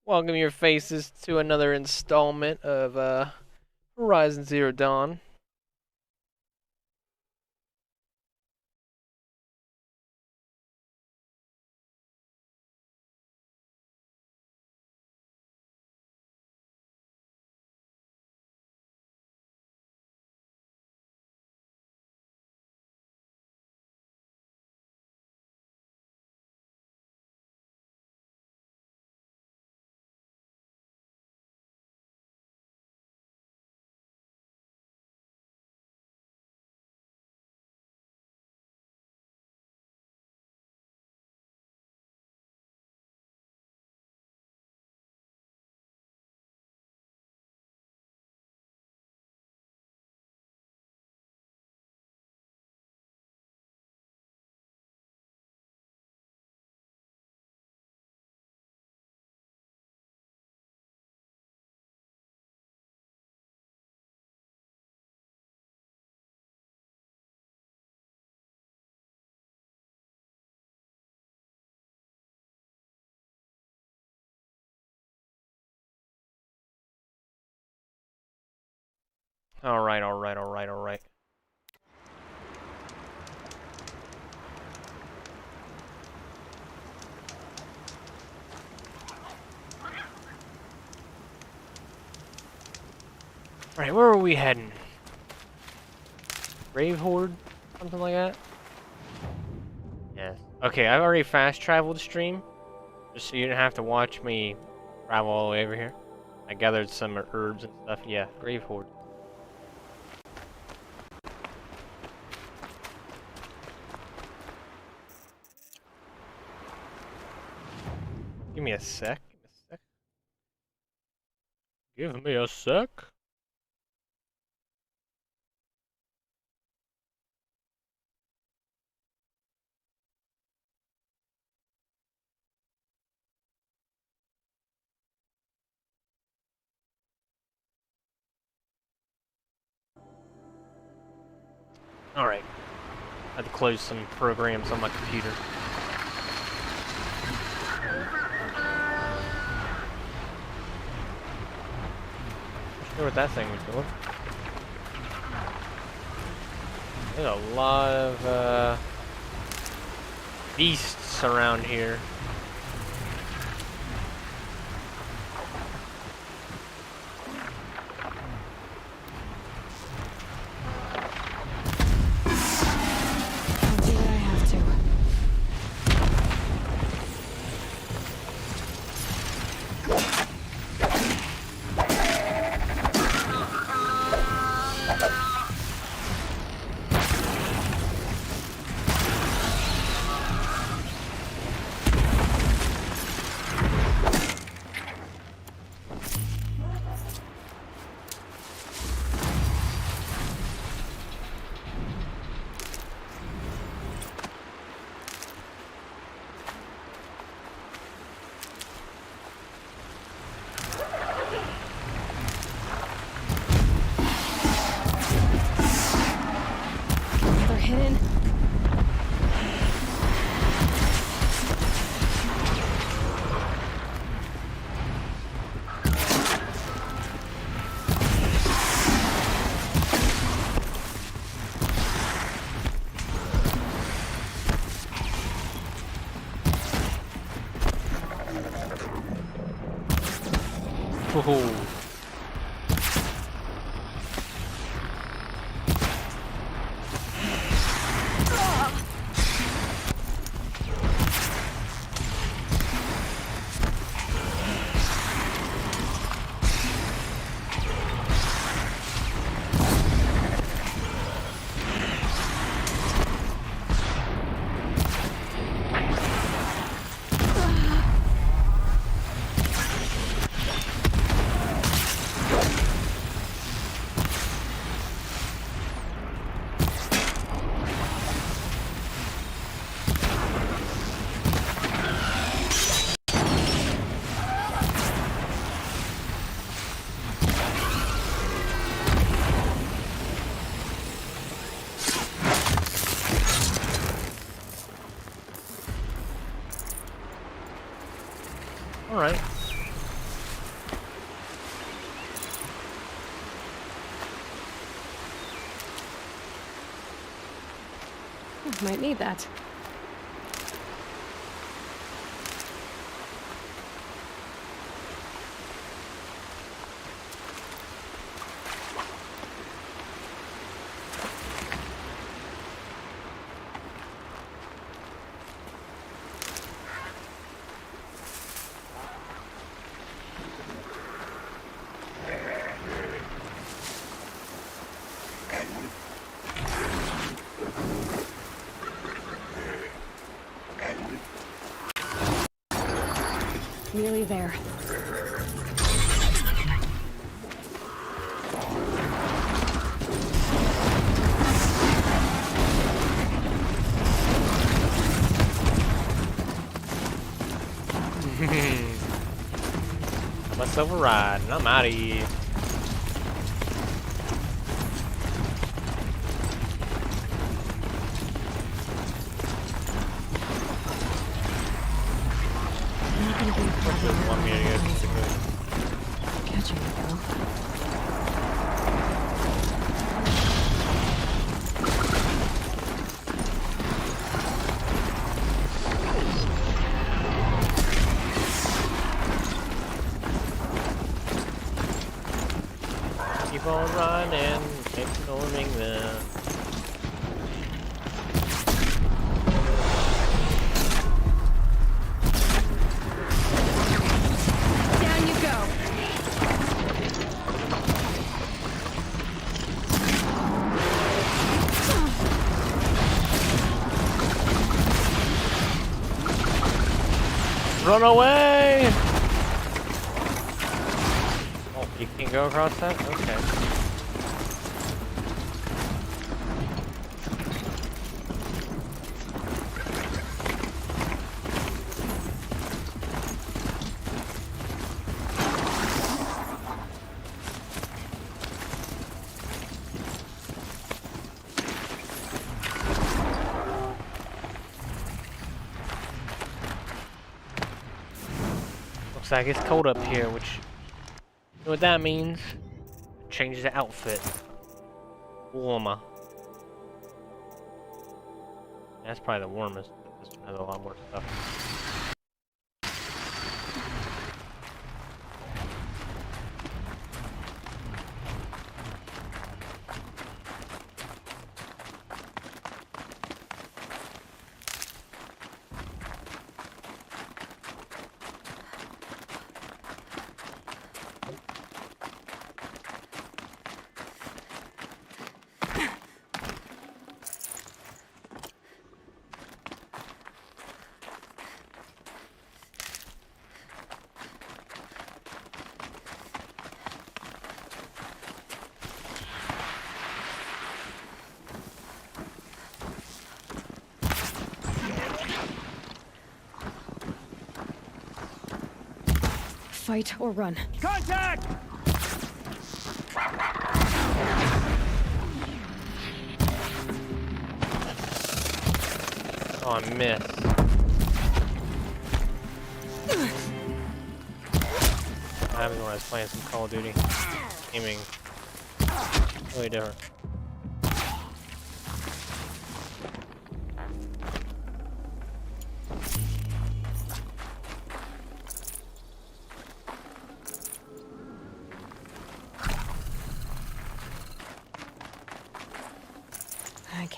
Welcome your faces to another installment of Horizon Zero Dawn. Alright. Alright, where are we heading? Grave Horde? Something like that? Yes. Okay, I've already fast traveled the stream, just so you didn't have to watch me travel all the way over here. I gathered some herbs and stuff. Yeah, Grave Horde. Give me a sec. Give me a sec. Alright. I had to close some programs on my computer. Not sure what that thing was doing. There's a lot of beasts around here. Whoa. All right. Might need that. Nearly there. Let's override, and I'm out of here. Want me to go specifically? Catching it though. Keep on running, ignoring them. Down you go. Run away! Oh, you can go across that? Okay. Looks like it's cold up here, which, you know what that means? Change the outfit. Warmer. That's probably the warmest. This one has a lot more stuff. Fight or run. Contact! Oh, I missed. I haven't when I was playing some Call of Duty. Aiming really different.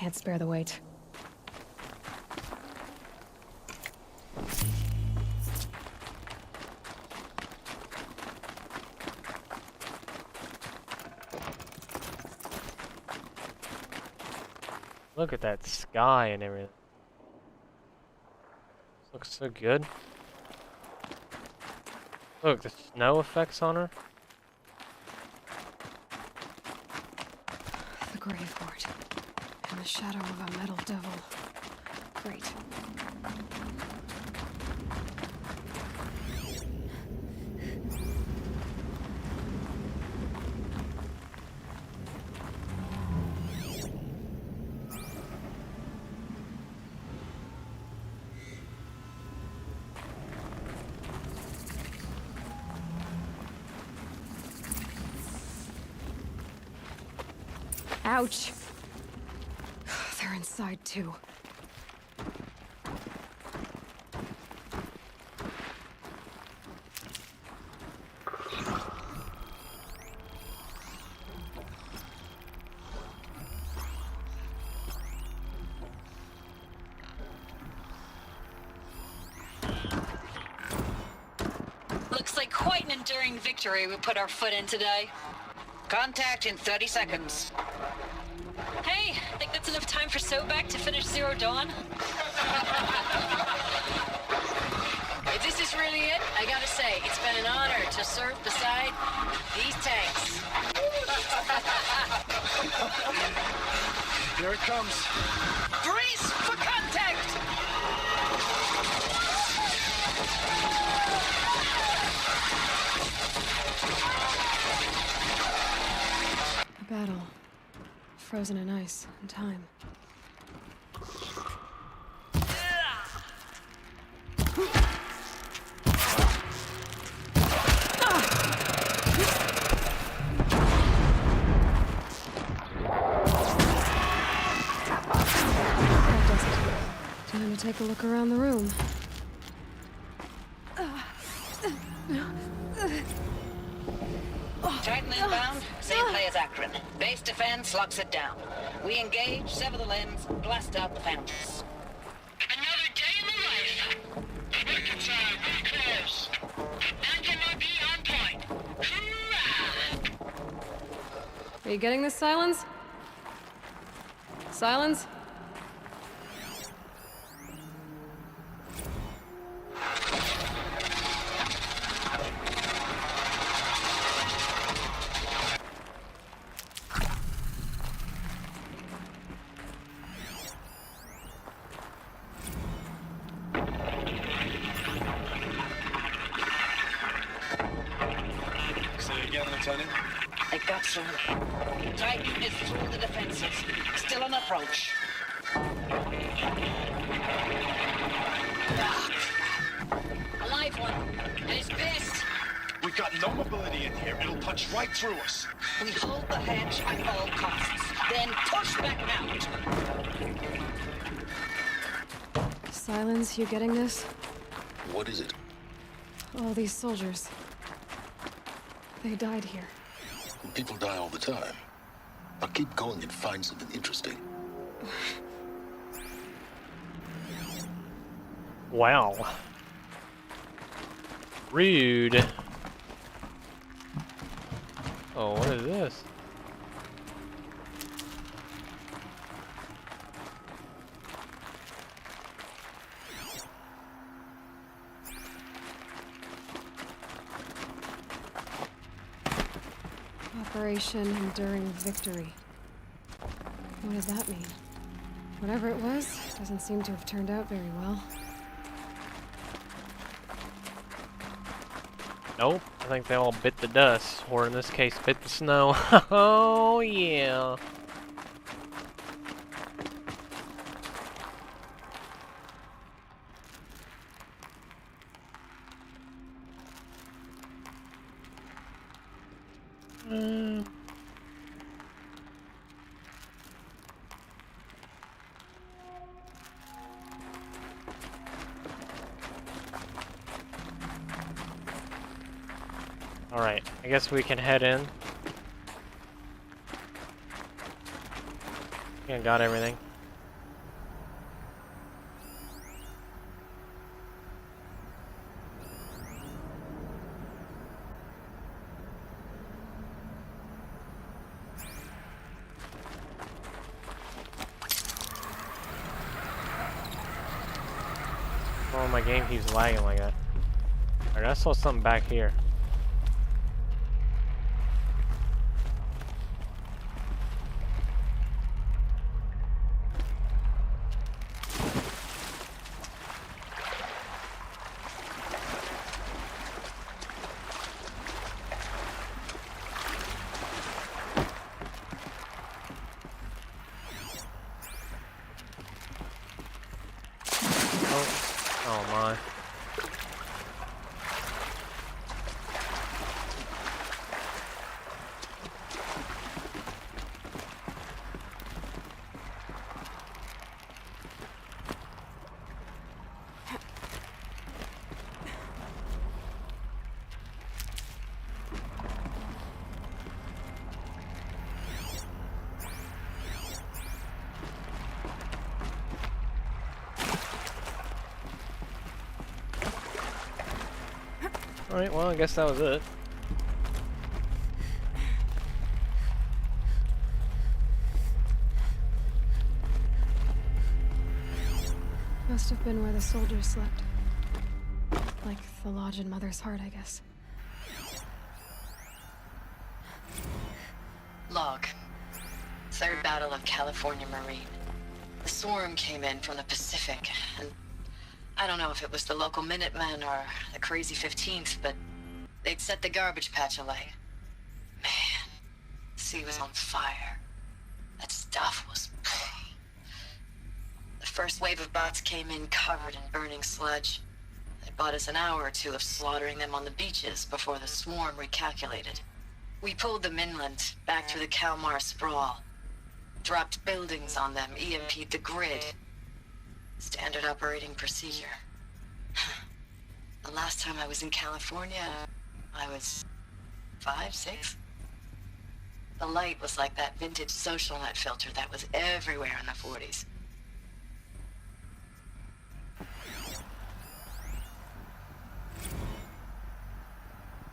can't spare the weight. Look at that sky and everything. This looks so good. Look, the snow effects on her. The graveboard. And the shadow of a metal devil. Great. Ouch! They're inside too. Looks like quite an enduring victory we put our foot in today. Contact in 30 seconds. Hey, think that's enough time for Sobek to finish Zero Dawn? If this is really it, I gotta say, it's been an honor to serve beside these tanks. Here it comes. Brace for contact! A battle. Frozen in ice and time. That does it. Time to take a look around the room. Titan inbound, same play as Akron. Base defense locks it down. We engage, sever the limbs, blast out the fountains. Another day in the life. Reconcile, very close. Anti-MRP on point. Hoorah! Are you getting this, Silence? Silence? Say it again, Lieutenant. I got some. Titan is through the defenses. Still on approach. A live one. And he's pissed. We've got no mobility in here. It'll punch right through us. We hold the hedge at all costs, then push back out. Silence, you getting this? What is it? All these soldiers. They died here. People die all the time. Now keep going and find something interesting. Wow. Rude. Oh, what is this? Operation Enduring Victory. What does that mean? Whatever it was, doesn't seem to have turned out very well. Nope. I think they all bit the dust, or in this case, bit the snow. Oh, yeah. Alright, I guess we can head in. Yeah, got everything. Oh, my game keeps lagging like that. Alright, I saw something back here. Oh my. Alright, well, I guess that was it. Must have been where the soldiers slept. Like the lodge in Mother's Heart, I guess. Log. Third Battle of California Marine. The swarm came in from the Pacific, and I don't know if it was the local Minutemen or the crazy 15th, but they'd set the garbage patch alight. Man, the sea was on fire. That stuff was... The first wave of bots came in covered in burning sludge. They bought us an hour or two of slaughtering them on the beaches before the swarm recalculated. We pulled them inland, back through the Kalmar sprawl. Dropped buildings on them, EMP'd the grid. Standard operating procedure. The last time I was in California, I was 5, 6. The light was like that vintage social net filter that was everywhere in the 40s.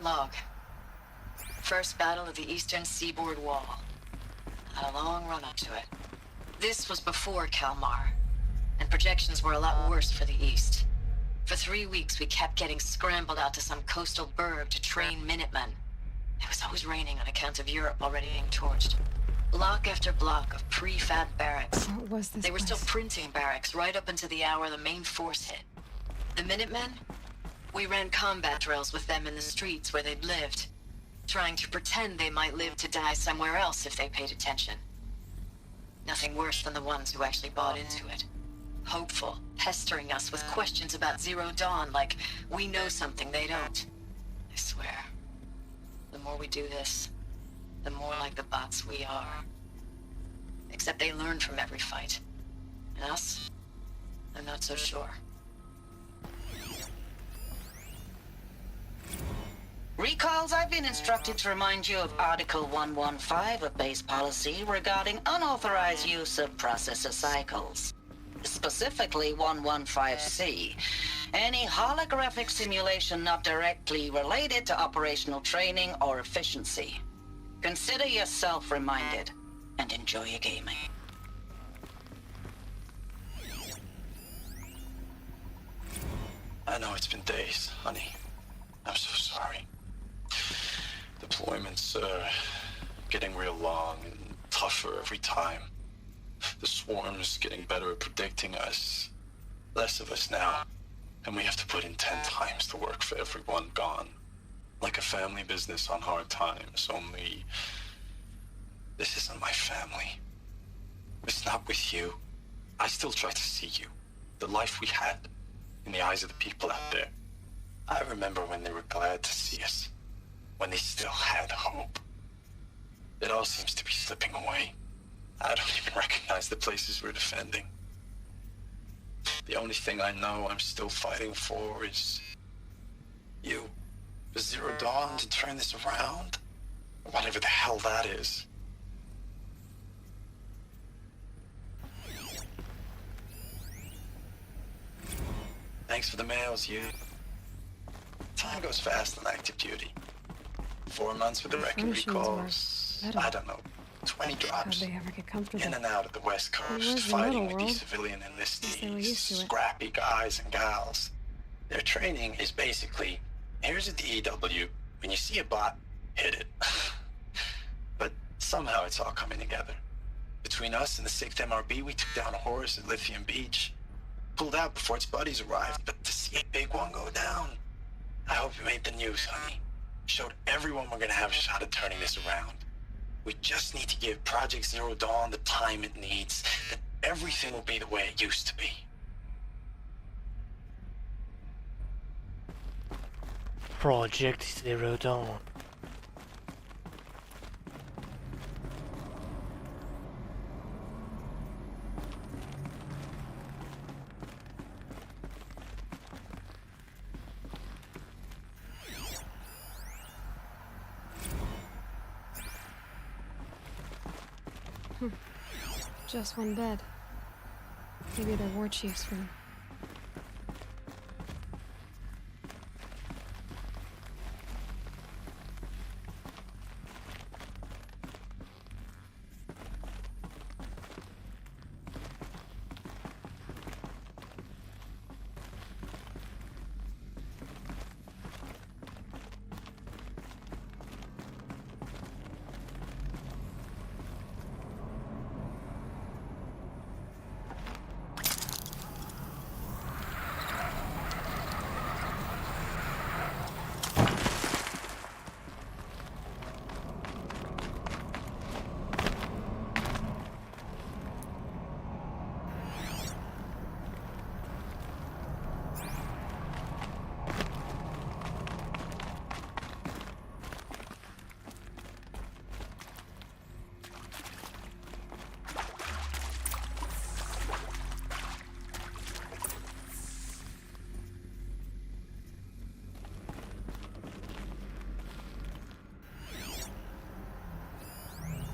Log. First battle of the eastern seaboard wall. Had a long run up to it. This was before Kalmar, and projections were a lot worse for the east. For 3 weeks, we kept getting scrambled out to some coastal burg to train Minutemen. It was always raining on account of Europe already being torched. Block after block of prefab barracks. What was this They were place? still printing barracks right up until the hour the main force hit. The Minutemen? We ran combat drills with them in the streets where they'd lived, trying to pretend they might live to die somewhere else if they paid attention. Nothing worse than the ones who actually bought into it. Hopeful, pestering us with questions about Zero Dawn like we know something they don't. I swear, the more we do this, the more like the bots we are. Except they learn from every fight. And us? I'm not so sure. Recalls, I've been instructed to remind you of Article 115 of base policy regarding unauthorized use of processor cycles. Specifically 115C. Any holographic simulation not directly related to operational training or efficiency. Consider yourself reminded and enjoy your gaming. I know it's been days, honey. I'm so sorry. Deployments are getting real long and tougher every time. The swarm's getting better at predicting us. Less of us now. And we have to put in 10 times the work for everyone gone. Like a family business on hard times, only... This isn't my family. It's not with you. I still try to see you. The life we had. In the eyes of the people out there. I remember when they were glad to see us. When they still had hope. It all seems to be slipping away. I don't even recognize the places we're defending. The only thing I know I'm still fighting for is... you. For Zero Dawn to turn this around? Whatever the hell that is. Thanks for the mails, you. Time goes fast on active duty. 4 months with the wrecking Furnishings were recalls. metal. I don't know. 20 How'd drops. they ever get comfortable? In and out of the West was Coast, the fighting metal with these world. civilian Guess they were used to enlistees, it. scrappy guys and gals. Their training is basically, here's a DEW, when you see a bot, hit it. But somehow it's all coming together. Between us and the 6th MRB, we took down a horse at Lithium Beach. Pulled out before its buddies arrived, but to see a big one go down, I hope you made the news, honey. Showed everyone we're gonna have a shot at turning this around. We just need to give Project Zero Dawn the time it needs, then everything will be the way it used to be. Project Zero Dawn. Just one bed. Maybe the war chief's room.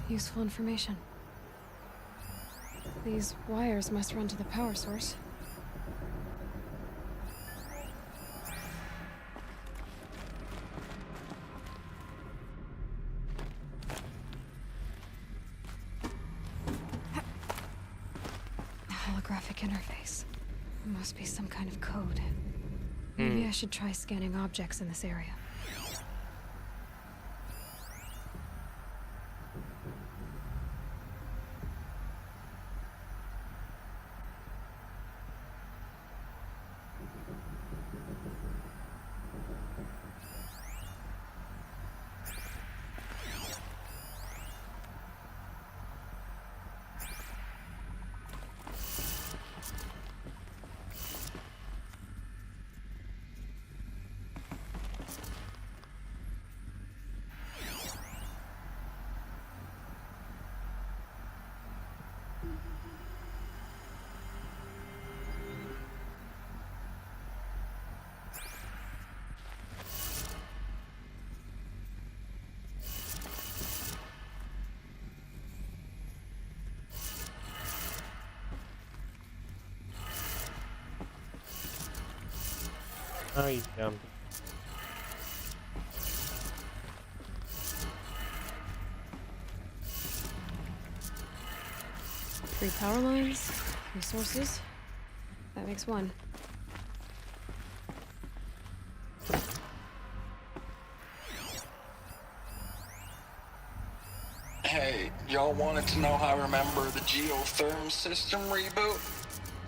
Useful information. These wires must run to the power source. A holographic interface. Must be some kind of code. Maybe I should try scanning objects in this area. Oh, you dumb. Three power lines, resources. That makes one. Hey, y'all wanted to know how I remember the geotherm system reboot?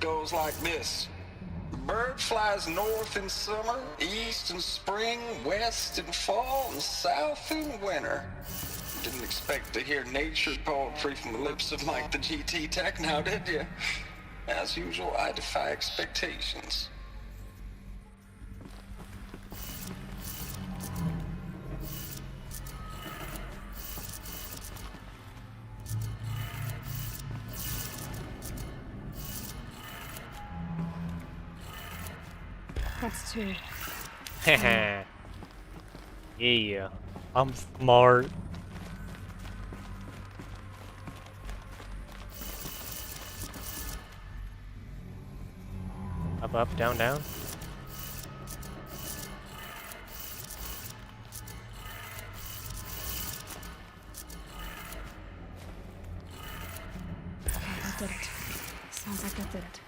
Goes like this. The bird flies north in summer, east in spring, west in fall, and south in winter. Didn't expect to hear nature poetry from the lips of Mike the GT Tech now, did you? As usual, I defy expectations. That's two. Haha. Yeah. I'm smart. Up, up, down, down. Okay, that did it. Sounds like that did it.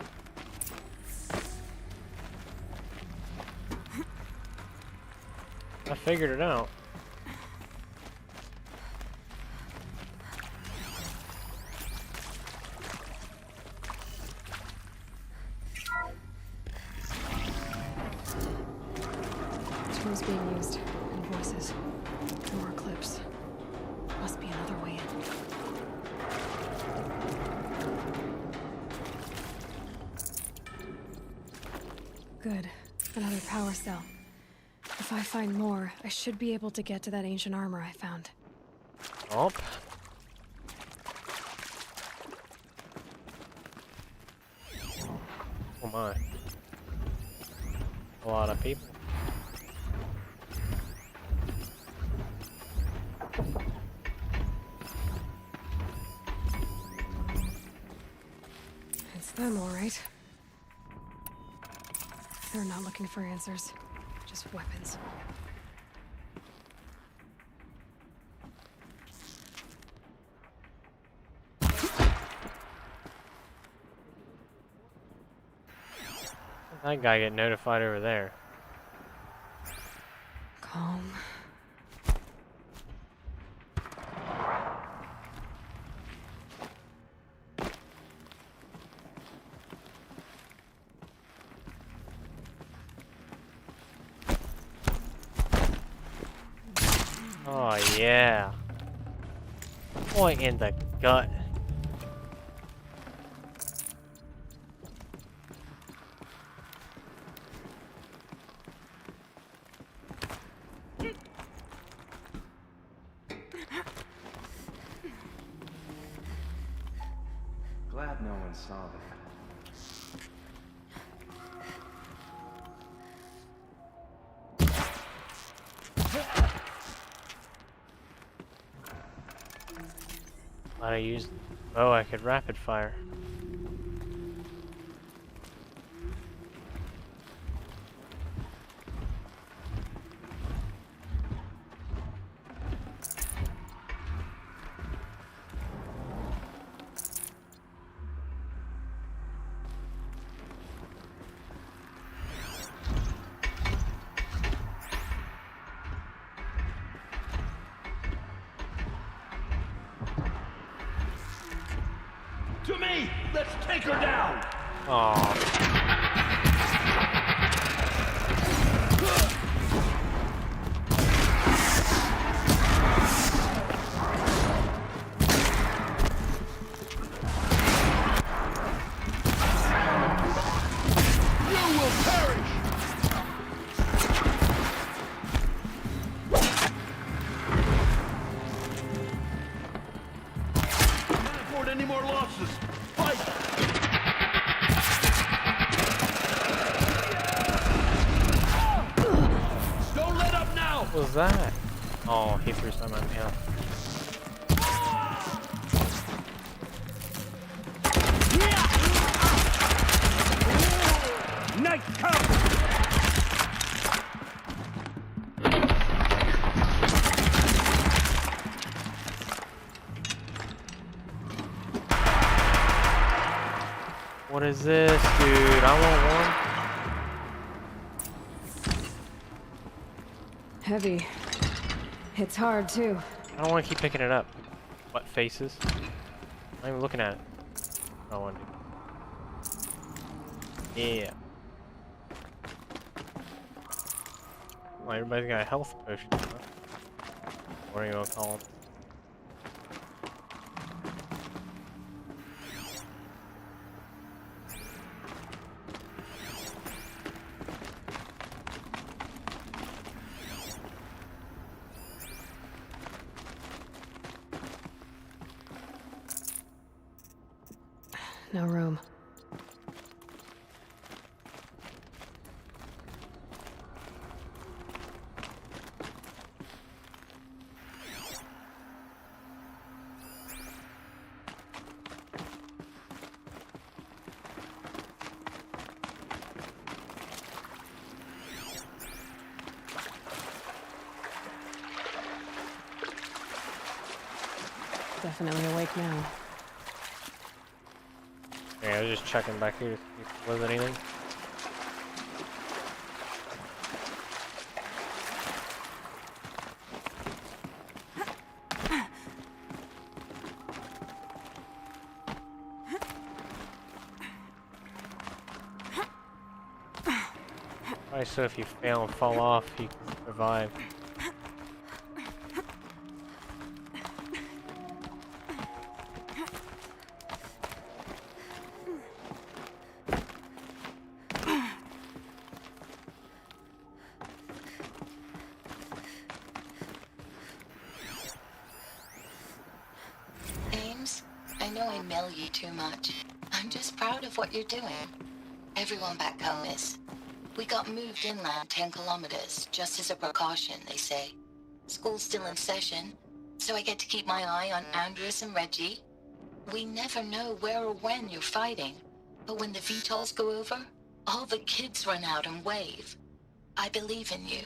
I figured it out. Tools being used, and voices. More clips. Must be another way in. Good. Another power cell. If I find more, I should be able to get to that ancient armor I found. Oh. Oh my. A lot of people. It's them, all right. They're not looking for answers, just weapons. That guy get notified over there. Calm. Oh yeah. Point in the gut. Glad no one saw that. Thought I used. Oh, I could rapid fire. To me! Let's take her down! Oh. You will perish! Can't afford any more losses. Fight! Don't let up now! What was that? Oh, he threw some at me. Huh? Night come! What is this, dude? I want one. Heavy. It's hard, too. I don't want to keep picking it up. What faces? I'm not even looking at it. I want to. Yeah. Well, everybody's got a health potion, huh? What are you gonna call them? No room. Definitely awake now. Yeah, I was just checking back here to see if there was anything. Probably so if you fail and fall off, you can survive. Ames, I know I mail you too much. I'm just proud of what you're doing. Everyone back home is. We got moved inland 10 kilometers, just as a precaution, they say. School's still in session, so I get to keep my eye on Andres and Reggie. We never know where or when you're fighting, but when the VTOLs go over, all the kids run out and wave. I believe in you.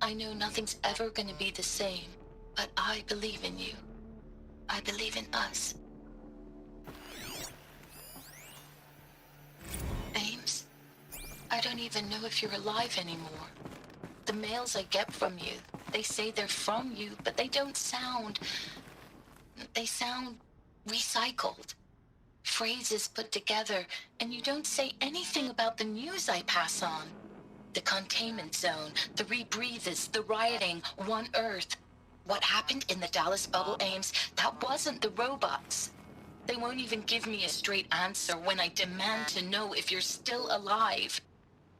I know nothing's ever gonna be the same, but I believe in you. I believe in us. Ames, I don't even know if you're alive anymore. The mails I get from you, they say they're from you, but they don't sound... They sound recycled. Phrases put together, and you don't say anything about the news I pass on. The containment zone, the rebreathers, the rioting, One Earth. What happened in the Dallas bubble, Ames, that wasn't the robots. They won't even give me a straight answer when I demand to know if you're still alive.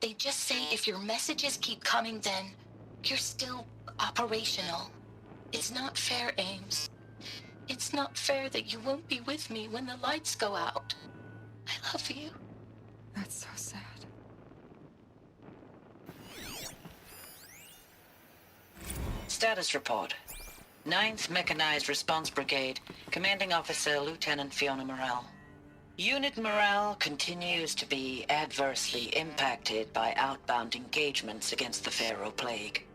They just say if your messages keep coming, then you're still operational. It's not fair, Ames. It's not fair that you won't be with me when the lights go out. I love you. That's so sad. Status report. 9th Mechanized Response Brigade, Commanding Officer Lieutenant Fiona Morrell. Unit morale continues to be adversely impacted by outbound engagements against the Pharaoh Plague,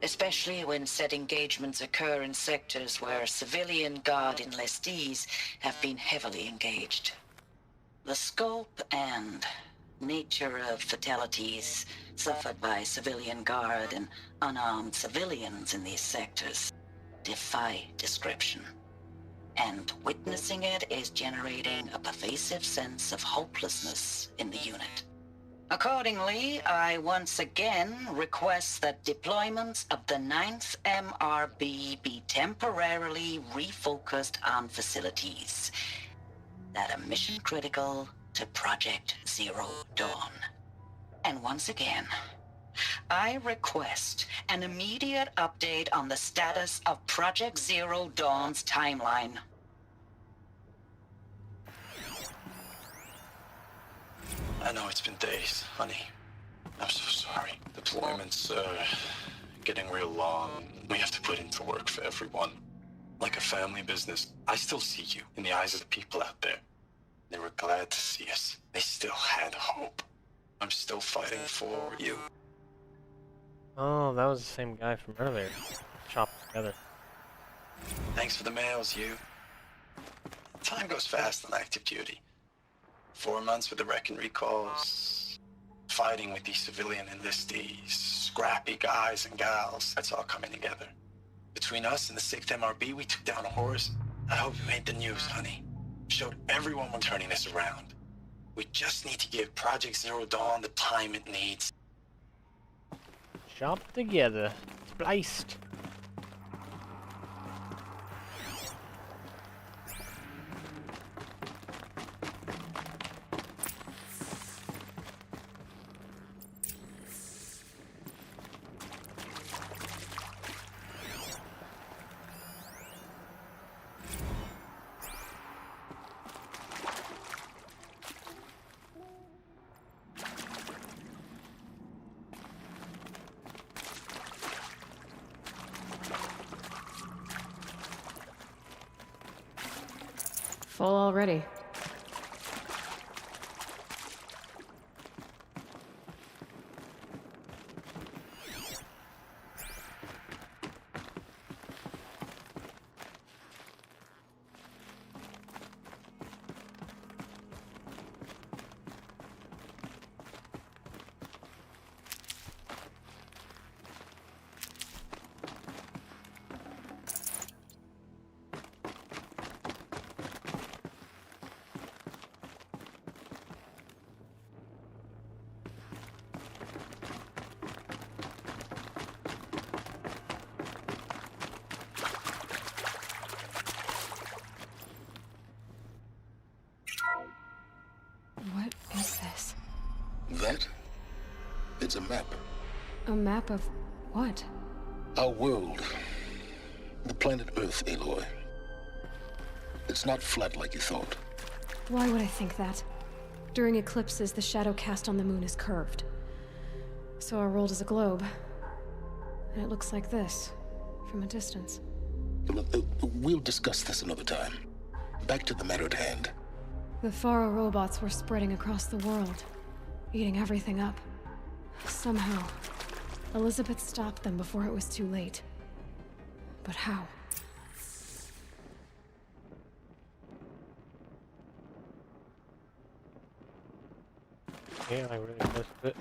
especially when said engagements occur in sectors where civilian guard enlistees have been heavily engaged. The scope and nature of fatalities suffered by civilian guard and unarmed civilians in these sectors defy description. And witnessing it is generating a pervasive sense of hopelessness in the unit. Accordingly, I once again request that deployments of the 9th MRB be temporarily refocused on facilities that are mission critical to Project Zero Dawn. And once again, I request an immediate update on the status of Project Zero Dawn's timeline. I know it's been days, honey. I'm so sorry. Deployments are getting real long. We have to put into work for everyone. Like a family business. I still see you in the eyes of the people out there. They were glad to see us. They still had hope. I'm still fighting for you. Oh, that was the same guy from earlier. Chopped together. Thanks for the mails, you. Time goes fast on active duty. 4 months with the wreck and recalls. Fighting with these civilian enlistees. Scrappy guys and gals. That's all coming together. Between us and the 6th MRB, we took down a horse. I hope it made the news, honey. Showed everyone we're turning this around. We just need to give Project Zero Dawn the time it needs. Chopped together. Spliced. Full already. It's a map. A map of what? Our world. The planet Earth, Aloy. It's not flat like you thought. Why would I think that? During eclipses, the shadow cast on the moon is curved. So our world is a globe. And it looks like this, from a distance. We'll discuss this another time. Back to the matter at hand. The Faro robots were spreading across the world, eating everything up. Somehow, Elizabeth stopped them before it was too late. But how? Yeah, I really close to it.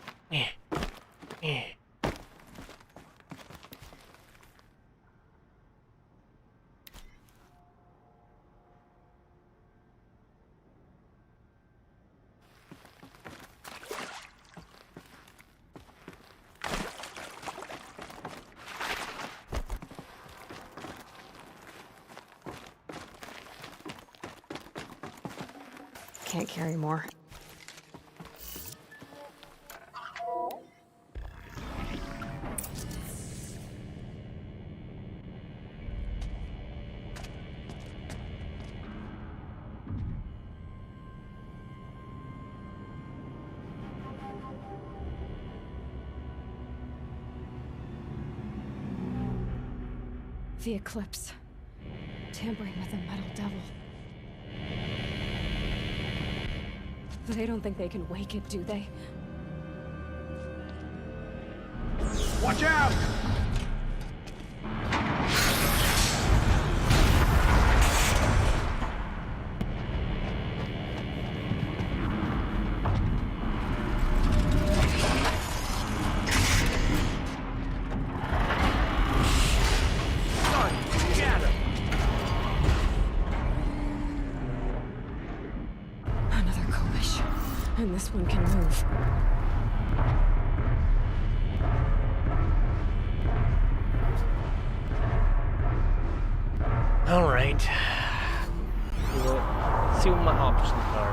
Can't carry more. The eclipse. Tampering with the metal devil. They don't think they can wake it, do they? Watch out! Another Kobish. And this one can move. Alright. See what my options are.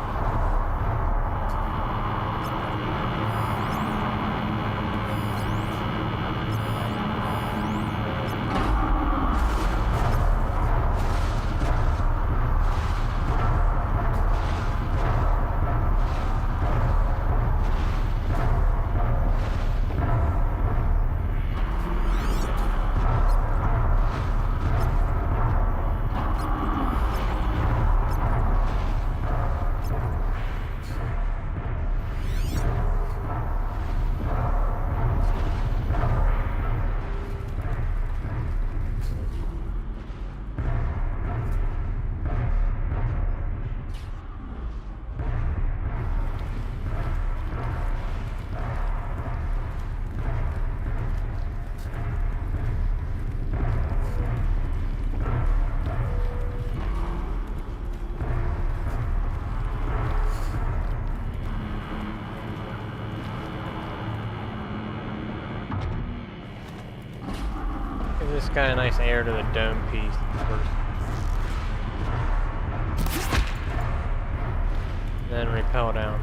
Give this guy a nice air to the dome piece first. Then repel down.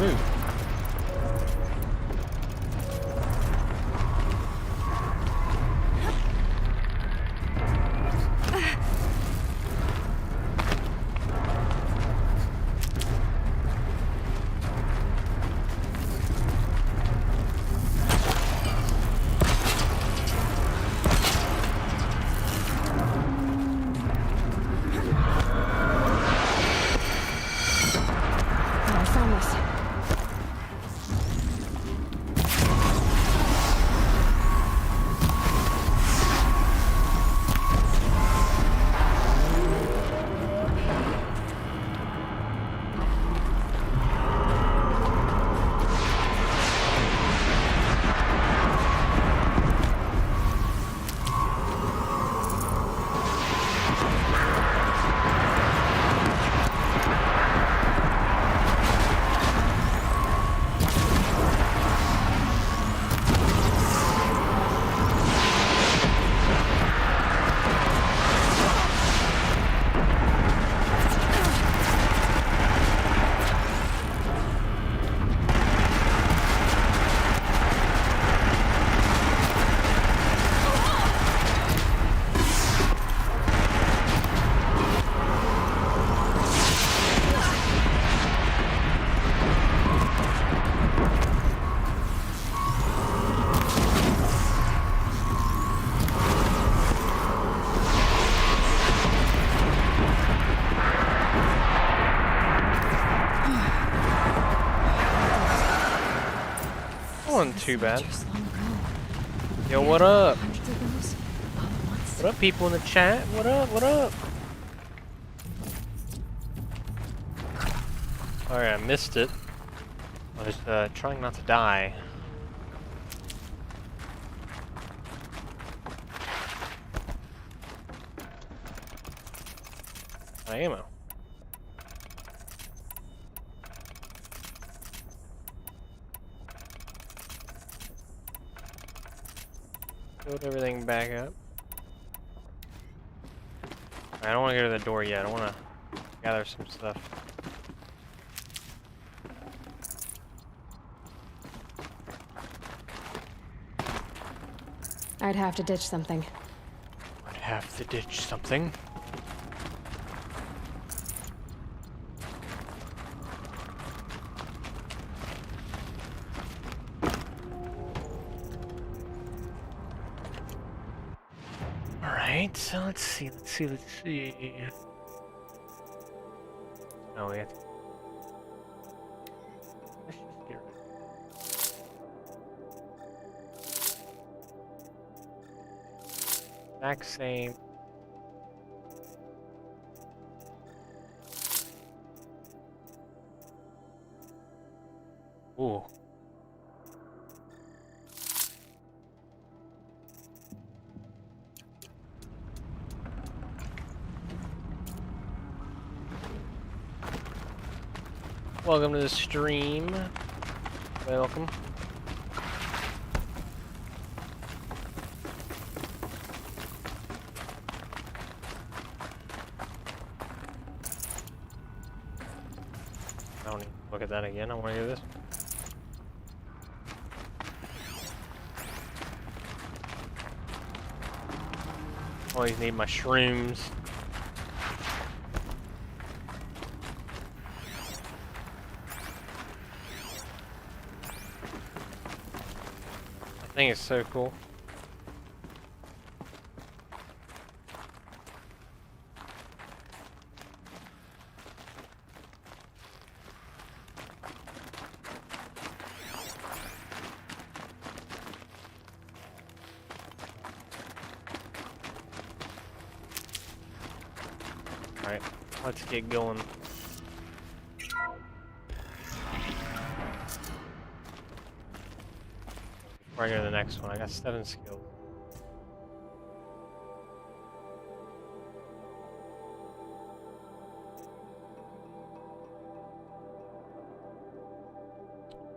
Move. I found this. Wasn't too bad. Soldiers long ago. Yo, what up? Hundreds of those all at once. What up, people in the chat? What up? What up? Sorry, I missed it. I was trying not to die. Ammo. Build everything back up. I don't want to go to the door yet. I want to gather some stuff. I'd have to ditch something. I'd have to ditch something. Alright, so let's see. Oh, we have to... Let's just get rid of it. Exact same. Ooh. Welcome to the stream. Welcome. I don't need to look at that again. I want to do this. Always need my shrooms. I think it's so cool. Alright, let's get going. Before I go to the next one, I got 7 skills.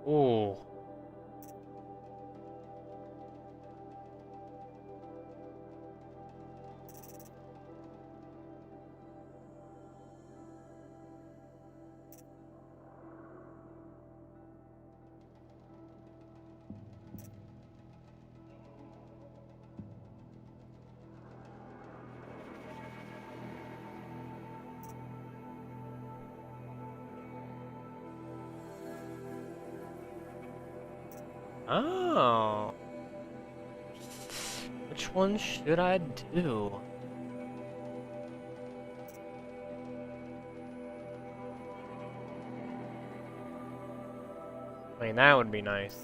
Ooh. Oh. Which one should I do? I mean, that would be nice.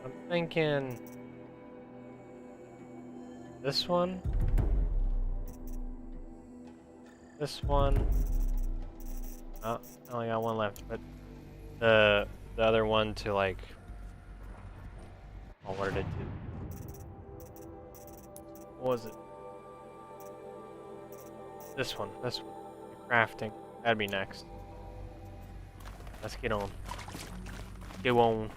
I'm thinking this one, this one. Oh, I only got one left, but the other one to like. Oh, what did it do? What was it? This one. Crafting. That'd be next. Let's get on. Go on.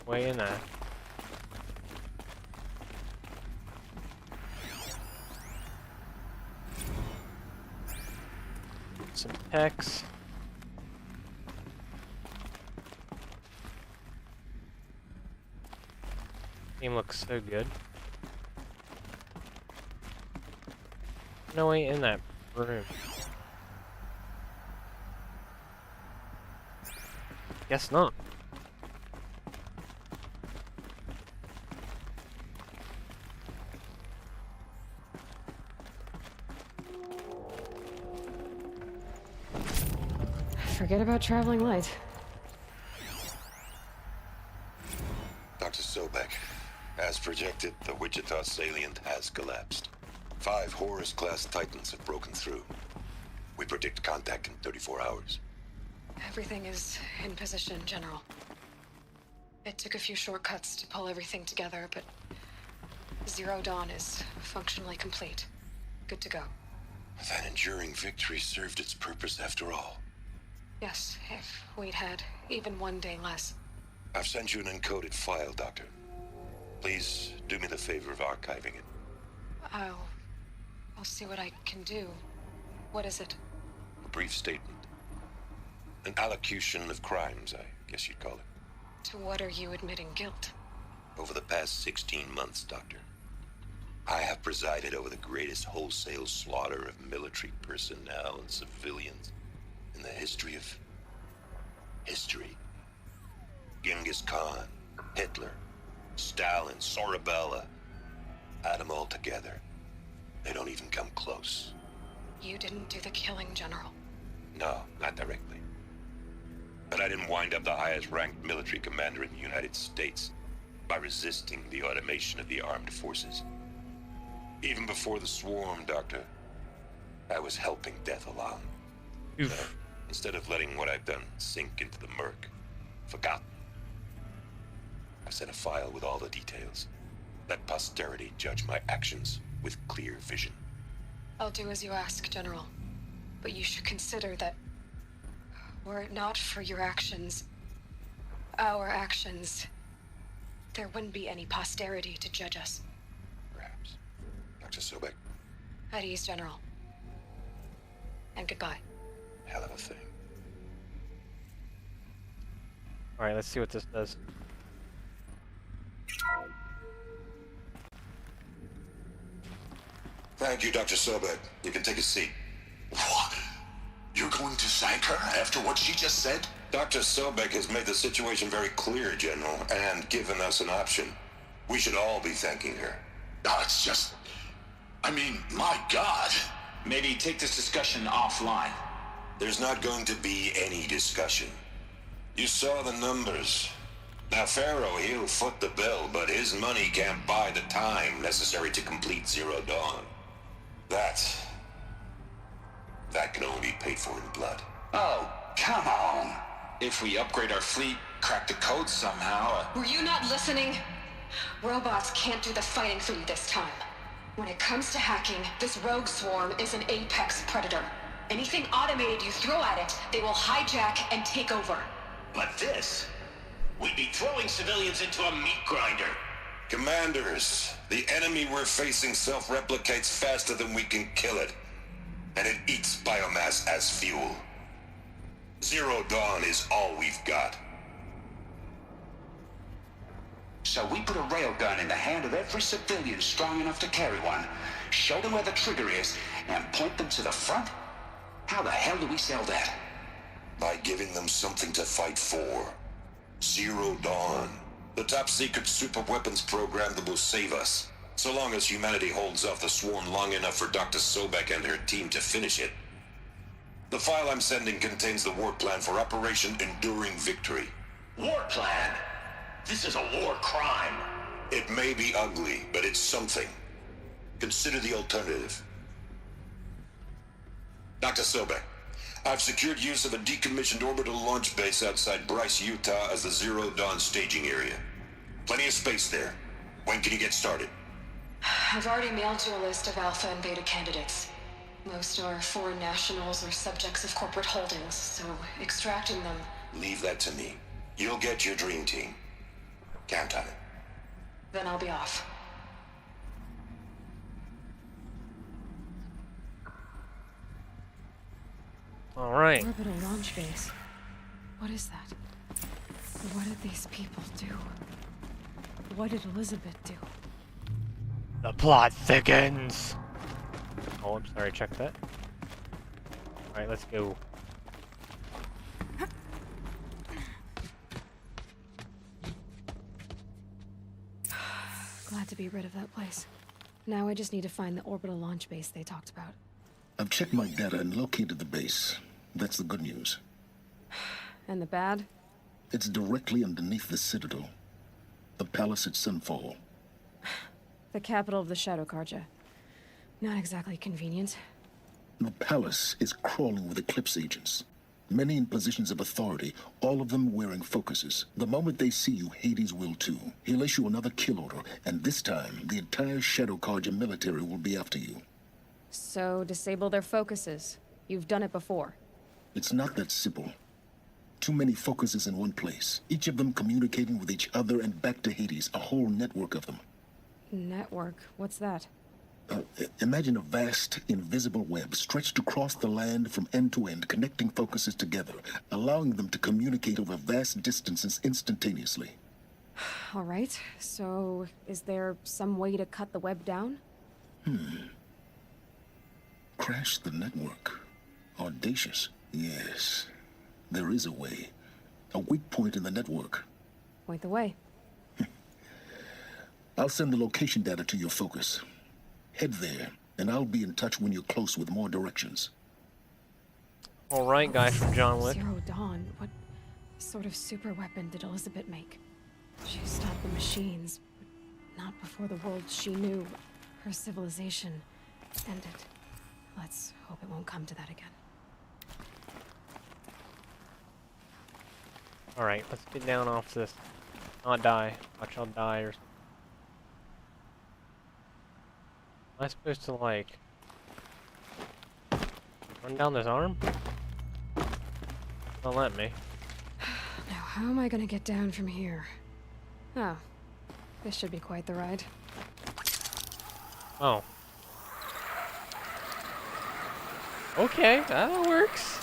Way in there. Some text. Game looks so good. No way in that room. Guess not. Forget about traveling light. Dr. Sobek, as projected, the Wichita salient has collapsed. 5 Horus-class Titans have broken through. We predict contact in 34 hours. Everything is in position, General. It took a few shortcuts to pull everything together, but Zero Dawn is functionally complete. Good to go. That enduring victory served its purpose after all. Yes, if we'd had even one day less. I've sent you an encoded file, Doctor. Please do me the favor of archiving it. I'll see what I can do. What is it? A brief statement. An allocution of crimes, I guess you'd call it. To what are you admitting guilt? Over the past 16 months, Doctor, I have presided over the greatest wholesale slaughter of military personnel and civilians in the history of history. Genghis Khan, Hitler, Stalin, Sorabella, add them all together. They don't even come close. You didn't do the killing, General. No, not directly. But I didn't wind up the highest ranked military commander in the United States by resisting the automation of the armed forces. Even before the swarm, Doctor, I was helping death along. Oof. Instead of letting what I've done sink into the murk, forgotten, I sent a file with all the details. Let posterity judge my actions with clear vision. I'll do as you ask, General. But you should consider that were it not for your actions, our actions, there wouldn't be any posterity to judge us. Perhaps. Dr. Sobek. At ease, General. And goodbye. Hell of a thing. Alright, let's see what this does. Thank you, Dr. Sobek. You can take a seat. What? You're going to thank her after what she just said? Dr. Sobek has made the situation very clear, General, and given us an option. We should all be thanking her. No, it's just... I mean, my God. Maybe take this discussion offline. There's not going to be any discussion. You saw the numbers. Now, Pharaoh, he'll foot the bill, but his money can't buy the time necessary to complete Zero Dawn. That can only be paid for in blood. Oh, come on. If we upgrade our fleet, crack the code somehow... Were you not listening? Robots can't do the fighting for you this time. When it comes to hacking, this rogue swarm is an apex predator. Anything automated you throw at it, they will hijack and take over. But this... we'd be throwing civilians into a meat grinder. Commanders, the enemy we're facing self-replicates faster than we can kill it. And it eats biomass as fuel. Zero Dawn is all we've got. So we put a railgun in the hand of every civilian strong enough to carry one, show them where the trigger is, and point them to the front? How the hell do we sell that? By giving them something to fight for. Zero Dawn. The top-secret super-weapons program that will save us. So long as humanity holds off the swarm long enough for Dr. Sobek and her team to finish it. The file I'm sending contains the war plan for Operation Enduring Victory. War plan? This is a war crime. It may be ugly, but it's something. Consider the alternative. Dr. Sobek, I've secured use of a decommissioned orbital launch base outside Bryce, Utah as the Zero Dawn staging area. Plenty of space there. When can you get started? I've already mailed you a list of Alpha and Beta candidates. Most are foreign nationals or subjects of corporate holdings, so extracting them... Leave that to me. You'll get your dream team. Count on it. Then I'll be off. Alright. Orbital launch base. What is that? What did these people do? What did Elizabeth do? The plot thickens! Oh, I'm sorry, check that. Alright, let's go. Glad to be rid of that place. Now I just need to find the orbital launch base they talked about. I've checked my data and located the base. That's the good news. And the bad? It's directly underneath the Citadel. The palace at Sunfall. The capital of the Shadow Carja. Not exactly convenient. The palace is crawling with Eclipse agents. Many in positions of authority, all of them wearing focuses. The moment they see you, Hades will too. He'll issue another kill order, and this time, the entire Shadow Carja military will be after you. So, disable their focuses. You've done it before. It's not that simple. Too many focuses in one place, each of them communicating with each other and back to Hades, a whole network of them. Network? What's that? Imagine a vast, invisible web stretched across the land from end to end, connecting focuses together, allowing them to communicate over vast distances instantaneously. All right, so is there some way to cut the web down? Crash the network. Audacious. Yes, there is a way. A weak point in the network. Point the way. I'll send the location data to your focus. Head there, and I'll be in touch when you're close with more directions. Alright, guy from John Wick. Zero Dawn. What sort of super weapon did Elizabeth make? She stopped the machines, but not before the world she knew, her civilization, ended. Let's hope it won't come to that again. Alright, let's get down off this. Not die. Watch, I'll die or something. Am I supposed to, like, run down this arm? Don't let me. Now, how am I gonna get down from here? Oh, this should be quite the ride. Oh. Okay, that works.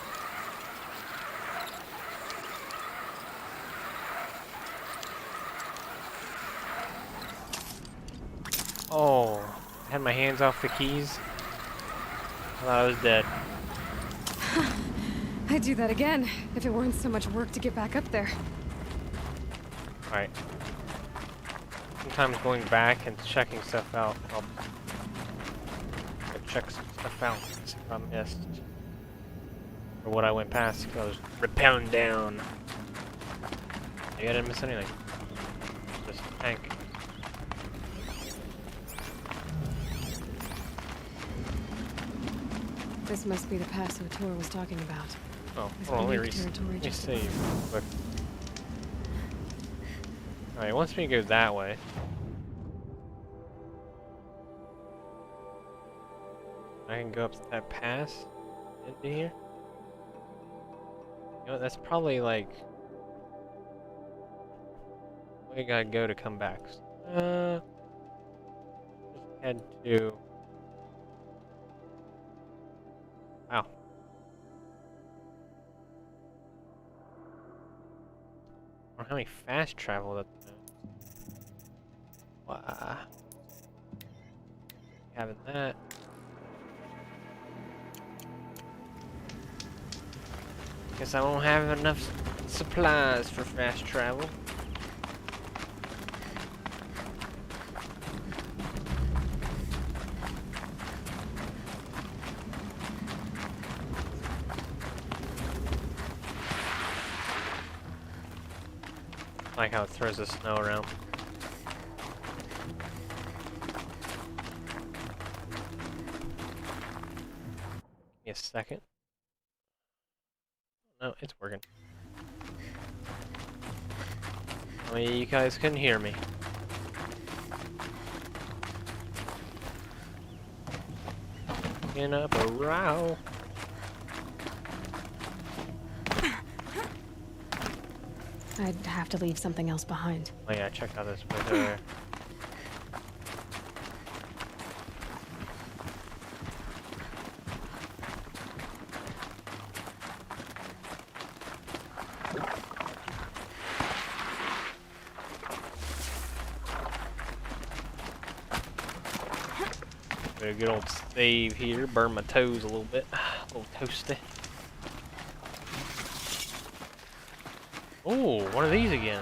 Oh, I had my hands off the keys. I thought I was dead. I'd do that again, if it weren't so much work to get back up there. Alright. Sometimes going back and checking stuff out helps. Check some stuff out, see if I missed. Or what I went past, because I was rappelling down. I didn't miss anything. Just a tank. This must be the pass O'Toole was talking about. Oh, With hold on, let unique territory me just save above. real quick. Alright, it wants me to go that way. I can go up to that pass into here. You know, that's probably like where you gotta go to come back. Just head to. Wow. Or how many fast travel that. Having that. Guess I won't have enough supplies for fast travel. I like how it throws the snow around. Give me a second. No, it's working. I mean, you guys couldn't hear me. Getting up a row. I'd have to leave something else behind. Oh yeah, check out this window. A good old save here, burn my toes a little bit. A little toasty. Oh, one of these again.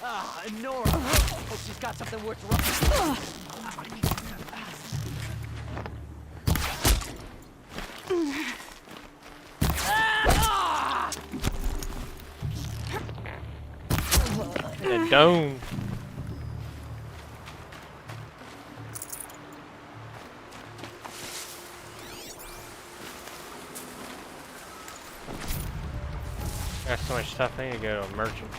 Ah, Nora! Hope she's got something worth The dome. Got so much stuff, I need to go to a merchant.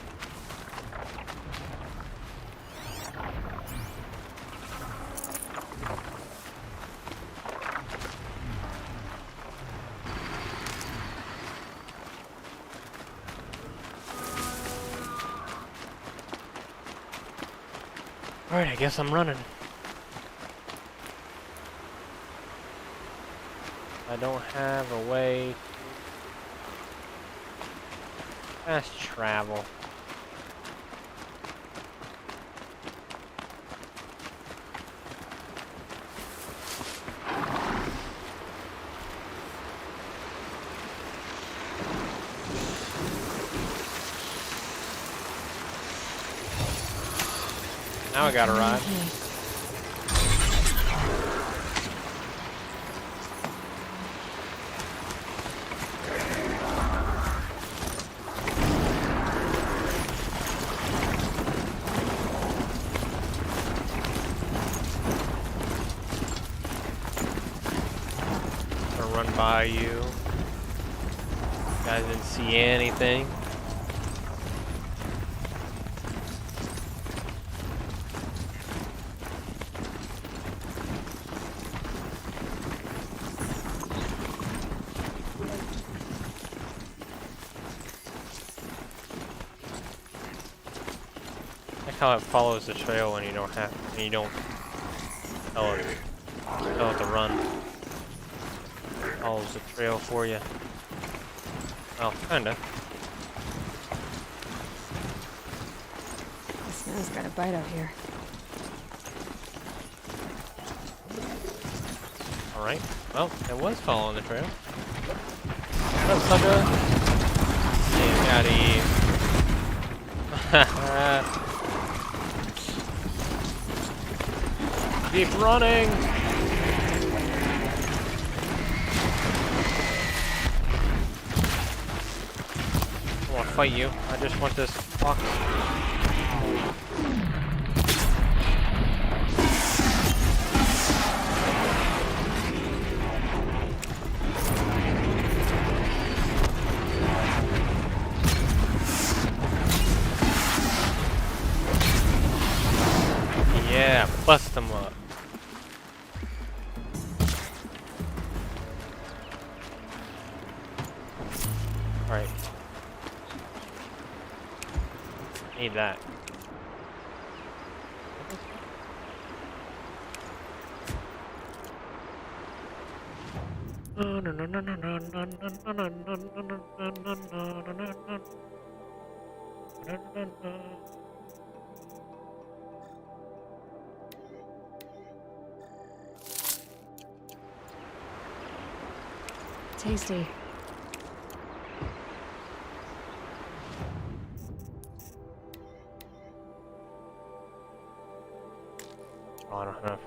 Alright, I guess I'm running. I don't have a way to fast travel. Now I gotta ride. Gonna run by you. You guys didn't see anything. How it follows the trail when you don't tell it to run. It follows the trail for you. Well, kinda. The snow's got a bite out here. Alright. Well, it was following the trail. What up, sucker? You gotta eat. Keep running! I don't want to fight you. I just want this fuck. Yeah, bust them up. Alright. Need that. Tasty. Oh, I don't have.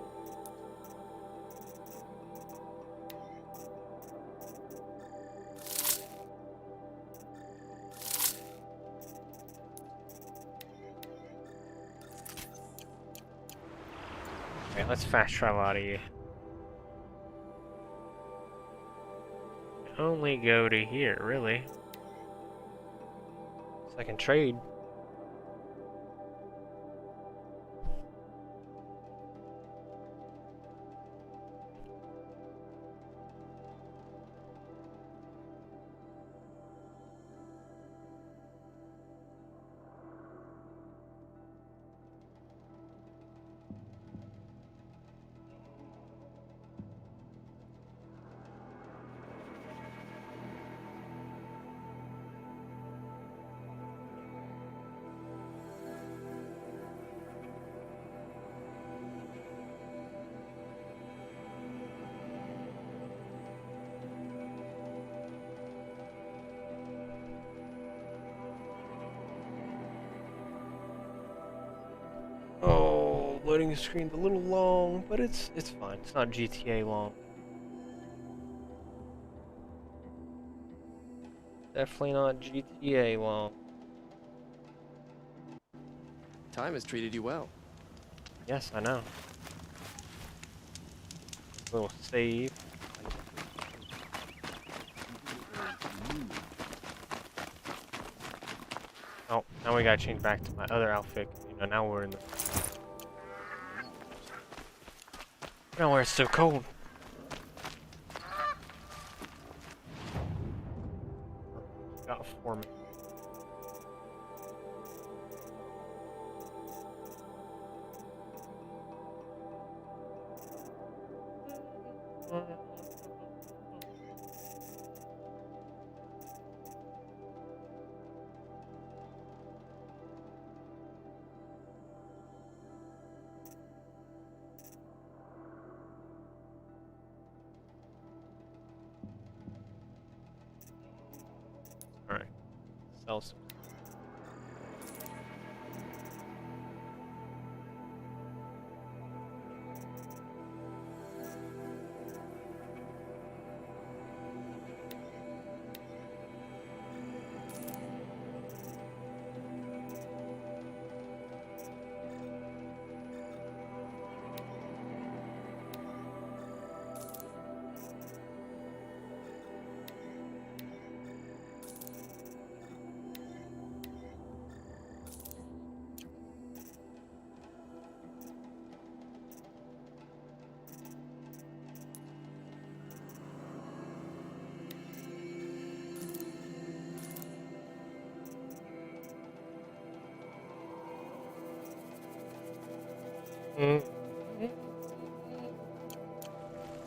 Okay, let's fast travel out of here. Only go to here, really. So I can trade. Oh, loading screen's a little long, but it's fine. It's not GTA long. Definitely not GTA long. Time has treated you well. Yes, I know. Little save. Oh, now we gotta change back to my other outfit. You know, now we're in the. Now where it's so cold. Got 4 minutes. Alright. Sell some.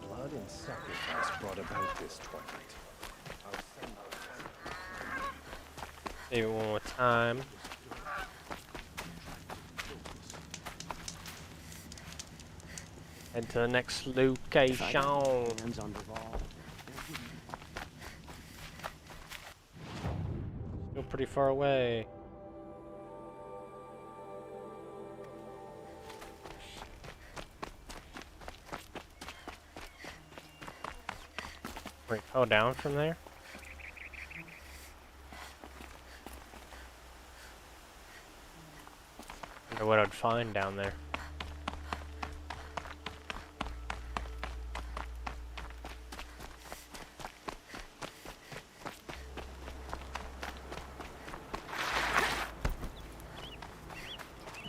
Blood and sacrifice brought about this twilight. Save it one more time. Head to the next location. Still pretty far away. Wait, fell down from there? Wonder what I'd find down there.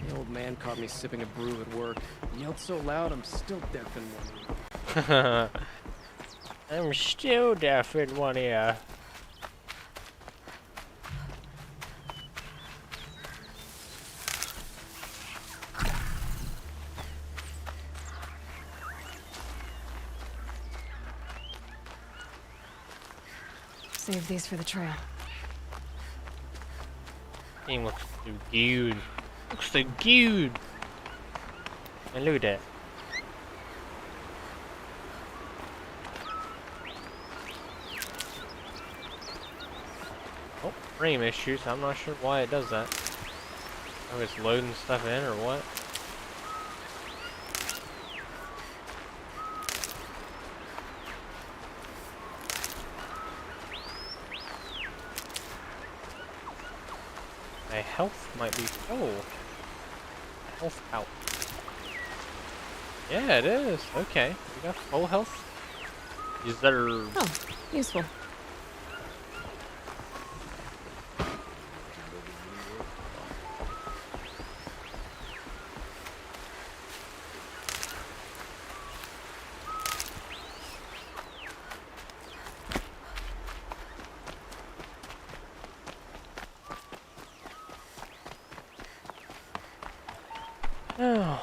The old man caught me sipping a brew at work. He yelled so loud I'm still deaf in one ear. I'm still deaf in one ear. Save these for the trail. Game looks so good. Looks so good. And look at that. Oh, frame issues. I'm not sure why it does that. Oh, it's loading stuff in or what? My health might be full. Health out. Yeah, it is. Okay, we got full health. Reserve. Oh, useful. Oh.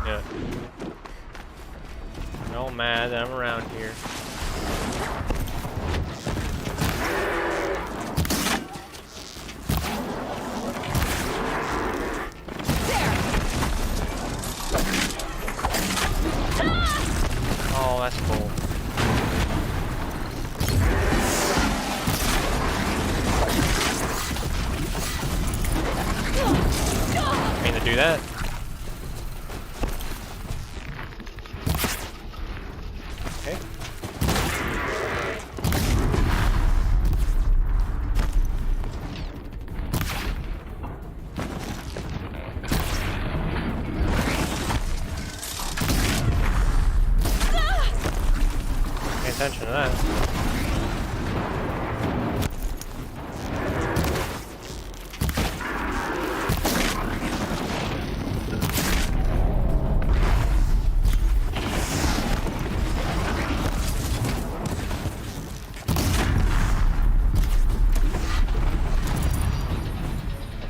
Yeah. You're all mad that I'm around here. Oh, that's cool. I mean to do that. Okay. Pay attention to that.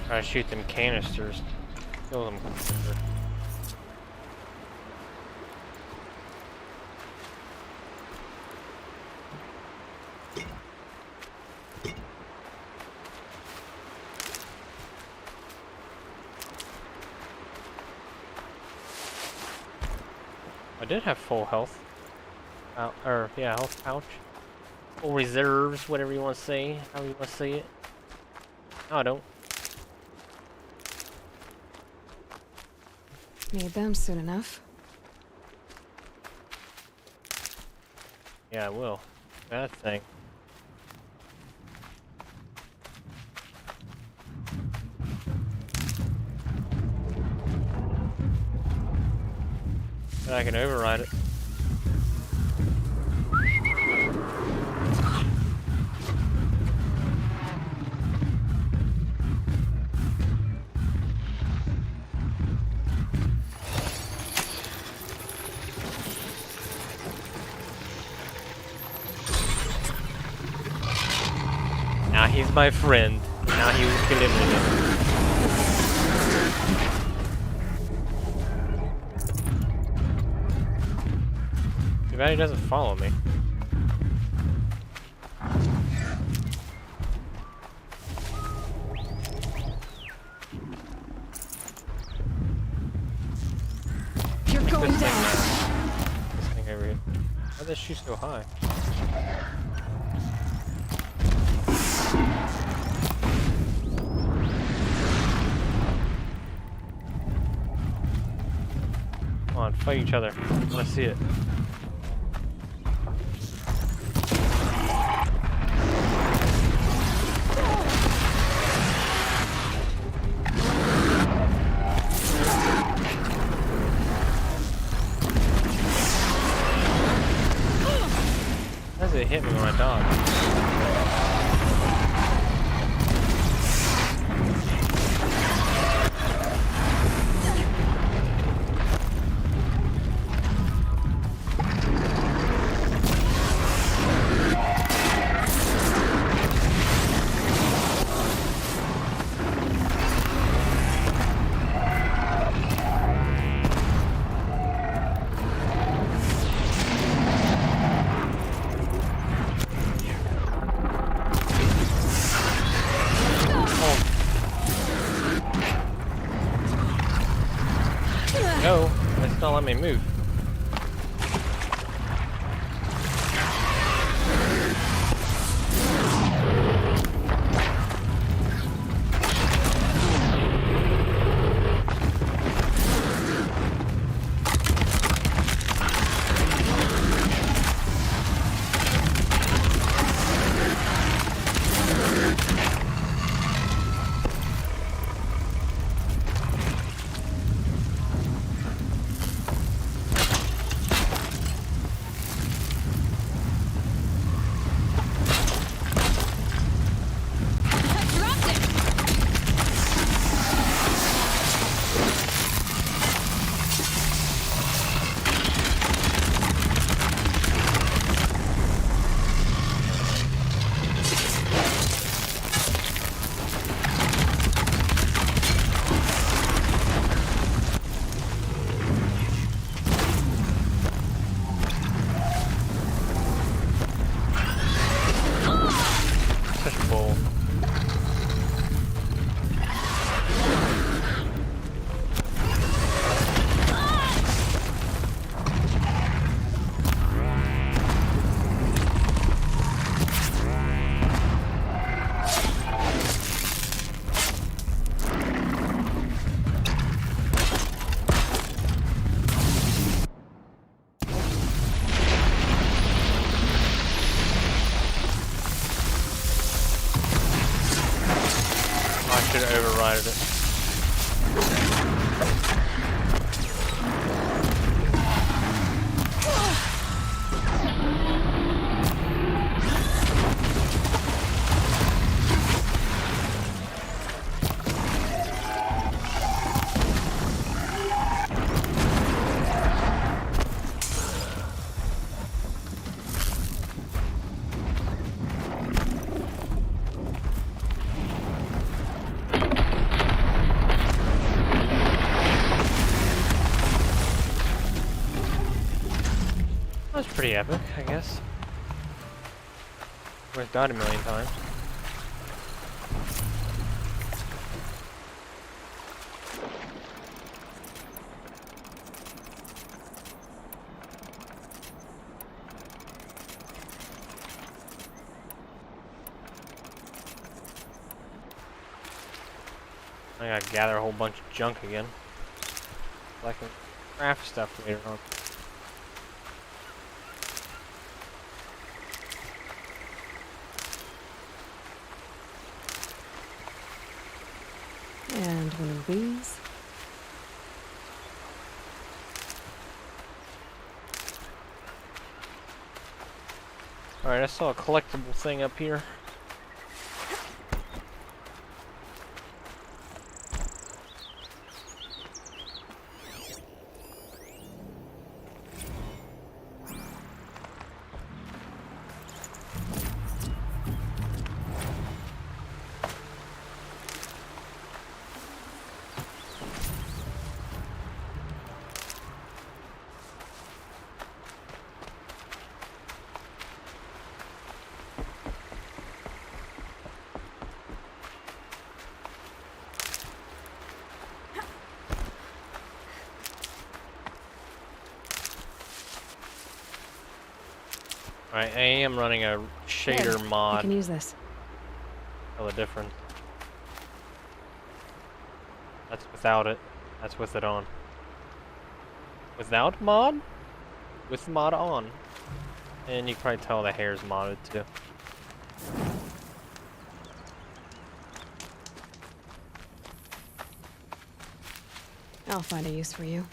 Try to shoot them canisters. Kill them quicker. I did have full health. Yeah, health pouch. Full reserves, whatever you want to say, how you want to say it. No, I don't. Need them soon enough. Yeah, I will. That thing. But I can override it. Now he's my friend. Now he was killing me. Too bad he doesn't follow me. You're going This down. This thing over here. Why does she so high? Come on, fight each other. I want to see it. How does it hit me when I dodge? let me move. Should have overrided it. That's pretty epic, I guess. We've died a million times. I gotta gather a whole bunch of junk again. So I can craft stuff later on. And one of these. Alright, I saw a collectible thing up here. Alright, I am running a shader mod. You can use this. Tell the difference. That's without it. That's with it on. Without mod? With mod on. And you can probably tell the hair's modded too. I'll find a use for you.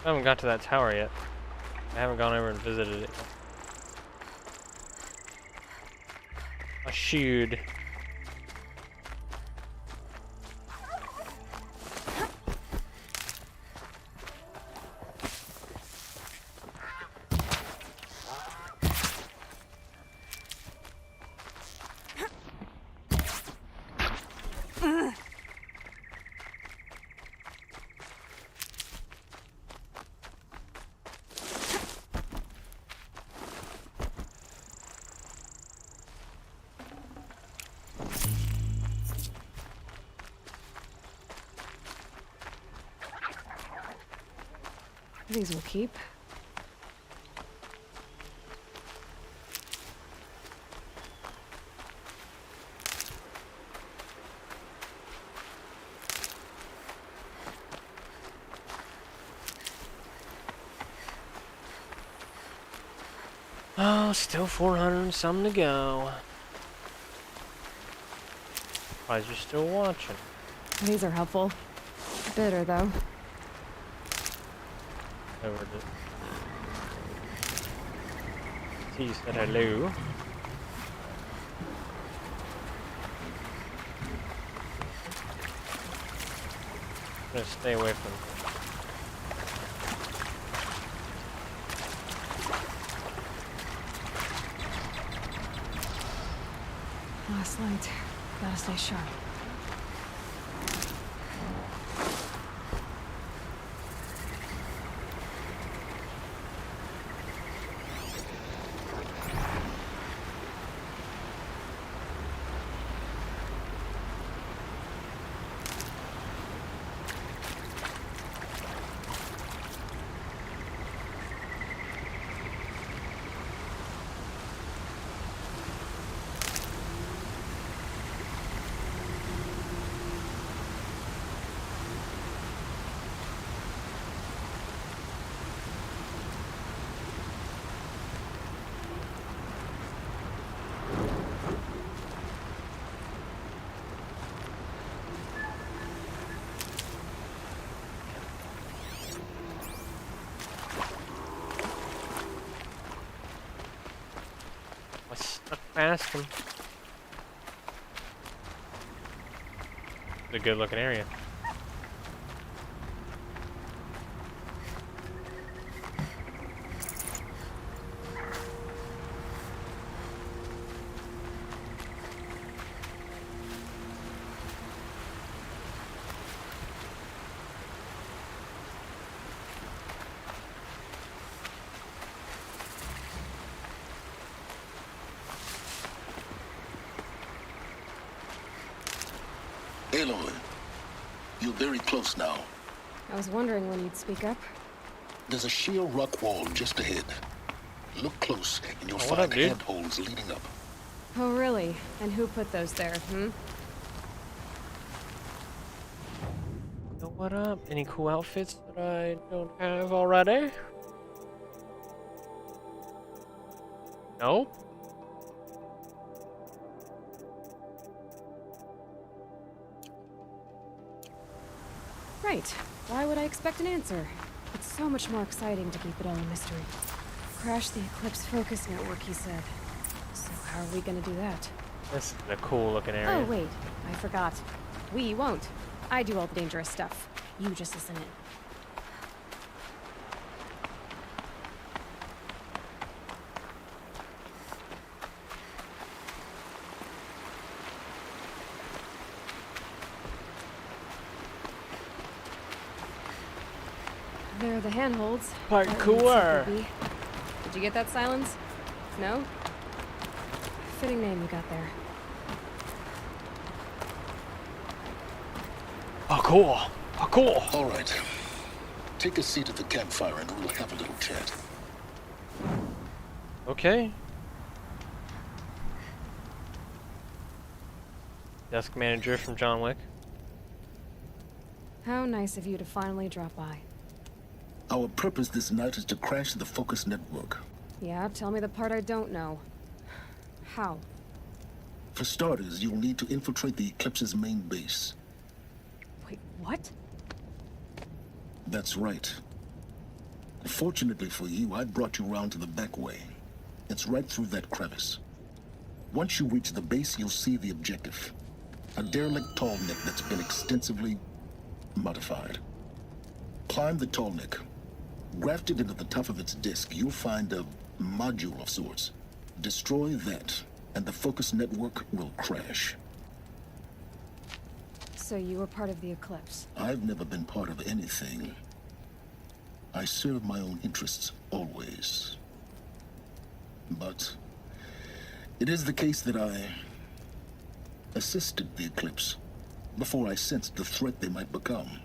I haven't got to that tower yet. I haven't gone over and visited it. I should. These will keep. Oh, still 400 and some to go. Surprised you're still watching. These are helpful. Bitter, though. Over to... He said hello. I'm gonna stay away from him. Last light. Gotta stay sharp. Stuck past him. It's a good looking area. Aloy, you're very close now. I was wondering when you'd speak up. There's a sheer rock wall just ahead. Look close, and you'll What find up, dude? handholds leading up. Oh, really? And who put those there, So what up? Any cool outfits that I don't have already? Nope. Right. Why would I expect an answer? It's so much more exciting to keep it all a mystery. Crash the Eclipse focus network, he said. So how are we gonna do that? This is a cool looking area. Oh, wait. I forgot. We won't. I do all the dangerous stuff. You just listen in. There are the handholds. Parkour. Did you get that, Silence? No? Fitting name you got there. Parkour. Parkour. All right. Take a seat at the campfire and we'll have a little chat. Okay. Desk manager from John Wick. How nice of you to finally drop by. Our purpose this night is to crash the focus network. Yeah, tell me the part I don't know. How? For starters, you'll need to infiltrate the Eclipse's main base. Wait, what? That's right. Fortunately for you, I brought you around to the back way. It's right through that crevice. Once you reach the base, you'll see the objective. A derelict tall neck that's been extensively modified. Climb the tall neck. Grafted into the top of its disk, you'll find a module of sorts. Destroy that, and the focus network will crash. So you were part of the Eclipse? I've never been part of anything. I serve my own interests, always. But it is the case that I assisted the Eclipse before I sensed the threat they might become.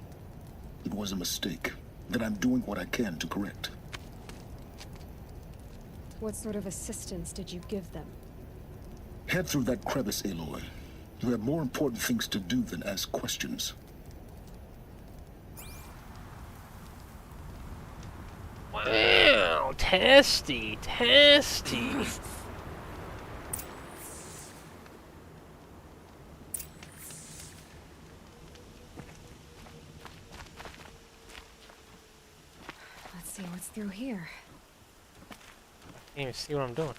It was a mistake, that I'm doing what I can to correct. What sort of assistance did you give them? Head through that crevice, Aloy. You have more important things to do than ask questions. Wow, testy, testy. Let's see what's through here. Can't even see what I'm doing.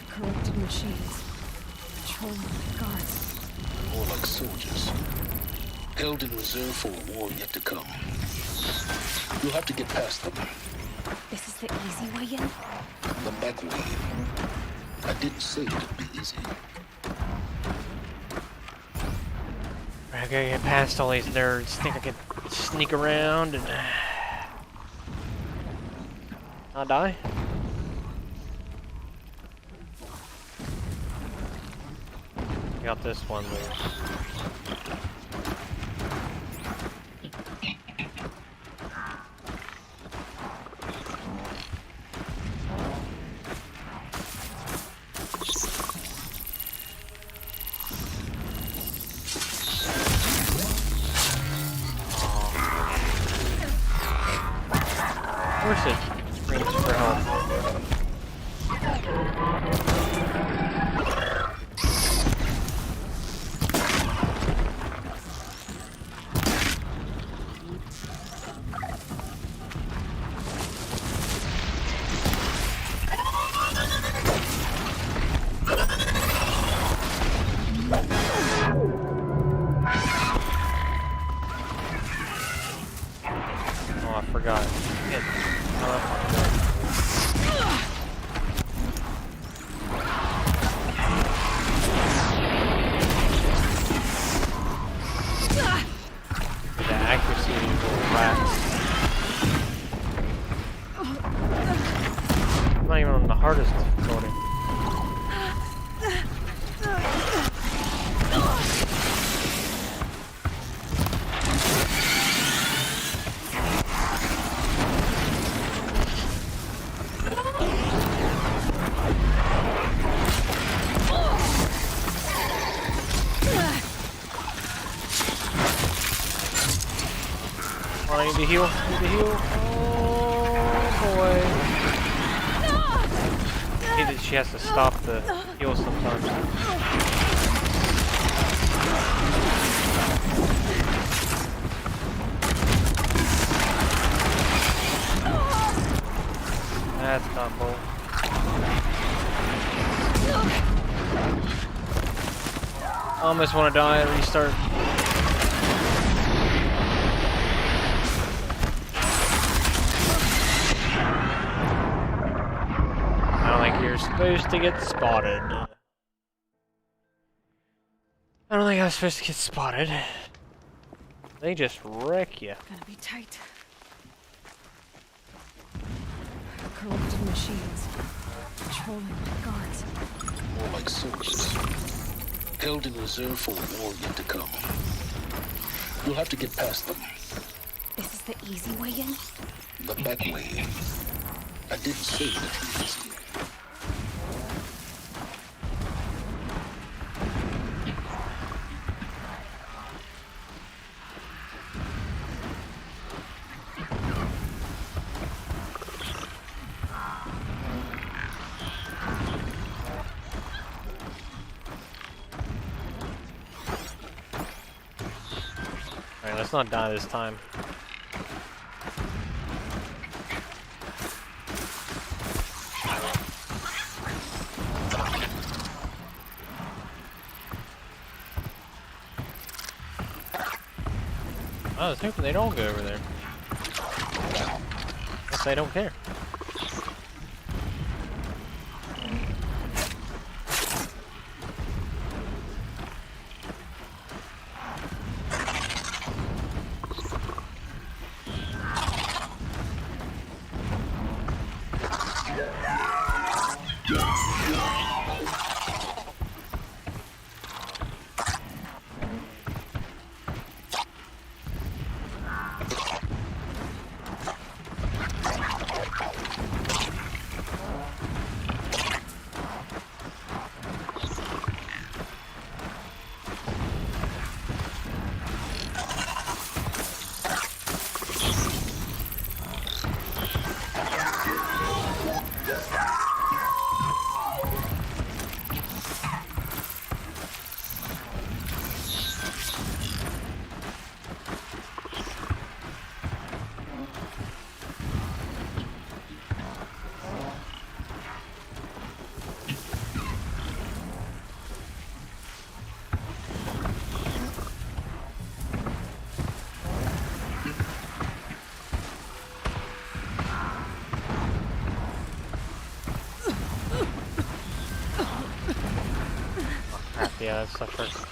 Corrupted machines. Patrolling like guards. More like soldiers. Held in reserve for a war yet to come. You'll have to get past them. This is the easy way in? The back way. I didn't say it'd be easy. I gotta get past all these nerds. Think I could sneak around and not die? Got this one there. Of course it screams for help. Oh, I forgot. Shit. The accuracy of these little rats. I'm not even on the hardest difficulty. Oh, I need to heal. I need to heal. Oh boy. She has to stop the heal sometimes. That's not cool. I almost want to die and restart. You're supposed to get spotted. I don't think I was supposed to get spotted. They just wreck you. Gonna be tight. Corrupted machines. Patrolling like guards. More like soldiers. Held in reserve for a war yet to come. You'll have to get past them. This is the easy way in? The back way. I didn't say it'd be easy. Alright, let's not die this time. I was hoping they'd all go over there. Guess they don't care. Yeah, that stuff hurts.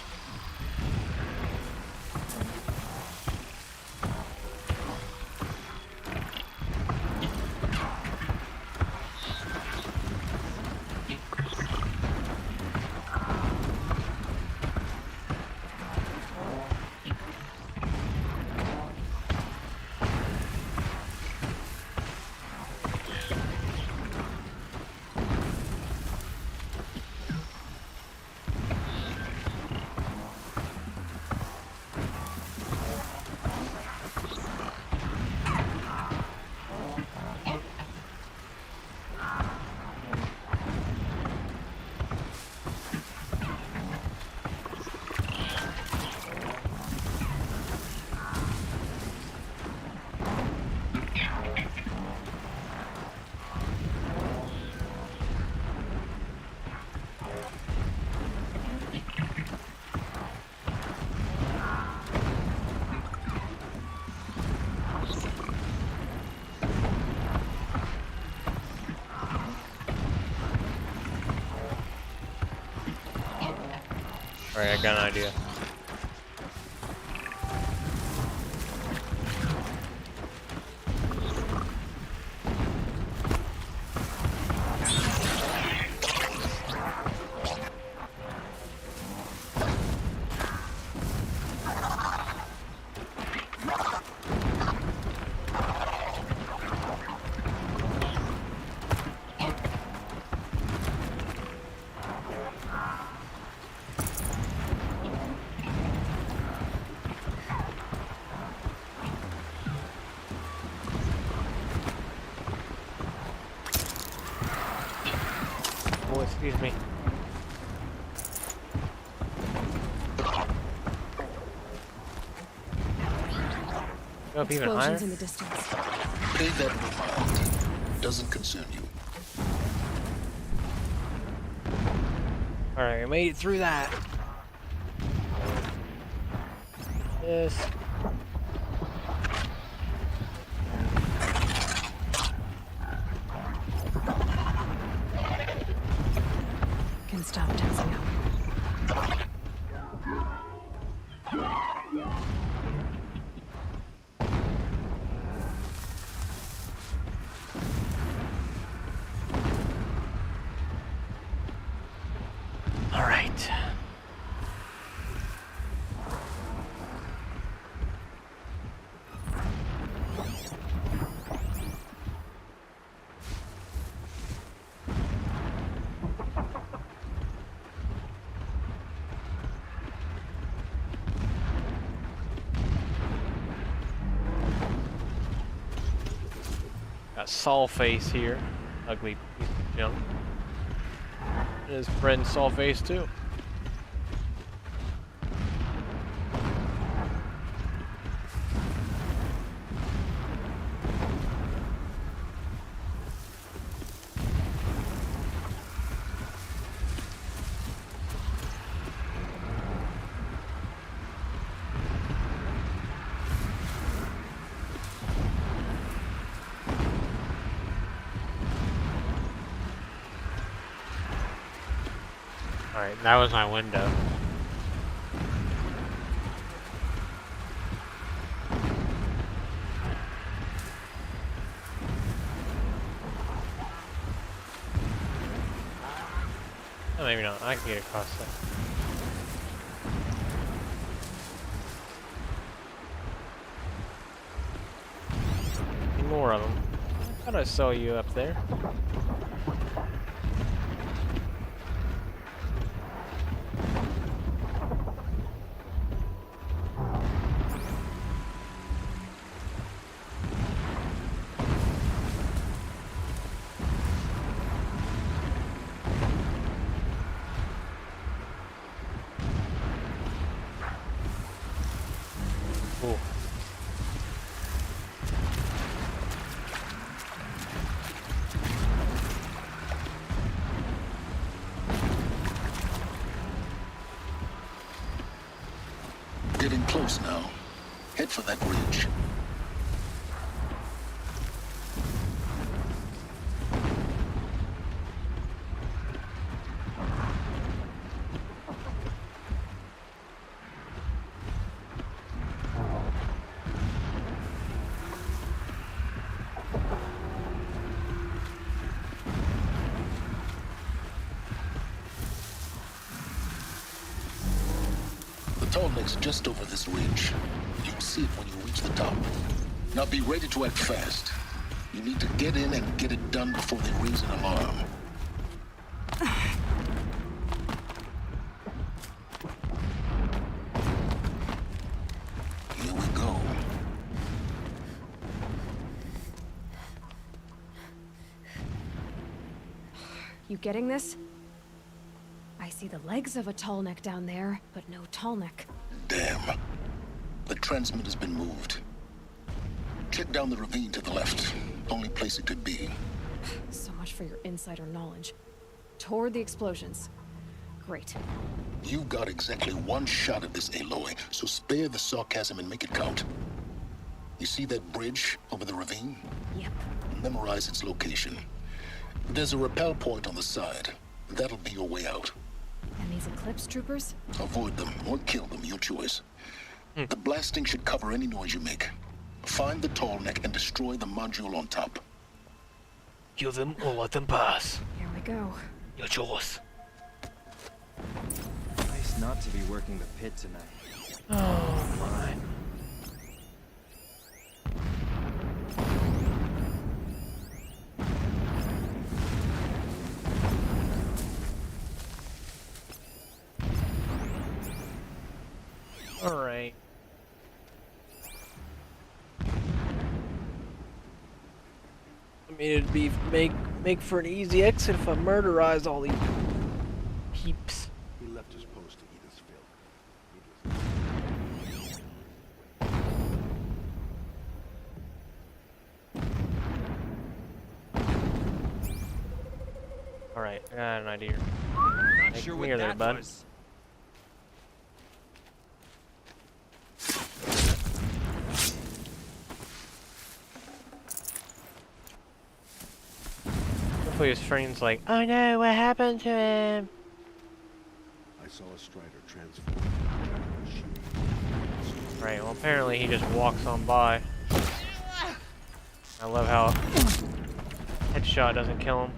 Alright, I got an idea. Oh, excuse me. Go up even higher? Explosions in the distance. Pay that no mind. Doesn't concern you. Alright, I made it through that. Yes. Can stop tensing up. All right. Got Saw Face here. Ugly piece of junk. And his friend Saw Face too. Alright, that was my window. Oh, maybe not. I can get across that. More of them. I thought I saw you up there. Ooh. Getting close now. Head for that bridge. tall neck's just over this ridge. You'll see it when you reach the top. Now be ready to act fast. You need to get in and get it done before they raise an alarm. Here we go. You getting this? I see the legs of a tall neck down there, but no tall neck. Damn. The transmitter's been moved. Check down the ravine to the left. Only place it could be. So much for your insider knowledge. Toward the explosions. Great. You've got exactly one shot at this, Aloy, so spare the sarcasm and make it count. You see that bridge over the ravine? Yep. Memorize its location. There's a rappel point on the side. That'll be your way out. And these Eclipse troopers? Avoid them or kill them, your choice. The blasting should cover any noise you make. Find the tall neck and destroy the module on top. Kill them or let them pass. Here we go. Your choice. Nice not to be working the pit tonight. Oh my. All right. I mean, it'd be make for an easy exit if I murderize all these peeps. He left his post to eat his fill. All right, I got an idea. Not Hey, sure come what here there, that bud. was. Hopefully his friend's like, oh no, what happened to him? I saw a Strider transform. Right, well apparently he just walks on by. I love how headshot doesn't kill him.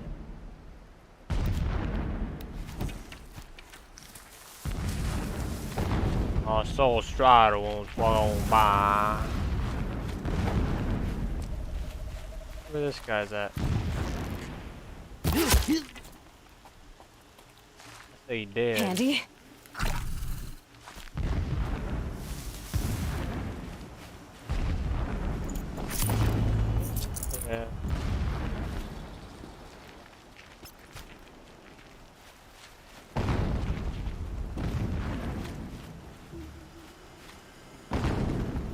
I saw a Strider once walk on by. Where this guy's at? I say he did. Handy. Yeah.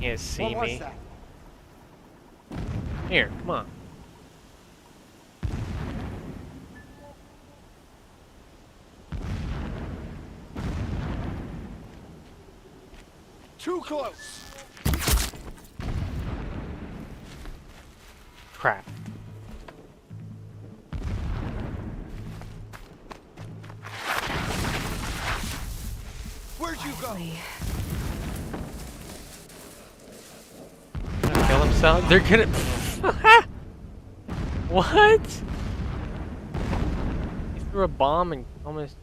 Can't see What was me. that? Here, come on. Too close. Crap. Where'd you go? Gonna kill himself? They're gonna. What? He threw a bomb and almost.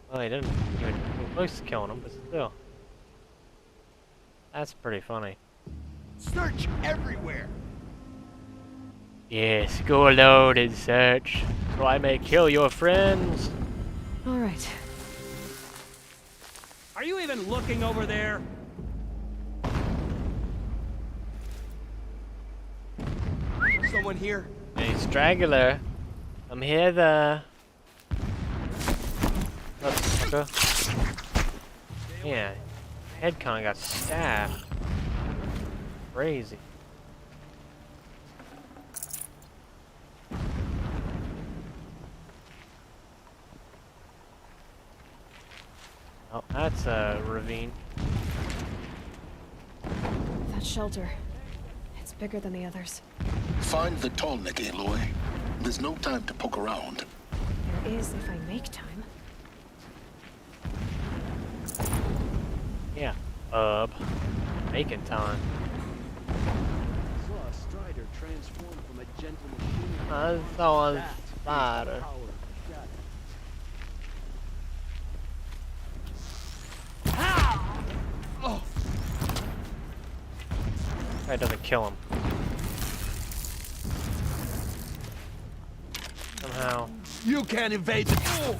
Well, he didn't even come close to killing him, but still. That's pretty funny. Search everywhere. Yes, go alone and search, so I may kill your friends. All right. Are you even looking over there? Someone here? Hey, Straggler, I'm here. Let's go. Yeah, head kind of got stabbed. Crazy. Oh, that's a ravine. That shelter. It's bigger than the others. Find the tall neck, Aloy. There's no time to poke around. There is if I make time. Yeah, making time. Saw a Strider transform from a gentle machine. I saw a Strider. Probably doesn't kill him. Somehow. You can't invade the...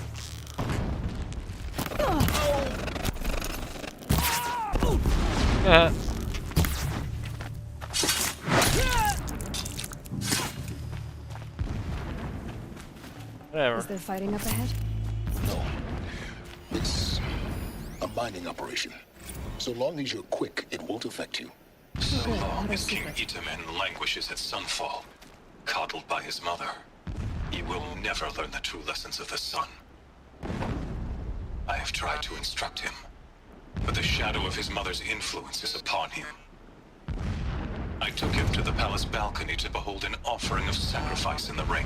Whatever. Is there fighting up ahead? No. It's a mining operation. So long as you're quick, it won't affect you. So long as King Itamen languishes at Sunfall, coddled by his mother, he will never learn the true lessons of the sun. I have tried to instruct him, but the shadow of his mother's influence is upon him. I took him to the palace balcony to behold an offering of sacrifice in the ring,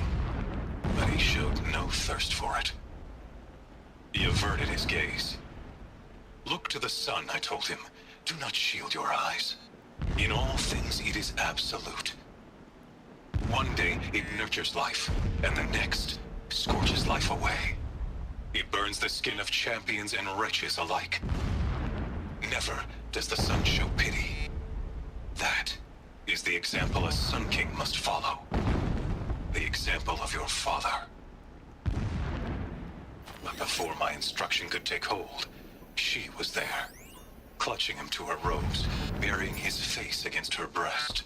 but he showed no thirst for it. He averted his gaze. Look to the sun, I told him. Do not shield your eyes. In all things, it is absolute. One day, it nurtures life, and the next, scorches life away. It burns the skin of champions and wretches alike. Never does the sun show pity. That is the example a Sun King must follow. The example of your father. But before my instruction could take hold, she was there, clutching him to her robes, burying his face against her breast.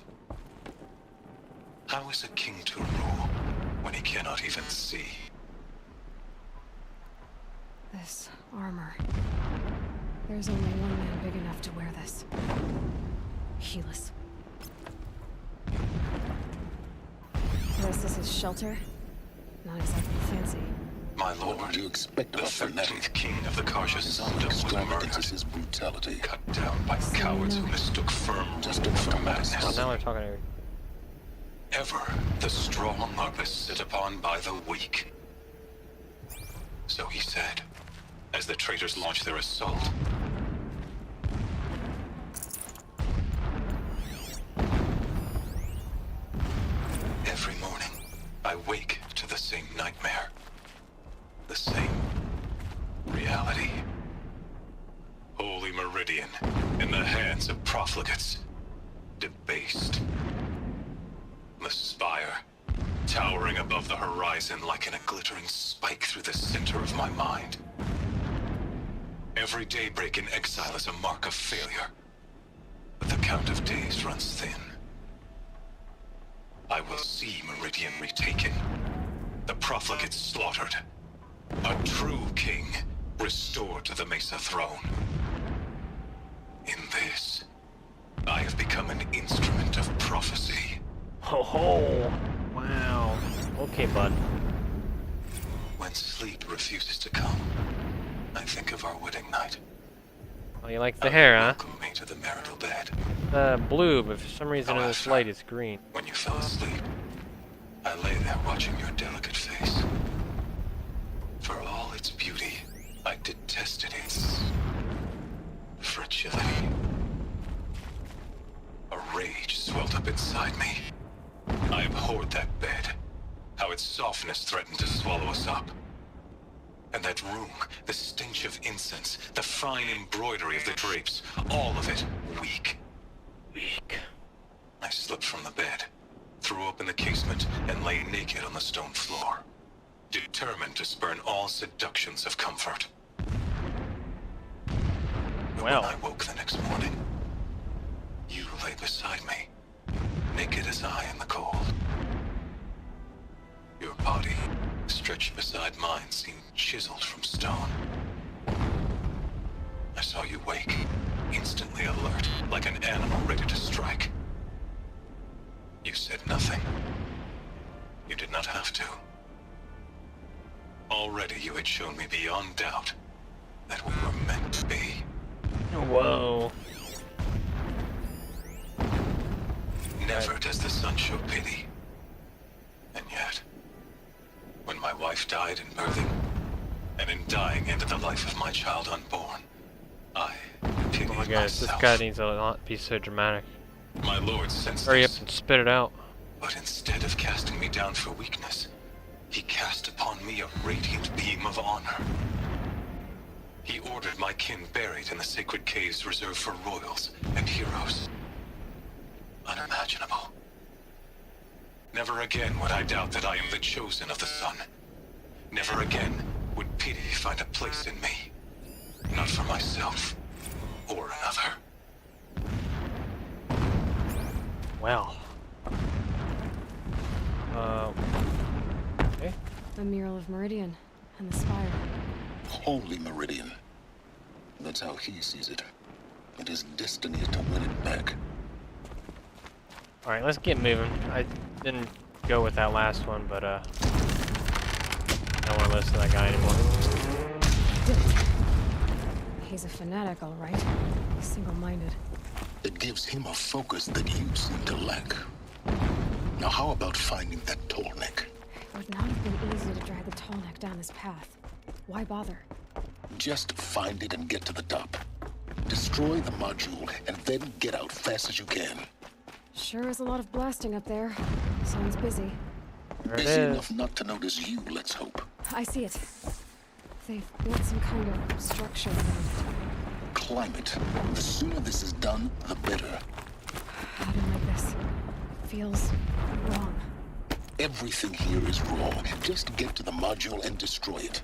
How is a king to rule when he cannot even see? This armor. There's only one man big enough to wear this. Helis. This is his shelter? Not exactly fancy. My lord, What do you expect the of a fanatic? 13th king of the Karja His Sundom was extravagance is murdered, his brutality. cut down by cowards who mistook firm Just rule a for moment. madness. Oh, now we're talking to her. Ever the strong are beset upon by the weak. So he said, as the traitors launched their assault. Every morning, I wake to the same nightmare. The same reality. Holy Meridian, in the hands of profligates. Debased. The spire, towering above the horizon like a glittering spike through the center of my mind. Every daybreak in exile is a mark of failure, but the count of days runs thin. I will see Meridian retaken, the profligates slaughtered, a true king restored to the Mesa throne. In this, I have become an instrument of prophecy. Ho ho! Wow. Okay, bud. When sleep refuses to come, I think of our wedding night. Oh, you like the hair, huh? Welcome me to the marital bed. Blue, but for some reason in this light it's green. When you fell asleep, I lay there watching your delicate face. For all its beauty, I detested its fragility. A rage swelled up inside me. I abhorred that bed, how its softness threatened to swallow us up. And that room, the stench of incense, the fine embroidery of the drapes, all of it weak. Weak. I slipped from the bed, threw open the casement, and lay naked on the stone floor, determined to spurn all seductions of comfort. But Well. when I woke the next morning, you lay beside me, naked as I in the cold. Your body, stretched beside mine, seemed chiseled from stone. I saw you wake, instantly alert, like an animal ready to strike. You said nothing. You did not have to. Already you had shown me beyond doubt that we were meant to be. Whoa. Never does the sun show pity. And yet, when my wife died in birthing, and in dying ended the life of my child unborn, I pitied Oh my gosh, this myself. guy needs to not be so dramatic. My lord sensed Hurry up this, and spit it out. but instead of casting me down for weakness, he cast upon me a radiant beam of honor. He ordered my kin buried in the sacred caves reserved for royals and heroes. An unimaginable. Never again would I doubt that I am the chosen of the sun. Never again would pity find a place in me. Not for myself or another. Well. Okay. The mural of Meridian and the spire. Holy Meridian. That's how he sees it. And his destiny is to win it back. Alright, let's get moving. I didn't go with that last one, but I don't want to listen to that guy anymore. He's a fanatic, all right. He's single-minded. It gives him a focus that you seem to lack. Now how about finding that tall neck? It would not have been easy to drag the tall neck down this path. Why bother? Just find it and get to the top. Destroy the module and then get out fast as you can. Sure is a lot of blasting up there. Sounds busy. Busy enough not to notice you, let's hope. I see it. They've built some kind of structure around it. Climb it. The sooner this is done, the better. I don't like this. Feels wrong. Everything here is wrong. Just get to the module and destroy it.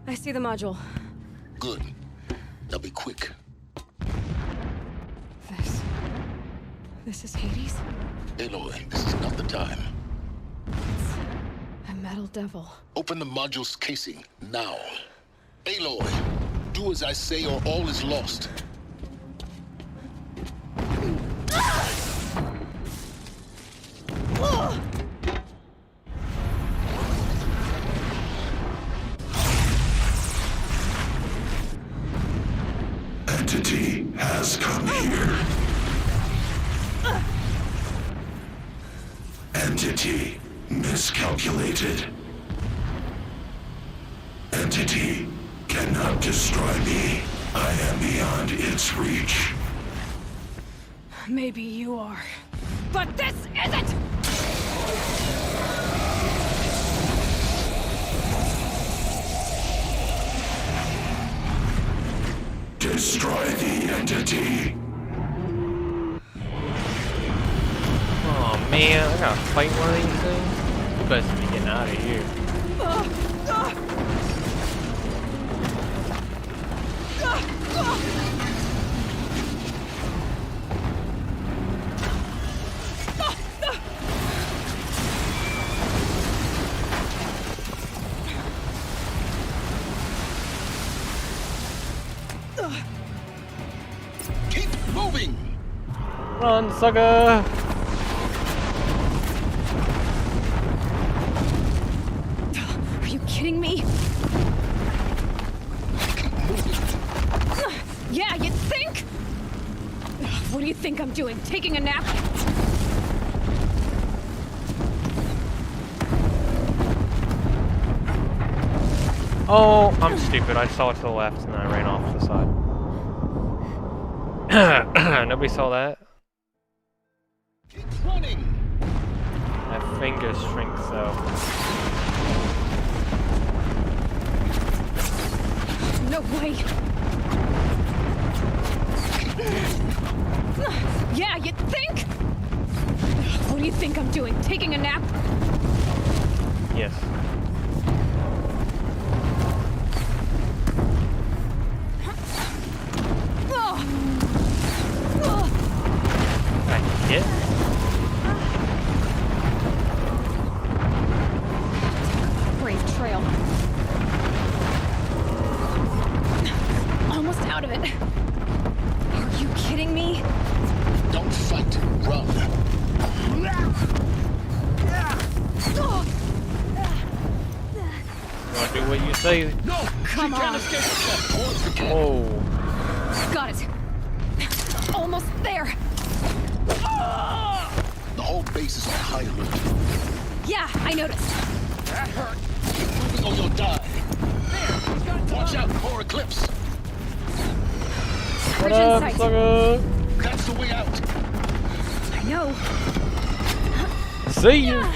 I see the module. Good. Now be quick. This is Hades? Aloy, this is not the time. It's a metal devil. Open the module's casing, now. Aloy, do as I say or all is lost. Entity has come here. Entity miscalculated. Entity cannot destroy me. I am beyond its reach. Maybe you are. But this isn't! Destroy the entity. Oh man, I gotta fight one of these things. You best be getting out of here. Keep moving! Run, sucker! Are you kidding me? Yeah, you'd think? What do you think I'm doing? Taking a nap? Oh, I'm stupid. I saw it to the left and then I ran off to the side. Nobody saw that? Keep running! That finger strength, though. No way! Yeah, you'd think? What do you think I'm doing? Taking a nap? Yes. Hit? Brave trail. Almost out of it. Are you kidding me? Don't fight, run. Wanna do what you say? No! Come she can't on. escape! Oh. Got it. Almost there. The whole base is on high alert. Yeah, I noticed. That hurt. Keep moving or you'll die. There, he's got Watch out for eclipse. What Bridge in up, sight. sucker? That's the way out. I know. See ya!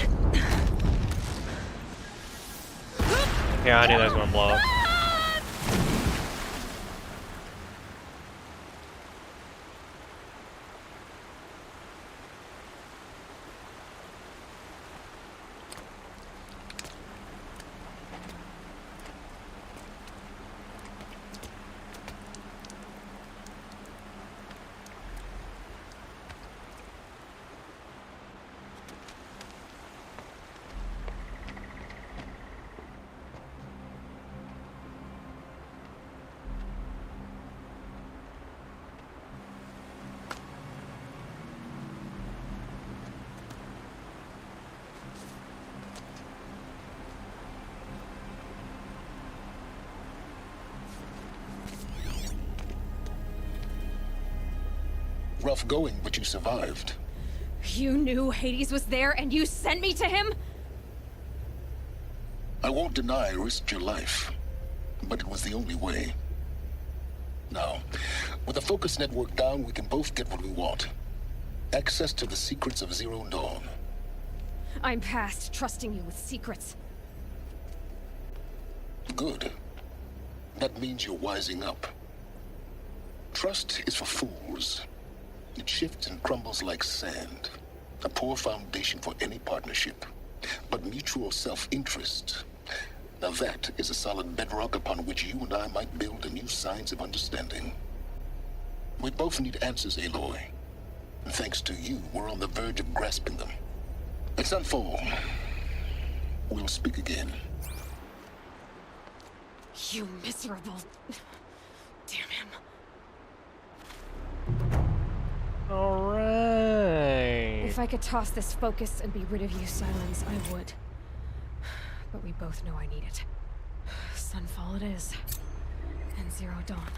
Okay, I knew that was gonna blow up. Rough going, but you survived. You knew Hades was there and you sent me to him? I won't deny I risked your life, but it was the only way. Now, with the focus network down, we can both get what we want. Access to the secrets of Zero Dawn. I'm past trusting you with secrets. Good. That means you're wising up. Trust is for fools. It shifts and crumbles like sand. A poor foundation for any partnership. But mutual self-interest, now that is a solid bedrock upon which you and I might build a new science of understanding. We both need answers, Aloy. And thanks to you, we're on the verge of grasping them. Let's unfold. We'll speak again. You miserable... Damn him. Alright. If I could toss this focus and be rid of you, Silence, I would. But we both know I need it. Sunfall it is. And Zero Dawn.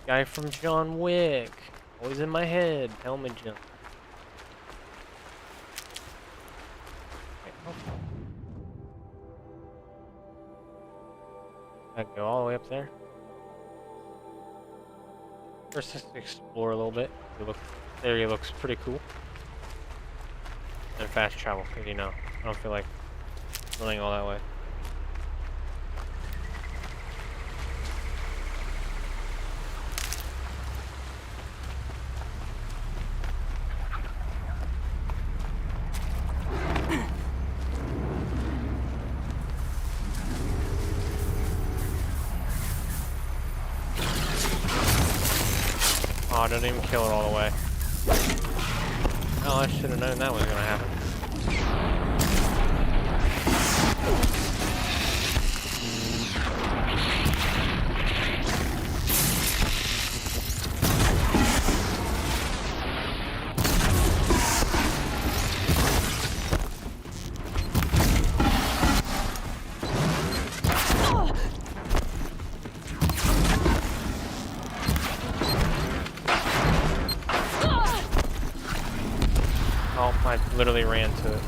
Guy from John Wick. Always in my head. Helmet jump. I go all the way up there. First, let's explore a little bit. This area looks pretty cool. And fast travel, you know. I don't feel like running all that way. Oh, I didn't even kill it all the way. Oh, I should have known that was gonna happen. Oh, I literally ran to it.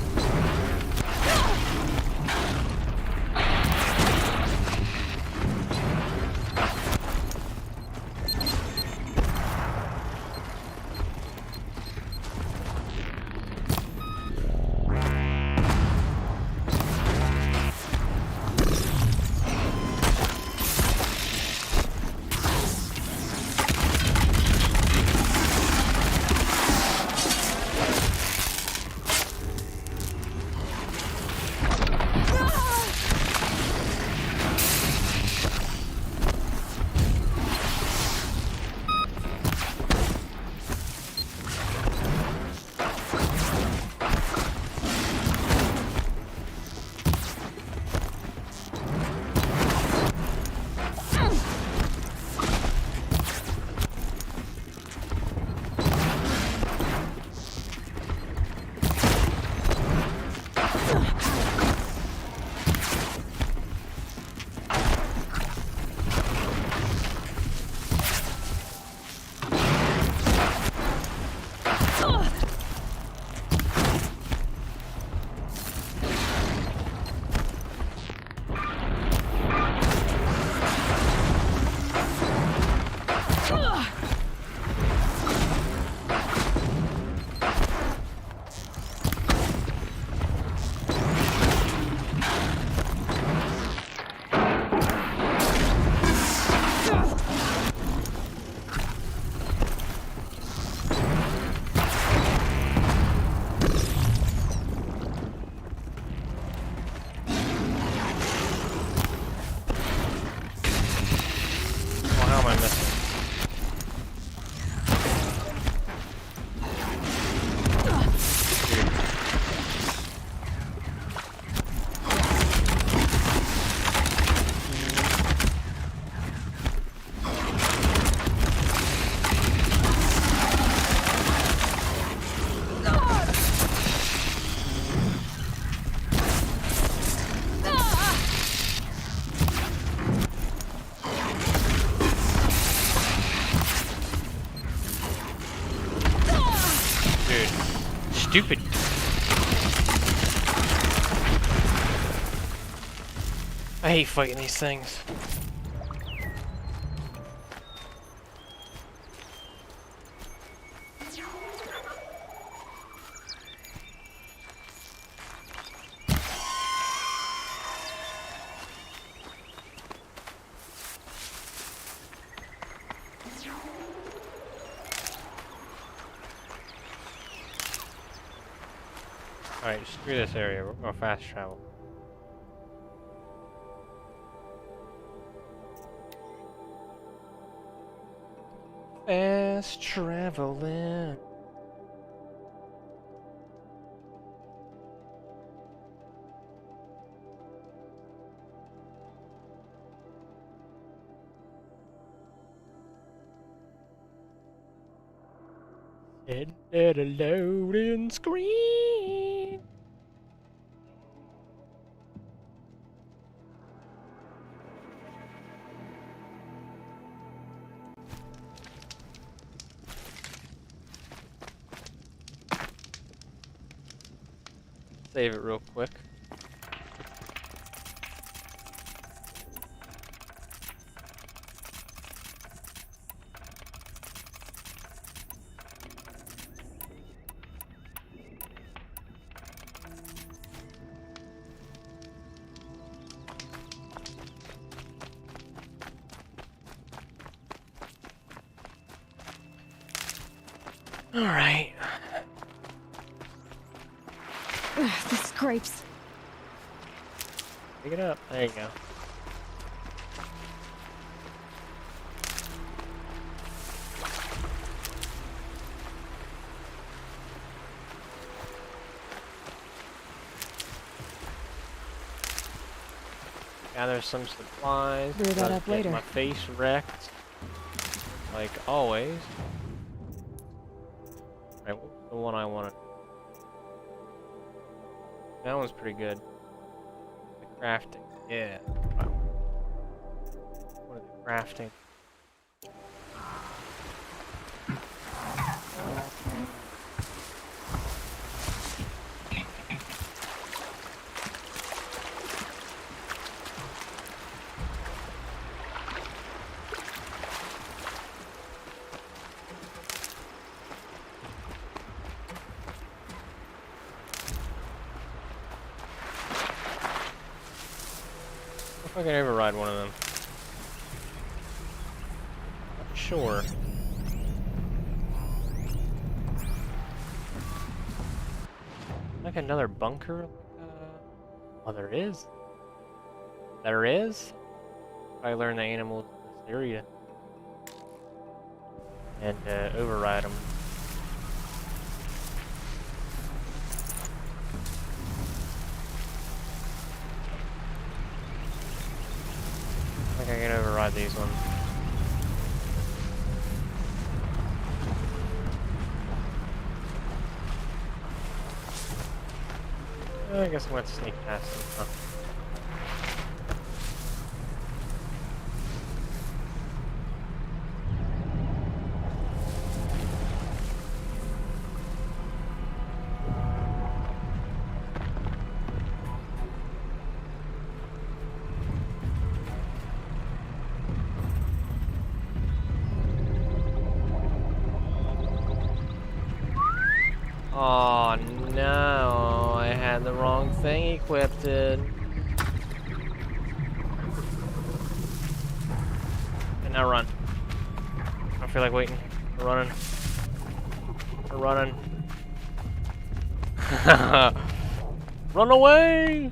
Dude. Stupid. I hate fighting these things. Alright, screw this area. We're going fast travel. Fast traveling. Head at a loading screen. Save it real quick. All right. The scrapes. Pick it up. There you go. Gather some supplies. Clear that up Get later. my face wrecked. Like always. Right, what's the one I wanted? That one's pretty good. The crafting. Yeah. What are the crafting? If I can override one of them. Not sure. Like another bunker? Oh, there is. There is? I learned the animals in this area. And override them. I think I can override these ones. I guess I'm going to sneak past them, huh? Oh no, I had the wrong thing equipped. And now run. I don't feel like waiting. We're running. We're running. Run away!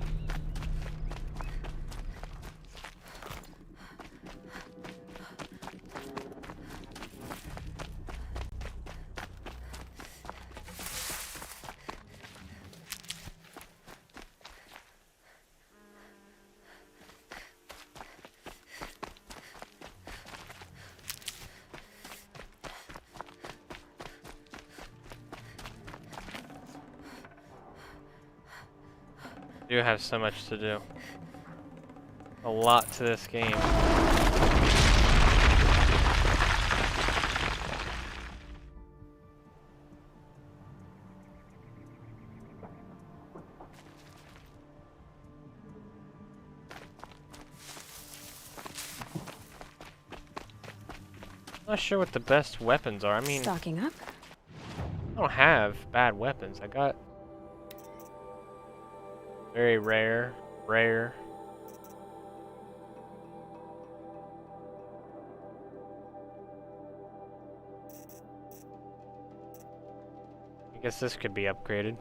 I do have so much to do. A lot to this game. Not sure what the best weapons are. I mean, Stocking up? I don't have bad weapons. I got very rare. I guess this could be upgraded.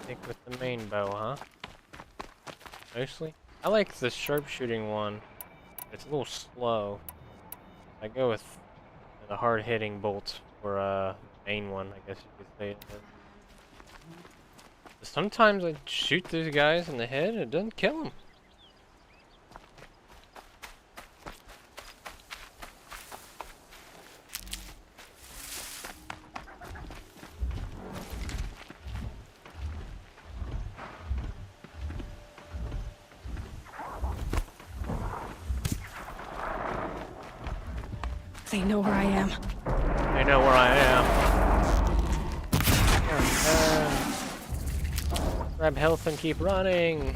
Stick with the main bow, huh? Mostly? I like the sharpshooting one. It's a little slow. I go with the hard-hitting bolts for main one, I guess you could say it. Sometimes I shoot these guys in the head and it doesn't kill them. They know where I am. They know where I am. Grab health and keep running.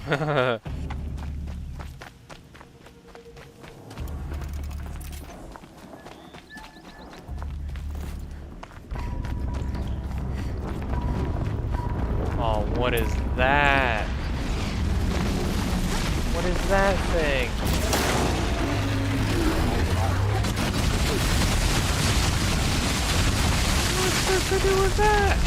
Oh, what is that? What is that thing? What's supposed to do with that?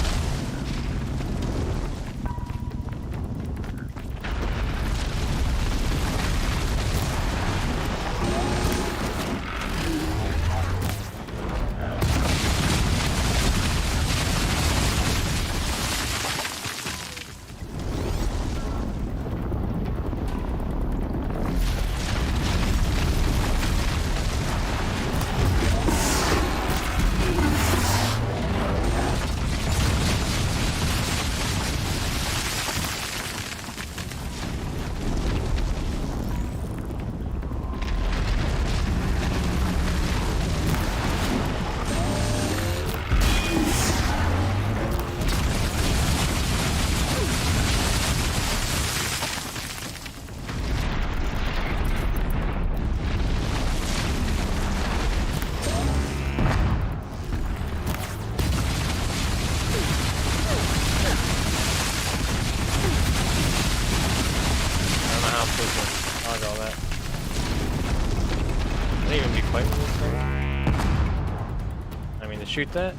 Shoot that?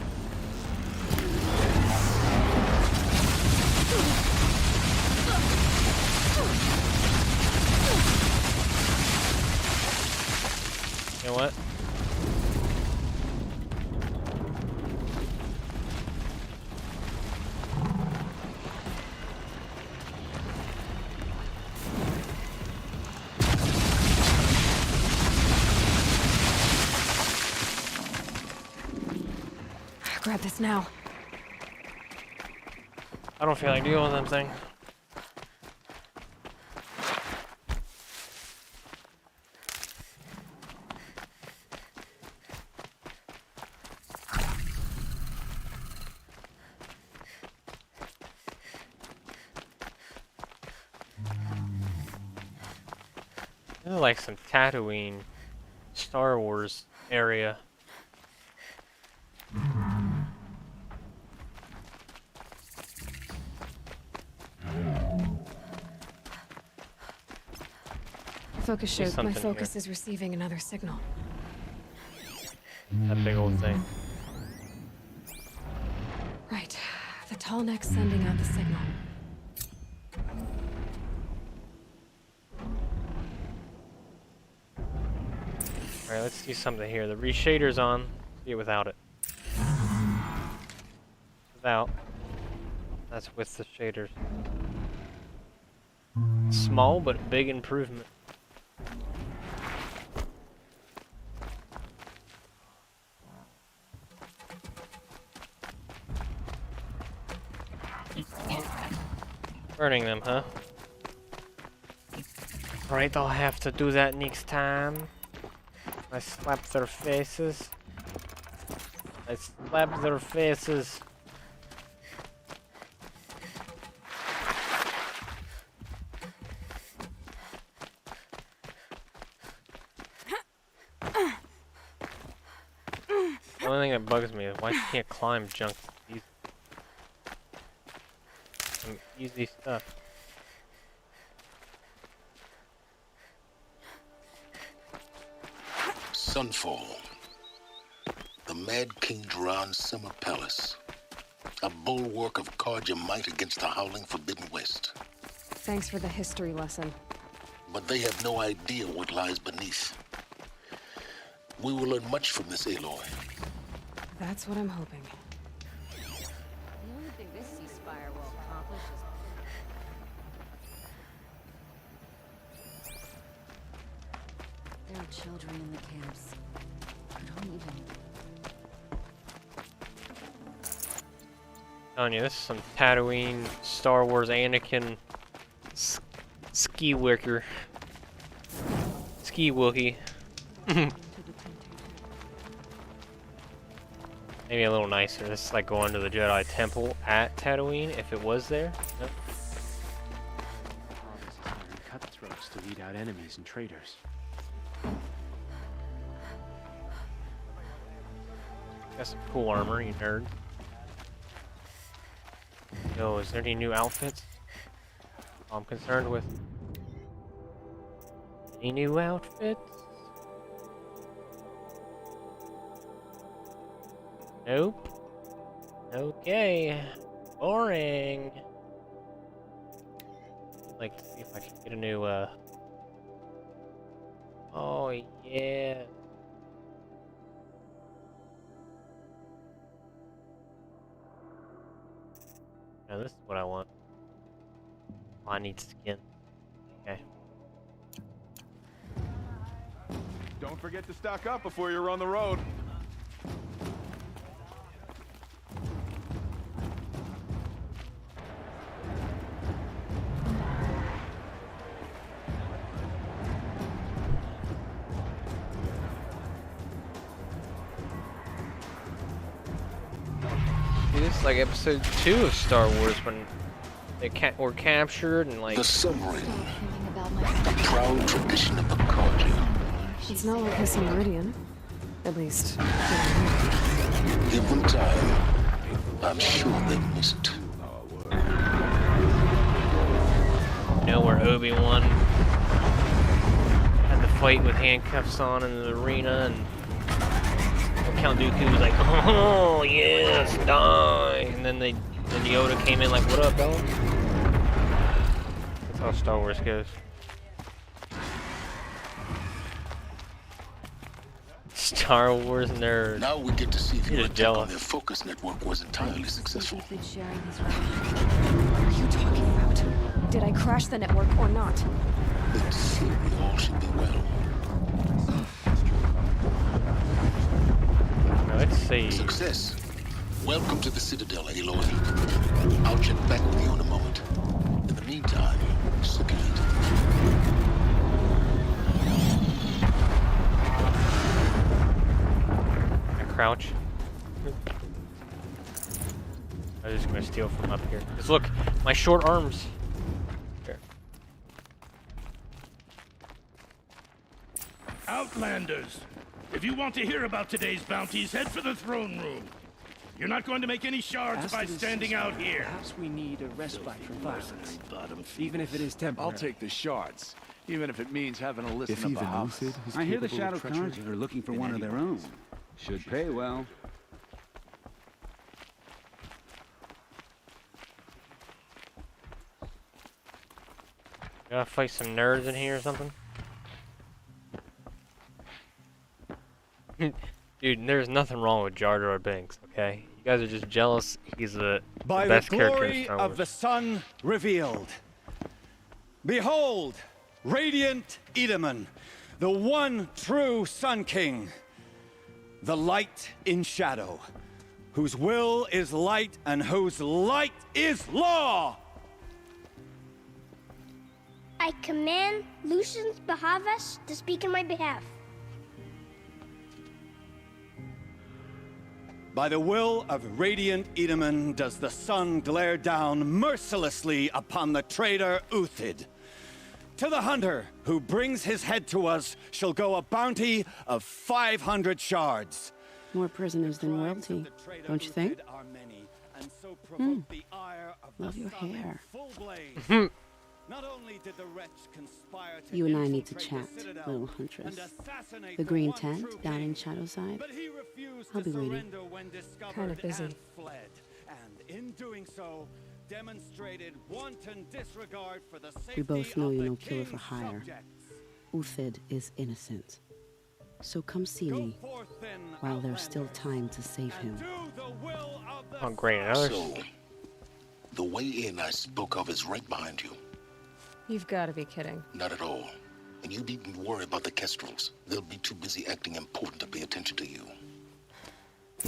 You know what? Grab this now. I don't feel like dealing with them things. This is like some Tatooine Star Wars area. Focus showed my focus is receiving another signal. That big old thing. Right. The tall neck's sending out the signal. Alright, let's see something here. The reshader's on. See it without it. without. That's with the shaders. Small but big improvement. Burning them, huh? Right, I'll have to do that next time. I slap their faces. I slap their faces. The only thing that bugs me is why you can't climb junk. Easy. Some easy stuff. Sunfall. The Mad King Duran's summer palace. A bulwark of Carja might against the howling Forbidden West. Thanks for the history lesson. But they have no idea what lies beneath. We will learn much from this Aloy. That's what I'm hoping. The only thing this ceasefire will accomplish is... There are children in the camps. I don't even... Telling you, this is some Tatooine, Star Wars, Anakin, ski wicker, ski wookie. Maybe a little nicer. This is like going to the Jedi Temple at Tatooine, if it was there. Nope. All this is hiring cutthroats to weed out enemies and traitors. Got some cool armor, you nerd. Yo, is there any new outfits? I'm concerned with. Any new outfits? Nope. Okay. Boring. I'd like to see if I can get a new, Oh, yeah. Now this is what I want. Oh, I need skin. Okay. Don't forget to stock up before you're on the road. This is like episode 2 of Star Wars when they were captured and like... The submarine. The proud tradition of the Carja. It's not like missing Meridian. At least... Given time, I'm sure they miss it. You know where Obi-Wan had the fight with handcuffs on in the arena and Count Dooku was like, oh yes, die, and then Yoda came in like, what up, bro? That's how Star Wars goes. Star Wars nerd. Now we get to see if You're your just attack on jealous. their focus network was entirely successful. What are you talking about? Did I crash the network or not? In theory, all should be well. Let's see. Success. Welcome to the Citadel, Aloy. I'll check back with you in a moment. In the meantime, circulate. I crouch. I'm just gonna steal from up here. Cause look, my short arms. Here. Outlanders, if you want to hear about today's bounties, head for the throne room. You're not going to make any shards by standing out here. Perhaps we need a respite from violence, even if it is temporary. I'll take the shards, even if it means having to listen If to even Bahamas. Lucid is I hear the capable Shadow of treachery, Carja are looking for then one of their anyone own. is. Should pay well. Gotta fight some nerds in here or something? Dude, there's nothing wrong with Jar Jar Binks, okay? You guys are just jealous. He's the By best the character in glory Star of Wars. the sun revealed. Behold, radiant Edaman, the one true Sun King. The light in shadow, whose will is light and whose light is law. I command Lucius Bahavas to speak in my behalf. By the will of radiant Edaman does the sun glare down mercilessly upon the traitor Uthid. To the hunter who brings his head to us shall go a bounty of 500 shards. More prisoners than royalty, don't you think? Love your hair. Not only did the wretch conspire to You and I need to chat, little huntress. The green tent down in Shadowside. I'll be waiting. Kind of busy. And in doing so, demonstrated wanton disregard for the safety We both know of you're the no killer for king's hire. subjects. Uthid is innocent. So come see me while there's still time to save him. Oh, great. Another. So, the way in I spoke of is right behind you. You've got to be kidding. Not at all. And you needn't worry about the Kestrels. They'll be too busy acting important to pay attention to you.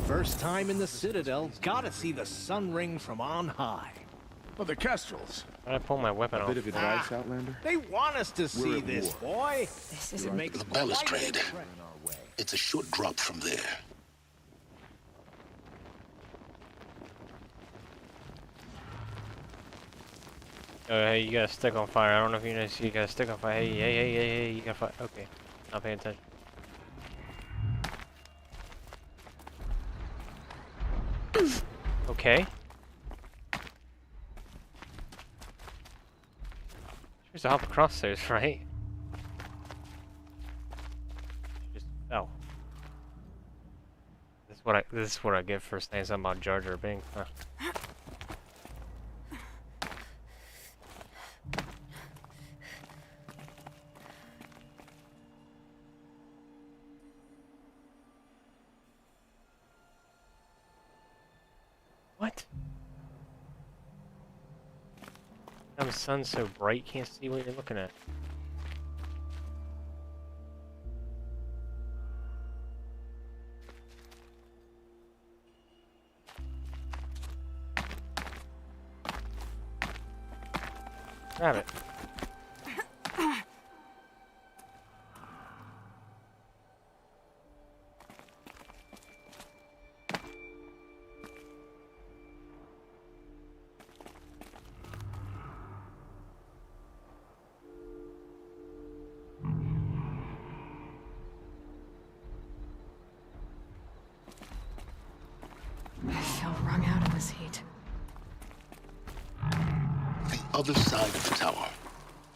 First time in the Citadel, gotta see the sun ring from on high. Well, the Kestrels. Why did I pull my weapon off? Bit of advice, Outlander. They want us to see this, boy. This isn't The balustrade. It's a short drop from there. Oh, hey, you got a stick on fire. I don't know if you know, you got a stick on fire. Hey, you got fire. Okay, not paying attention. Okay. Supposed to hop across those, right? Just fell. This is what I get for saying something about Jar Jar Binks. Huh. What? Now the sun's so bright, you can't see what you're looking at. Grab it. I feel wrung out in this heat. The other side of the tower.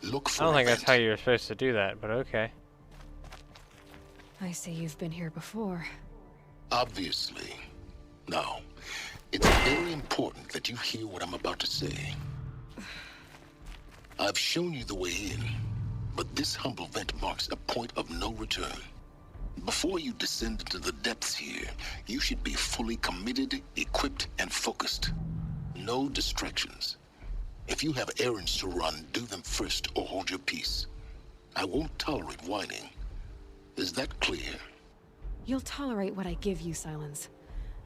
Look for I don't think a that's vent. how you're supposed to do that, but okay. I see you've been here before. Obviously. Now, it's very important that you hear what I'm about to say. I've shown you the way in, but this humble vent marks a point of no return. Before you descend into the depths here, you should be fully committed, equipped, and focused. No distractions. If you have errands to run, do them first or hold your peace. I won't tolerate whining. Is that clear? You'll tolerate what I give you, Silence.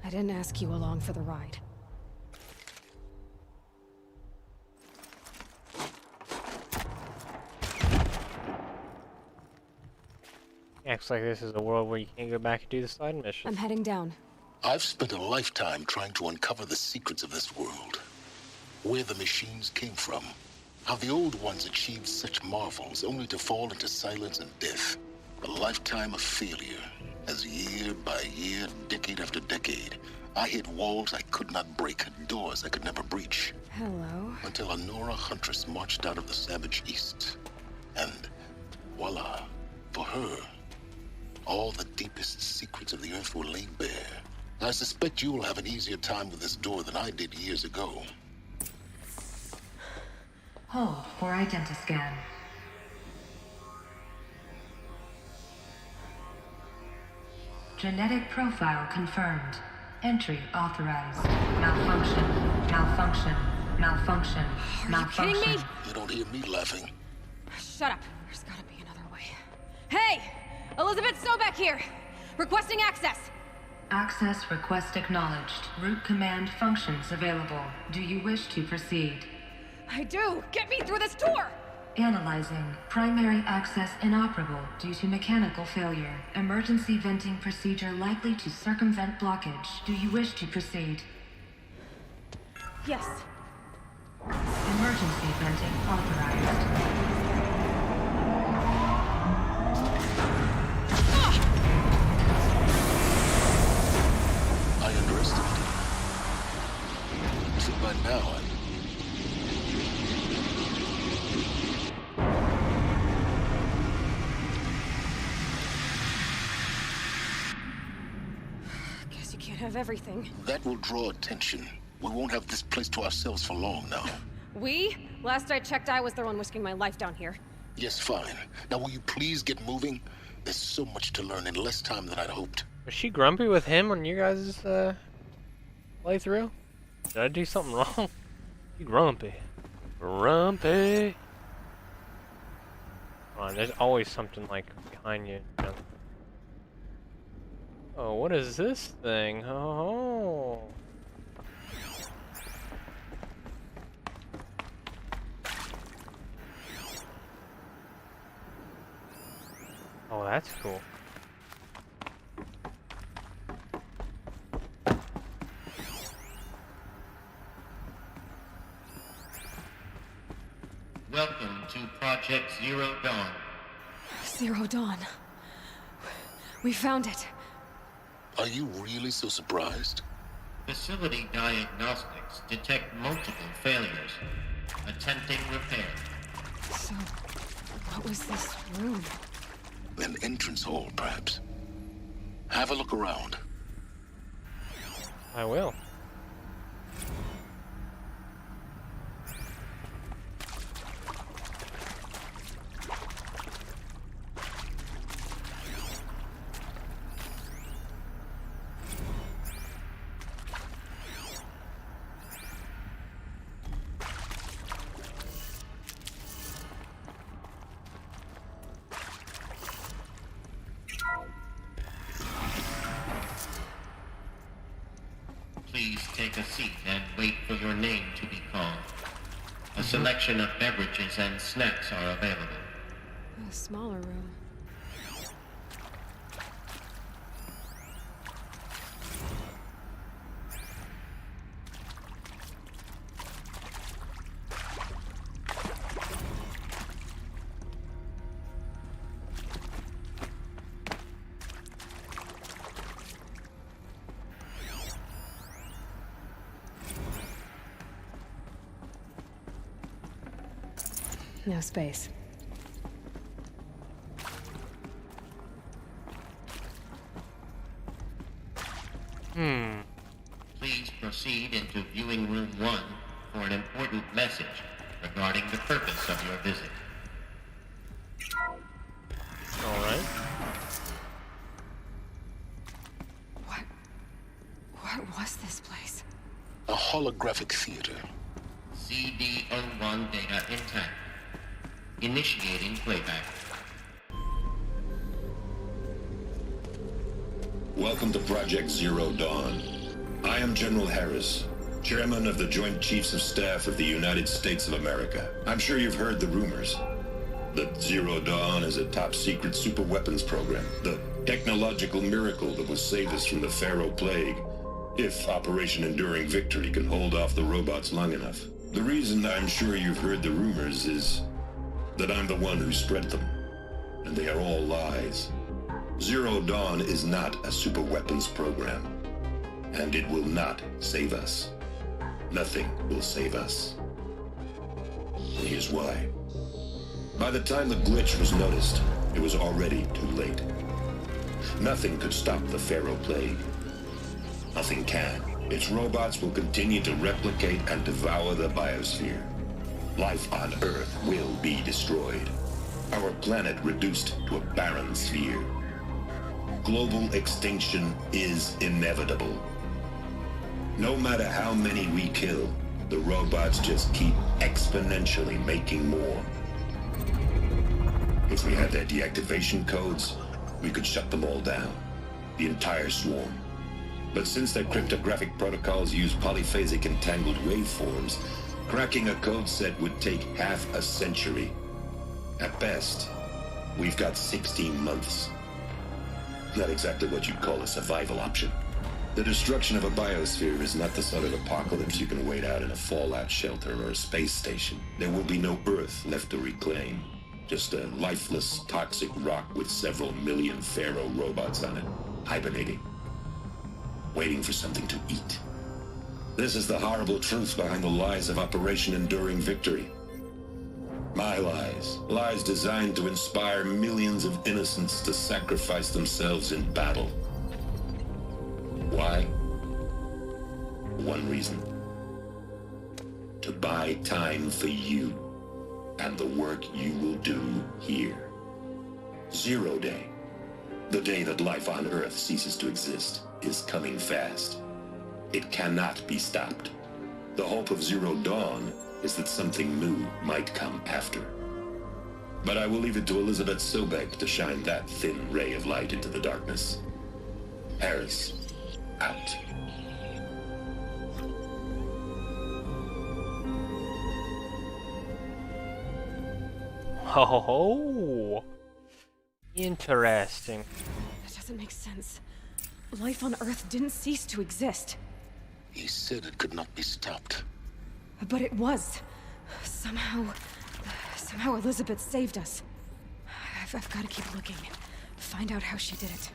I didn't ask you along for the ride. Acts like this is a world where you can't go back and do the side mission. I'm heading down. I've spent a lifetime trying to uncover the secrets of this world. Where the machines came from. How the old ones achieved such marvels only to fall into silence and death. A lifetime of failure. As year by year, decade after decade, I hit walls I could not break, doors I could never breach. Hello. Until a Nora huntress marched out of the savage east. And voila, for her, all the deepest secrets of the earth were laid bare. I suspect you will have an easier time with this door than I did years ago. Hold for identiscan. Genetic profile confirmed. Entry authorized. Malfunction. Malfunction. Malfunction. Malfunction. Kidding me? You don't hear me laughing. Shut up. There's gotta be another way. Hey! Elizabeth Sobeck here! Requesting access! Access request acknowledged. Root command functions available. Do you wish to proceed? I do! Get me through this tour! Analyzing. Primary access inoperable due to mechanical failure. Emergency venting procedure likely to circumvent blockage. Do you wish to proceed? Yes. Emergency venting authorized. I underestimated. So by now, Guess you can't have everything. that will draw attention. We won't have this place to ourselves for long now. We? Last I checked, I was the one risking my life down here. Yes, fine. Now will you please get moving? There's so much to learn in less time than I'd hoped. Was she grumpy with him on your guys' playthrough? Did I do something wrong? You grumpy. Grumpy. Come on, there's always something like behind you. Oh, what is this thing? Oh. Oh, that's cool. Welcome to Project Zero Dawn. Zero Dawn. We found it. Are you really so surprised? Facility diagnostics detect multiple failures. Attempting repair. So, what was this room? An entrance hall, perhaps. Have a look around. I will. Please take a seat and wait for your name to be called. A selection of beverages and snacks are available. A smaller room. No space. Please proceed into viewing room 1 for an important message regarding the purpose of your visit. Alright. What was this place? A holographic theater. CD01 data intact. Initiating playback. Welcome to Project Zero Dawn. I am General Harris, Chairman of the Joint Chiefs of Staff of the United States of America. I'm sure you've heard the rumors. That Zero Dawn is a top-secret super-weapons program. The technological miracle that will save us from the Pharaoh Plague, if Operation Enduring Victory can hold off the robots long enough. The reason I'm sure you've heard the rumors is that I'm the one who spread them, and they are all lies. Zero Dawn is not a super-weapons program, and it will not save us. Nothing will save us. Here's why. By the time the glitch was noticed, it was already too late. Nothing could stop the Pharaoh Plague. Nothing can. Its robots will continue to replicate and devour the biosphere. Life on Earth will be destroyed. Our planet reduced to a barren sphere. Global extinction is inevitable. No matter how many we kill, the robots just keep exponentially making more. If we had their deactivation codes, we could shut them all down. The entire swarm. But since their cryptographic protocols use polyphasic entangled waveforms, cracking a code set would take half a century. At best, we've got 16 months. Not exactly what you'd call a survival option. The destruction of a biosphere is not the sort of apocalypse you can wait out in a fallout shelter or a space station. There will be no Earth left to reclaim. Just a lifeless, toxic rock with several million Pharaoh robots on it, hibernating, waiting for something to eat. This is the horrible truth behind the lies of Operation Enduring Victory. My lies. Lies designed to inspire millions of innocents to sacrifice themselves in battle. Why? One reason. To buy time for you and the work you will do here. 0 Day, the day that life on Earth ceases to exist, is coming fast. It cannot be stopped. The hope of Zero Dawn is that something new might come after. But I will leave it to Elizabeth Sobek to shine that thin ray of light into the darkness. Harris, out. Oh, interesting. That doesn't make sense. Life on Earth didn't cease to exist. He said it could not be stopped. But it was. Somehow Elizabeth saved us. I've got to keep looking. Find out how she did it.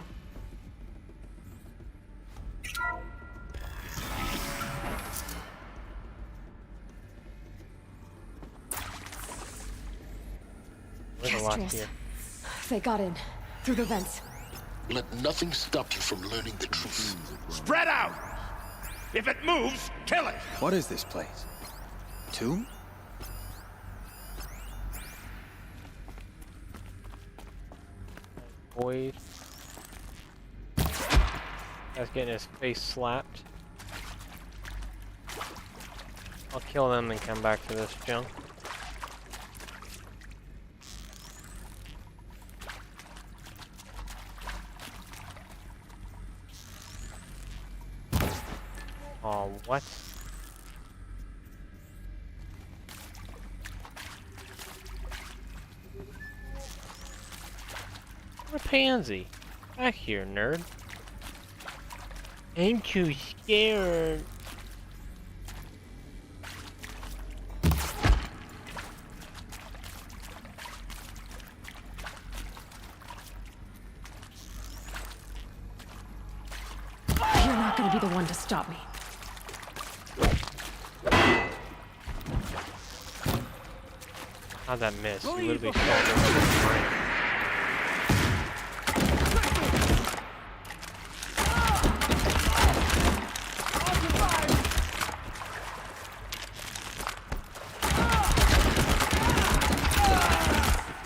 Kestrels. They got in. Through the vents. Let nothing stop you from learning the truth. Spread out! If it moves, kill it! What is this place? Tomb? Boys. Guy's getting his face slapped. I'll kill them and come back to this junk. Oh, what? What a pansy. Back here, nerd. I'm too scared. You're not gonna be the one to stop me. How'd that miss? You literally shot over the brain.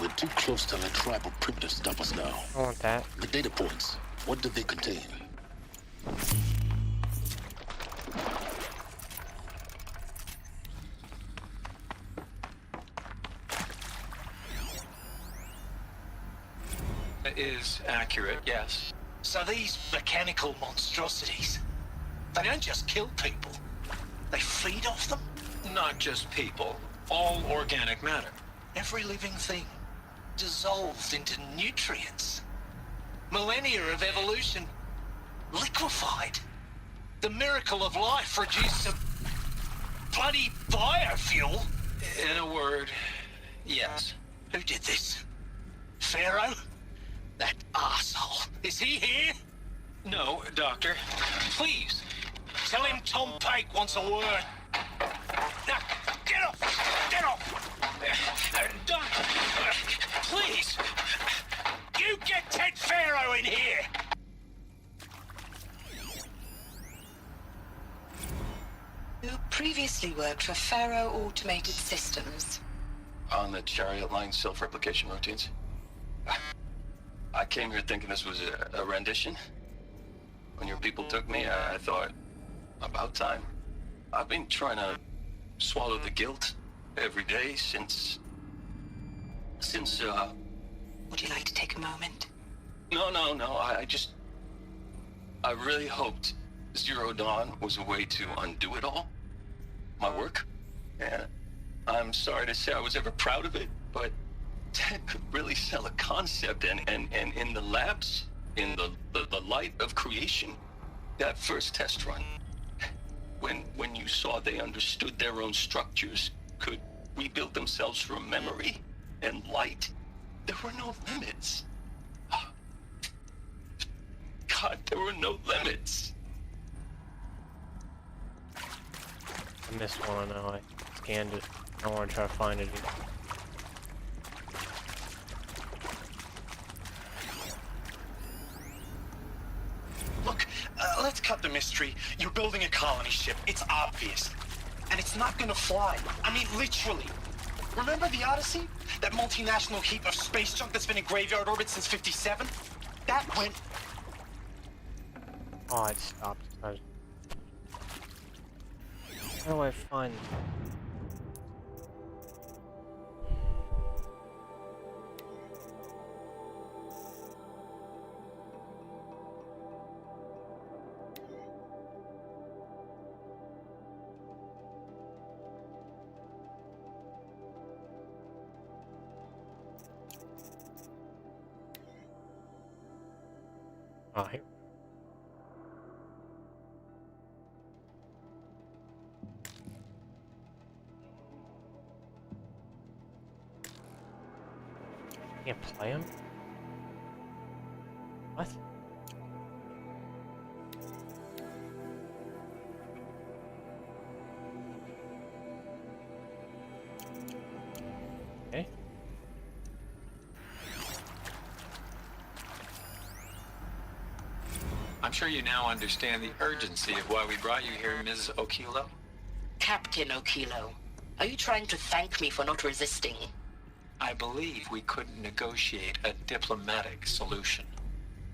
We're too close to let tribal primitives stop us now. I want that. The data points, what do they contain? Is accurate, yes. So these mechanical monstrosities, they don't just kill people, they feed off them? Not just people, all organic matter. Every living thing dissolved into nutrients. Millennia of evolution liquefied. The miracle of life reduced to bloody biofuel. In a word, yes. Who did this? Pharaoh? That arsehole. Is he here? No, Doctor. Please, tell him Tom Pake wants a word. Now, get off! Get off! Doctor, please! You get Ted Pharaoh in here! You previously worked for Pharaoh Automated Systems. On the Chariot Line self-replication routines? I came here thinking this was a rendition. When your people took me, I thought About time. I've been trying to swallow the guilt every day since... Would you like to take a moment? No, I really hoped Zero Dawn was a way to undo it all. My work. And I'm sorry to say I was ever proud of it, but Ted could really sell a concept, and in the labs, in the light of creation, that first test run, when you saw they understood their own structures, could rebuild themselves from memory and light, there were no limits. God, there were no limits. I missed one, I know. I scanned it. I want to try to find it again. Look, let's cut the mystery. You're building a colony ship. It's obvious. And it's not gonna fly. I mean, literally. Remember the Odyssey? That multinational heap of space junk that's been in graveyard orbit since '57? That went... Oh, it stopped. How do I find... Oh, here. Can't play him? What? Okay. I'm sure you now understand the urgency of why we brought you here, Ms. Okilo. Captain Okilo, are you trying to thank me for not resisting? I believe we couldn't negotiate a diplomatic solution.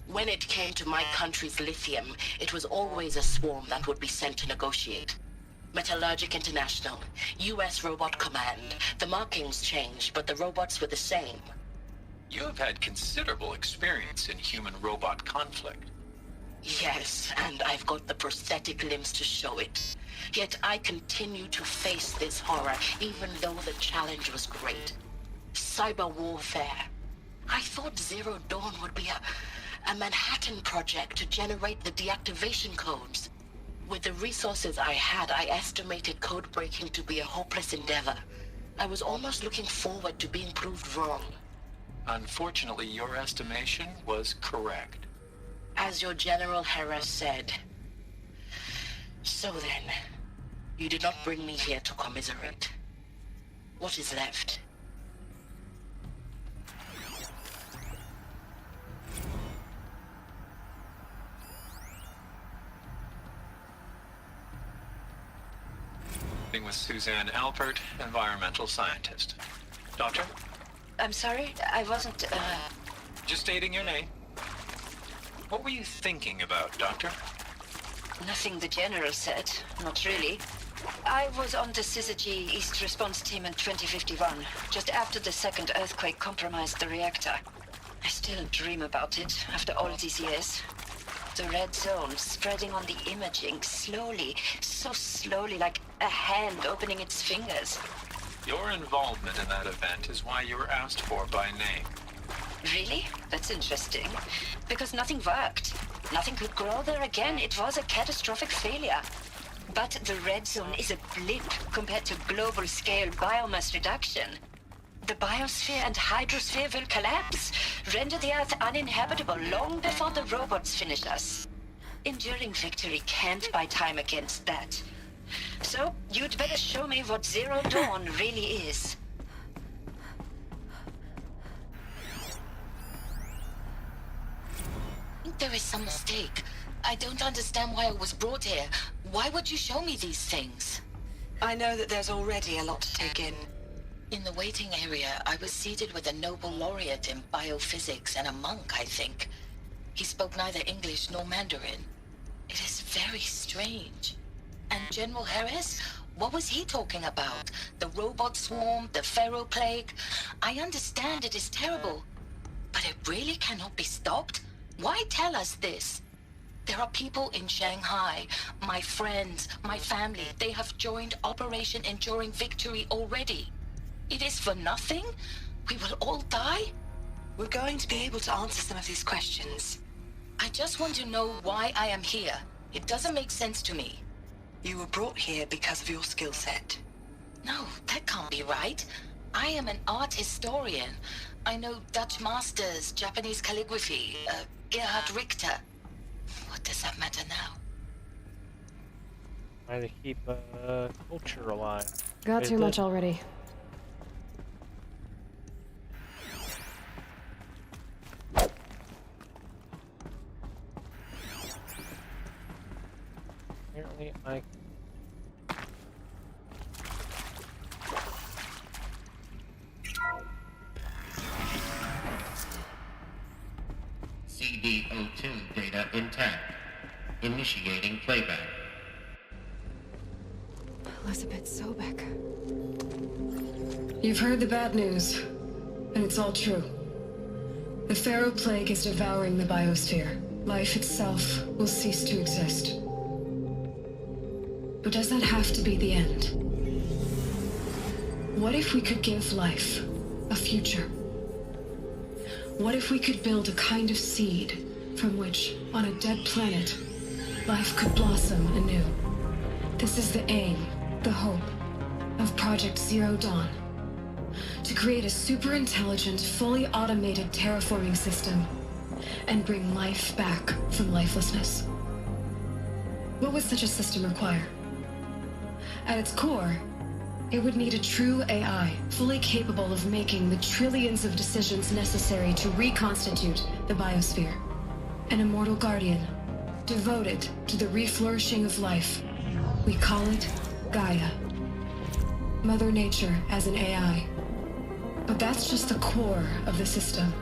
When it came to my country's lithium, it was always a swarm that would be sent to negotiate. Metallurgic International, U.S. Robot Command. The markings changed, but the robots were the same. You have had considerable experience in human-robot conflict. Yes, and I've got the prosthetic limbs to show it. Yet I continue to face this horror, even though the challenge was great. Cyber warfare. I thought Zero Dawn would be a Manhattan project to generate the deactivation codes. With the resources I had, I estimated code breaking to be a hopeless endeavor. I was almost looking forward to being proved wrong. Unfortunately, your estimation was correct. As your General Hera said. So then, you did not bring me here to commiserate. What is left? With Suzanne Alpert, environmental scientist. Doctor? I'm sorry, I wasn't, Just stating your name. What were you thinking about, Doctor? Nothing the General said. Not really. I was on the Syzygy East Response Team in 2051, just after the second earthquake compromised the reactor. I still dream about it, after all these years. The red zone spreading on the imaging, slowly, so slowly, like a hand opening its fingers. Your involvement in that event is why you were asked for by name. Really? That's interesting. Because nothing worked. Nothing could grow there again. It was a catastrophic failure. But the red zone is a blip compared to global-scale biomass reduction. The biosphere and hydrosphere will collapse, render the Earth uninhabitable long before the robots finish us. Enduring victory can't buy time against that. So, you'd better show me what Zero Dawn really is. There is some mistake. I don't understand why I was brought here. Why would you show me these things? I know that there's already a lot to take in. In the waiting area, I was seated with a Nobel laureate in biophysics and a monk, I think. He spoke neither English nor Mandarin. It is very strange. And General Harris? What was he talking about? The robot swarm, the Pharaoh plague? I understand it is terrible, but it really cannot be stopped? Why tell us this? There are people in Shanghai, my friends, my family. They have joined Operation Enduring Victory already. It is for nothing? We will all die? We're going to be able to answer some of these questions. I just want to know why I am here. It doesn't make sense to me. You were brought here because of your skill set. No, that can't be right. I am an art historian. I know Dutch masters, Japanese calligraphy, Gerhard Richter. What does that matter now? Trying to keep culture alive. Got too much already. Apparently, I. CD02 data intact. Initiating playback. Elizabeth Sobek. You've heard the bad news, and it's all true. The Pharaoh plague is devouring the biosphere. Life itself will cease to exist. But does that have to be the end? What if we could give life a future? What if we could build a kind of seed from which, on a dead planet, life could blossom anew? This is the aim, the hope, of Project Zero Dawn. To create a super-intelligent, fully automated terraforming system and bring life back from lifelessness. What would such a system require? At its core, it would need a true AI, fully capable of making the trillions of decisions necessary to reconstitute the biosphere. An immortal guardian, devoted to the reflourishing of life. We call it Gaia. Mother Nature as an AI. But that's just the core of the system.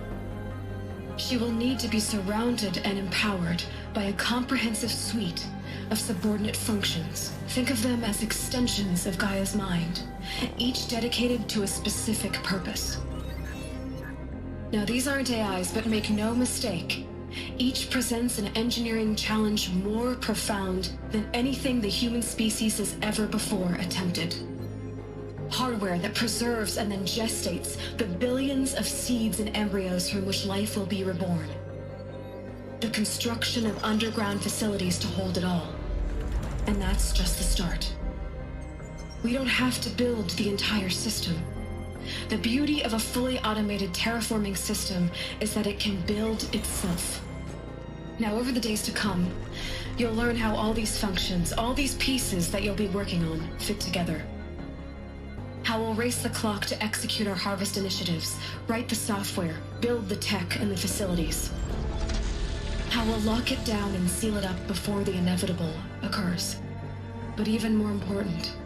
She will need to be surrounded and empowered by a comprehensive suite of subordinate functions. Think of them as extensions of Gaia's mind, each dedicated to a specific purpose. Now, these aren't AIs, but make no mistake, each presents an engineering challenge more profound than anything the human species has ever before attempted. Hardware that preserves and then gestates the billions of seeds and embryos from which life will be reborn. The construction of underground facilities to hold it all. And that's just the start. We don't have to build the entire system. The beauty of a fully automated terraforming system is that it can build itself. Now, over the days to come, you'll learn how all these functions, all these pieces that you'll be working on, fit together. How we'll race the clock to execute our harvest initiatives, write the software, build the tech and the facilities. How we'll lock it down and seal it up before the inevitable occurs. But even more important,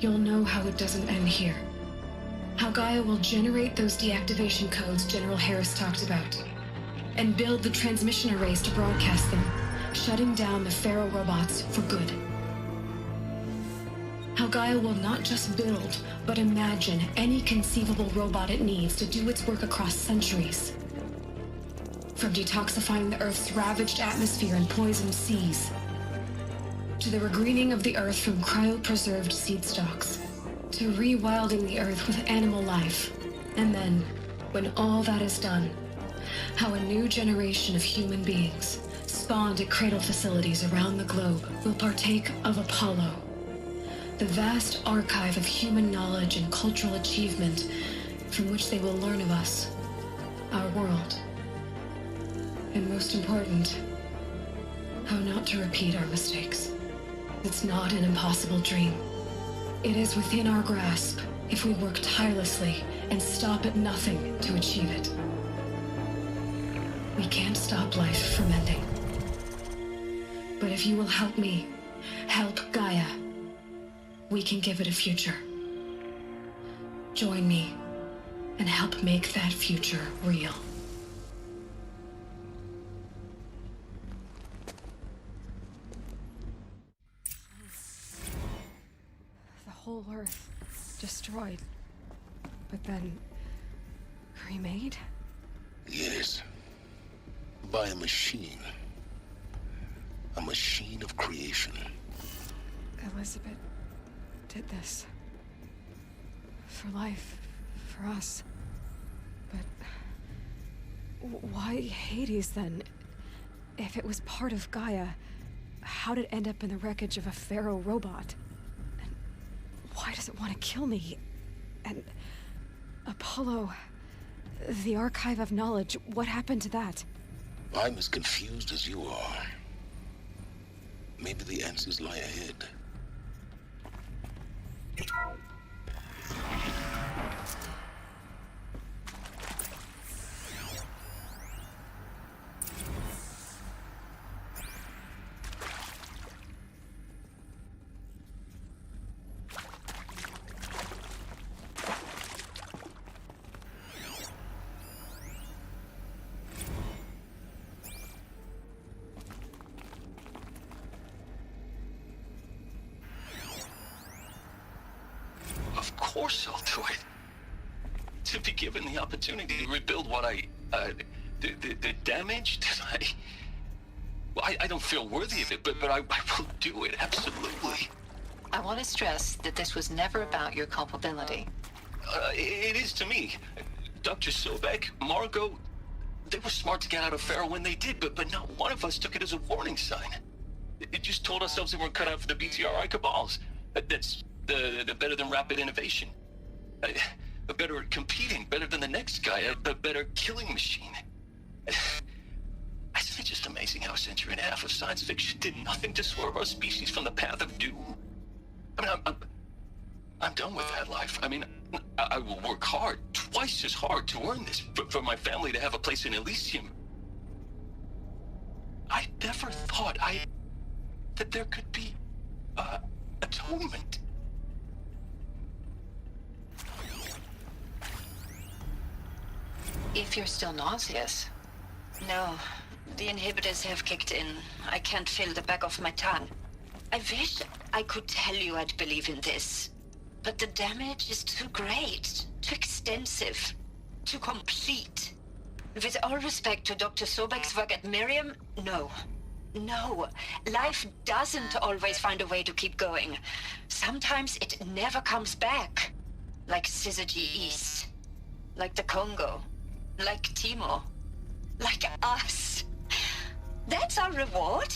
you'll know how it doesn't end here. How Gaia will generate those deactivation codes General Harris talked about, and build the transmission arrays to broadcast them, shutting down the Pharaoh robots for good. How Gaia will not just build, but imagine any conceivable robot it needs to do its work across centuries. From detoxifying the Earth's ravaged atmosphere and poisoned seas, to the regreening of the Earth from cryopreserved seed stalks, to rewilding the Earth with animal life. And then, when all that is done, how a new generation of human beings, spawned at cradle facilities around the globe, will partake of Apollo, the vast archive of human knowledge and cultural achievement from which they will learn of us, our world. And most important, how not to repeat our mistakes. It's not an impossible dream. It is within our grasp if we work tirelessly and stop at nothing to achieve it. We can't stop life from ending. But if you will help me, help Gaia, we can give it a future. Join me and help make that future real. Earth, destroyed, but then remade? Yes. By a machine. A machine of creation. Elizabeth did this. For life, for us. But why Hades then? If it was part of Gaia, how did it end up in the wreckage of a Pharaoh robot? And why does it want to kill me? And Apollo, the Archive of Knowledge, what happened to that? I'm as confused as you are. Maybe the answers lie ahead. Of course I'll do it. To be given the opportunity to rebuild what the damage that I don't feel worthy of it, but I will do it, absolutely. I want to stress that this was never about your culpability. It is to me. Dr. Sobek, Margot, they were smart to get out of Pharaoh when they did, but not one of us took it as a warning sign. It just told ourselves we weren't cut out for the BTRI cabals. That's the better than rapid innovation. A better at competing, better than the next guy, a better killing machine. Isn't it just amazing how a century and a half of science fiction did nothing to swerve our species from the path of doom? I mean, I'm done with that life. I mean, I will work hard, twice as hard to earn this, for my family to have a place in Elysium. I never thought that there could be, atonement. If you're still nauseous. No, the inhibitors have kicked in. I can't feel the back of my tongue. I wish I could tell you I'd believe in this. But the damage is too great, too extensive, too complete. With all respect to Dr. Sobek's work at Miriam, no. No, life doesn't always find a way to keep going. Sometimes it never comes back. Like Syzygy East. Like the Congo. Like Timo. Like us. That's our reward?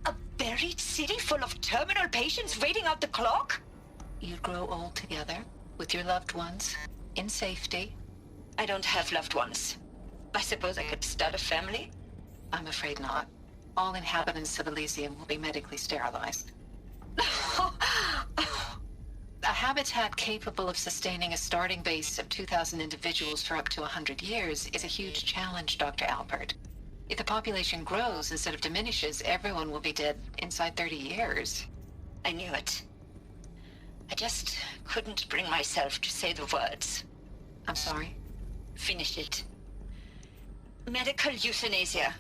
A buried city full of terminal patients waiting out the clock? You'd grow old together, with your loved ones, in safety. I don't have loved ones. I suppose I could start a family? I'm afraid not. All inhabitants of Elysium will be medically sterilized. A habitat capable of sustaining a starting base of 2,000 individuals for up to 100 years is a huge challenge, Dr. Alpert. If the population grows instead of diminishes, everyone will be dead inside 30 years. I knew it. I just couldn't bring myself to say the words. I'm sorry? Finish it. Medical euthanasia.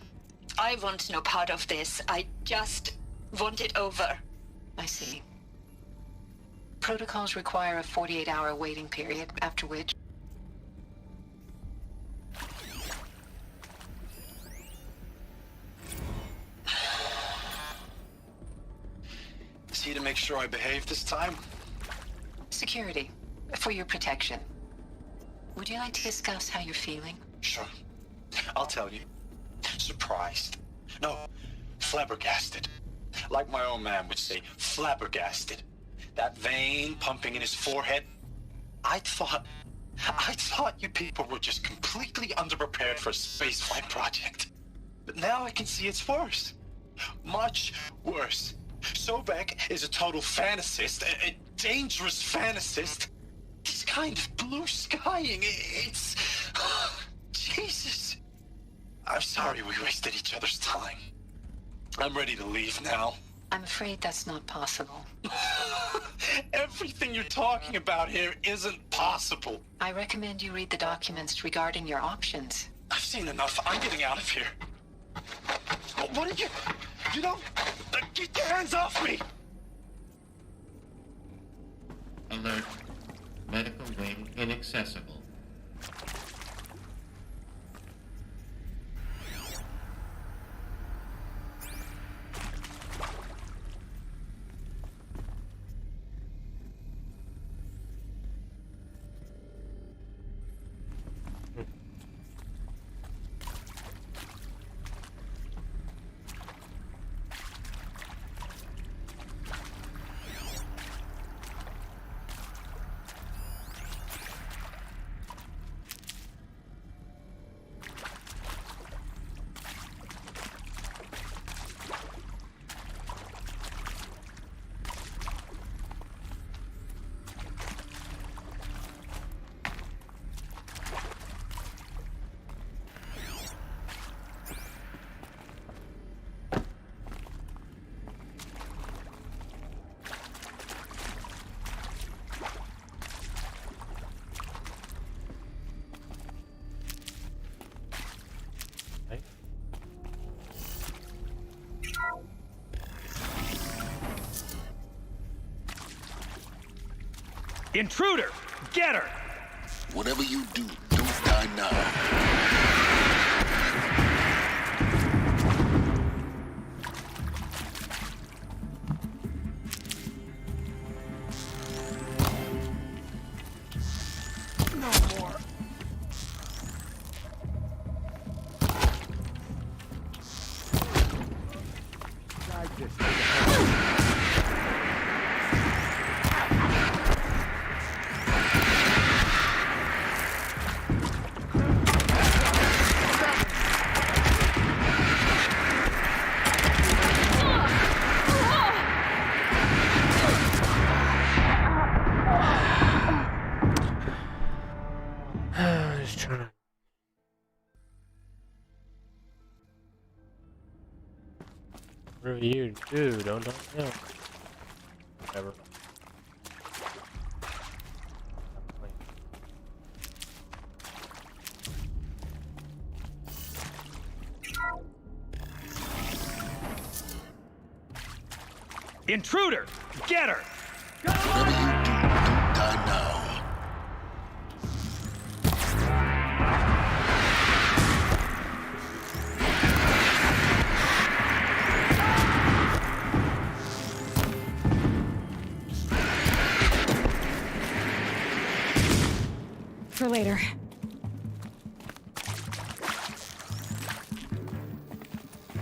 I want no part of this. I just want it over. I see. Protocols require a 48-hour waiting period, after which... See to make sure I behave this time? Security. For your protection. Would you like to discuss how you're feeling? Sure. I'll tell you. Surprised. No, flabbergasted. Like my own man would say, flabbergasted. That vein pumping in his forehead. I thought you people were just completely underprepared for a spaceflight project. But now I can see it's worse. Much worse. Sobek is a total fantasist, a dangerous fantasist. He's kind of blue skying. It's... Jesus. I'm sorry we wasted each other's time. I'm ready to leave now. I'm afraid that's not possible. Everything you're talking about here isn't possible. I recommend you read the documents regarding your options. I've seen enough. I'm getting out of here. What are you... You don't... Get your hands off me! Alert. Medical wing inaccessible. Intruder! Get her! Whatever you do, don't die now. Just trying to. Whatever you do, don't know. Whatever. Intruder! Get her! Whatever you do, don't die now. For later.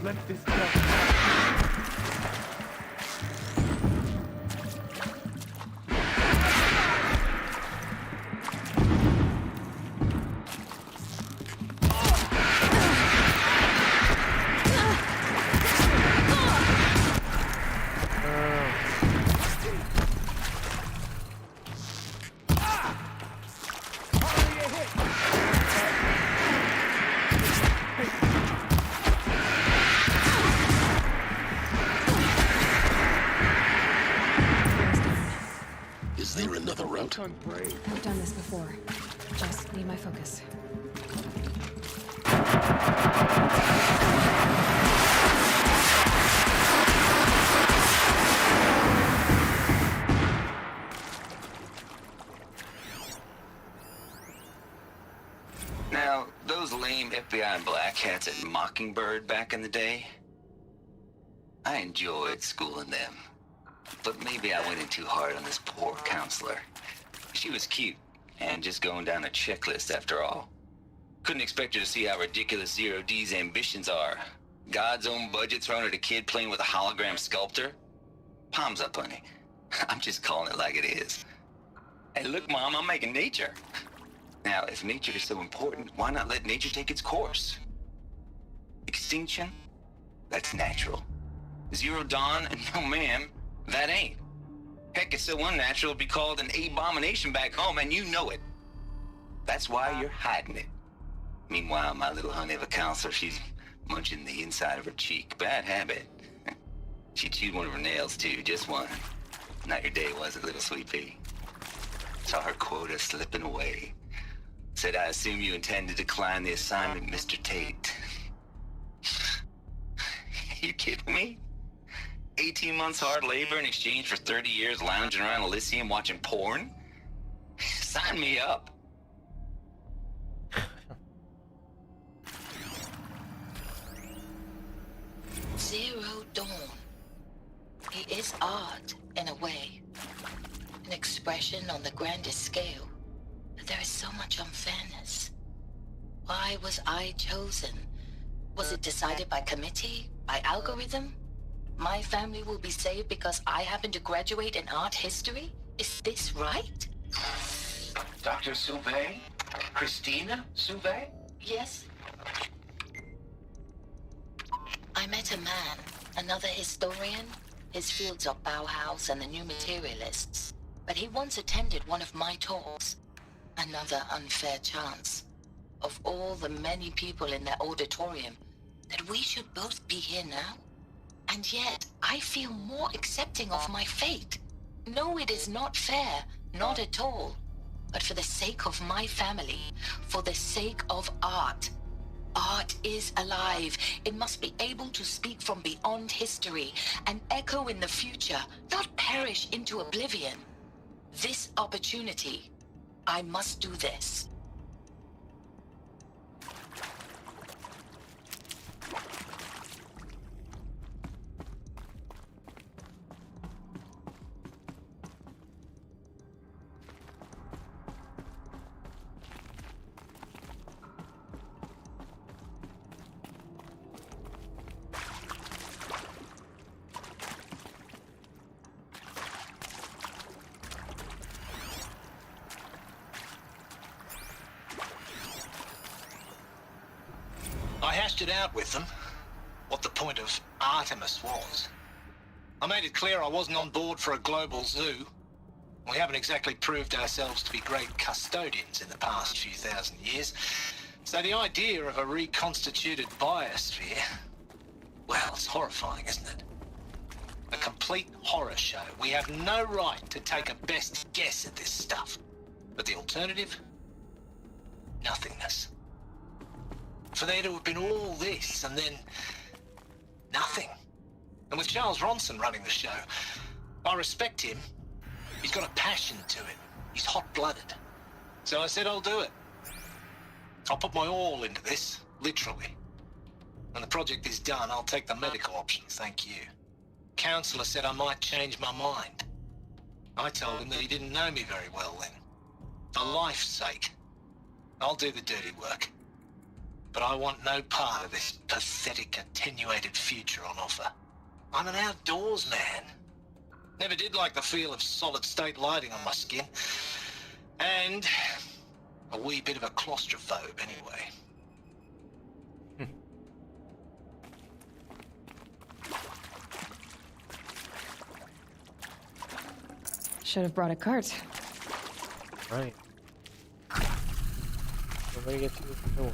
Let this go. Is there another route? I've done this before. Just need my focus. Now, those lame FBI black hats at Mockingbird back in the day, I enjoyed schooling them. But maybe I went in too hard on this poor counselor. She was cute, and just going down a checklist after all. Couldn't expect her to see how ridiculous Zero D's ambitions are. God's own budget thrown at a kid playing with a hologram sculptor? Palms up, honey. I'm just calling it like it is. Hey, look, Mom, I'm making nature. Now, if nature is so important, why not let nature take its course? Extinction? That's natural. Zero Dawn? No, ma'am. That ain't. Heck, it's so unnatural it'd be called an abomination back home, and you know it. That's why you're hiding it. Meanwhile, my little honey of a counselor, she's munching the inside of her cheek. Bad habit. She chewed one of her nails, too, just one. Not your day, was it, little sweet pea? Saw her quota slipping away. Said, I assume you intend to decline the assignment, Mr. Tate. You kidding me? 18 months hard labor in exchange for 30 years lounging around Elysium watching porn? Sign me up. Zero Dawn. It is art, in a way. An expression on the grandest scale. But there is so much unfairness. Why was I chosen? Was it decided by committee? By algorithm? My family will be saved because I happen to graduate in art history? Is this right? Dr. Sauvé? Christina Sauvé? Yes. I met a man, another historian. His fields are Bauhaus and the New Materialists. But he once attended one of my talks. Another unfair chance. Of all the many people in that auditorium, that we should both be here now? And yet, I feel more accepting of my fate. No, it is not fair. Not at all. But for the sake of my family, for the sake of art. Art is alive. It must be able to speak from beyond history and echo in the future, not perish into oblivion. This opportunity, I must do this. I hashed it out with them, what the point of Artemis was. I made it clear I wasn't on board for a global zoo. We haven't exactly proved ourselves to be great custodians in the past few thousand years. So the idea of a reconstituted biosphere, well, it's horrifying, isn't it? A complete horror show. We have no right to take a best guess at this stuff. But the alternative? Nothingness. For there to have been all this, and then nothing. And with Charles Ronson running the show, I respect him. He's got a passion to it. He's hot-blooded. So I said I'll do it. I'll put my all into this, literally. When the project is done, I'll take the medical option, thank you. Counselor said I might change my mind. I told him that he didn't know me very well then. For life's sake, I'll do the dirty work. But I want no part of this pathetic, attenuated future on offer. I'm an outdoors man. Never did like the feel of solid-state lighting on my skin. And a wee bit of a claustrophobe, anyway. Should have brought a cart. Right. Nobody gets through the door.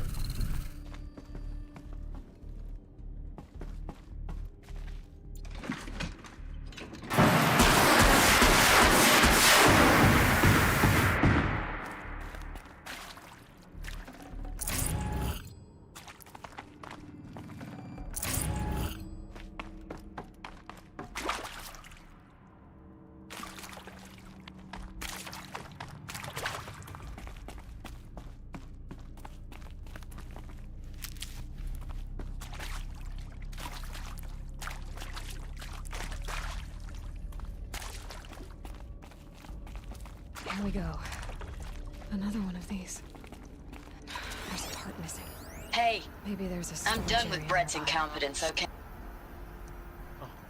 Here we go. Another one of these. There's a part missing. Hey, maybe there's a I'm storage done with area Brett's nearby. incompetence, okay?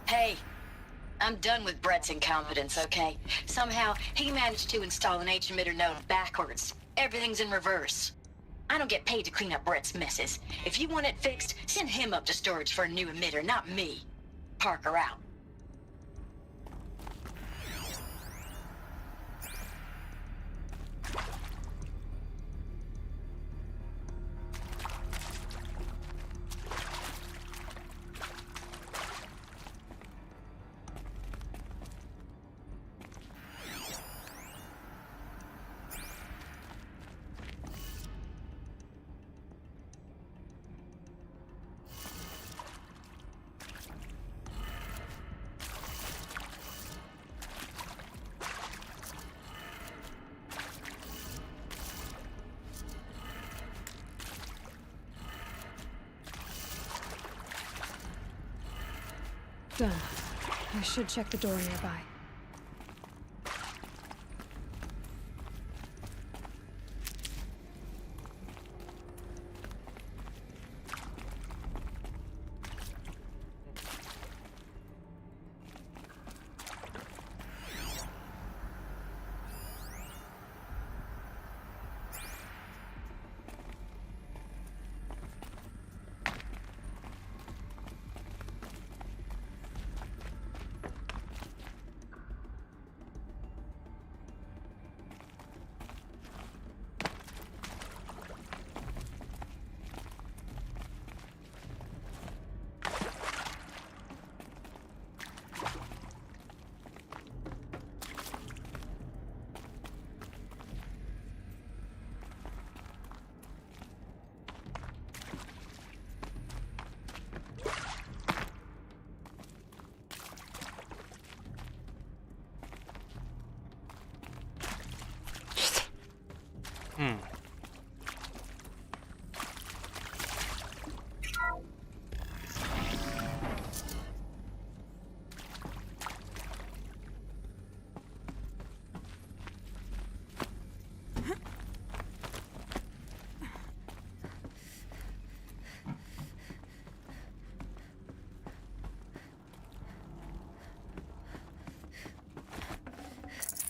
Hey, I'm done with Brett's incompetence, okay? Somehow, he managed to install an H-emitter node backwards. Everything's in reverse. I don't get paid to clean up Brett's messes. If you want it fixed, send him up to storage for a new emitter, not me. Parker out. Done. I should check the door nearby.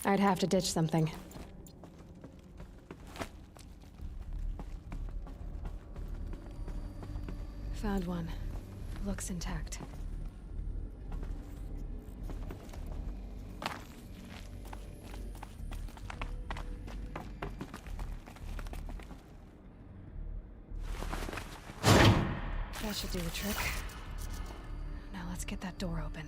I'd have to ditch something. Found one. Looks intact. That should do the trick. Now let's get that door open.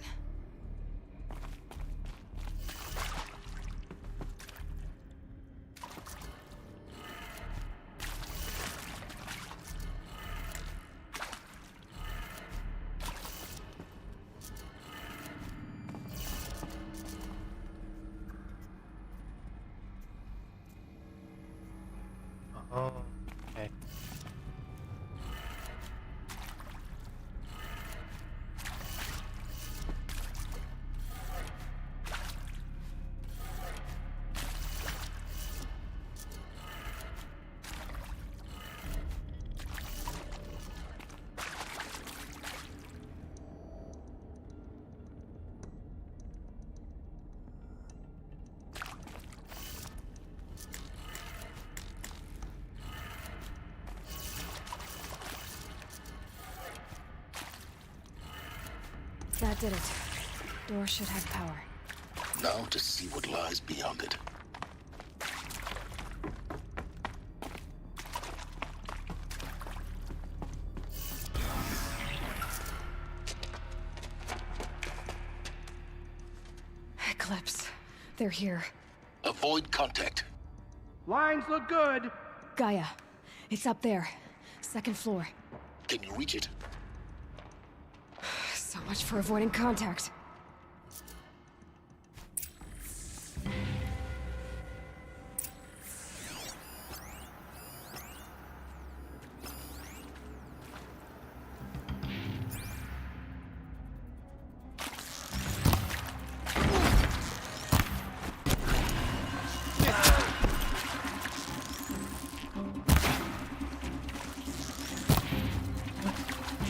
Oh, okay. That did it. Door should have power. Now to see what lies beyond it. Eclipse. They're here. Avoid contact. Lines look good. Gaia. It's up there. Second floor. Can you reach it? So much for avoiding contact.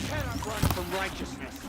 Cannot run from righteousness.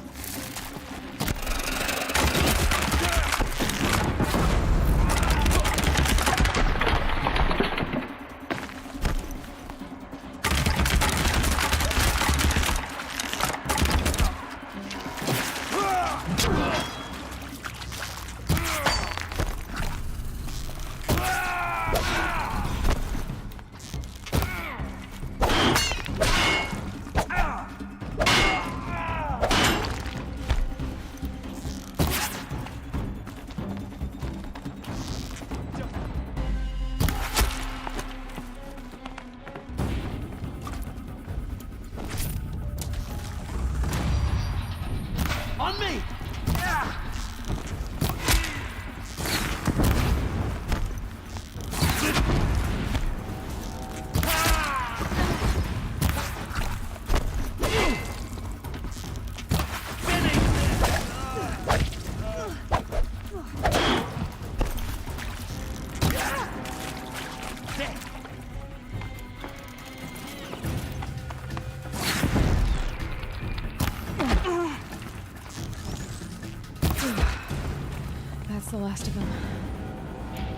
the last of them.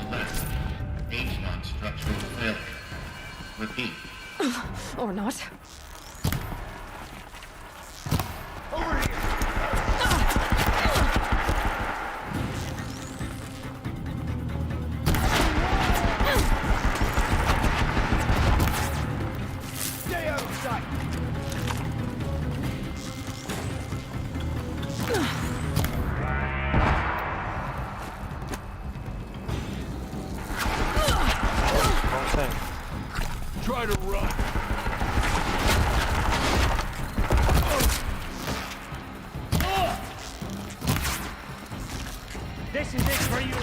Alert. H-lock structural failure. Repeat. Or not. Over here! Stay out of sight! Wrong thing. Try to run. This is it for you.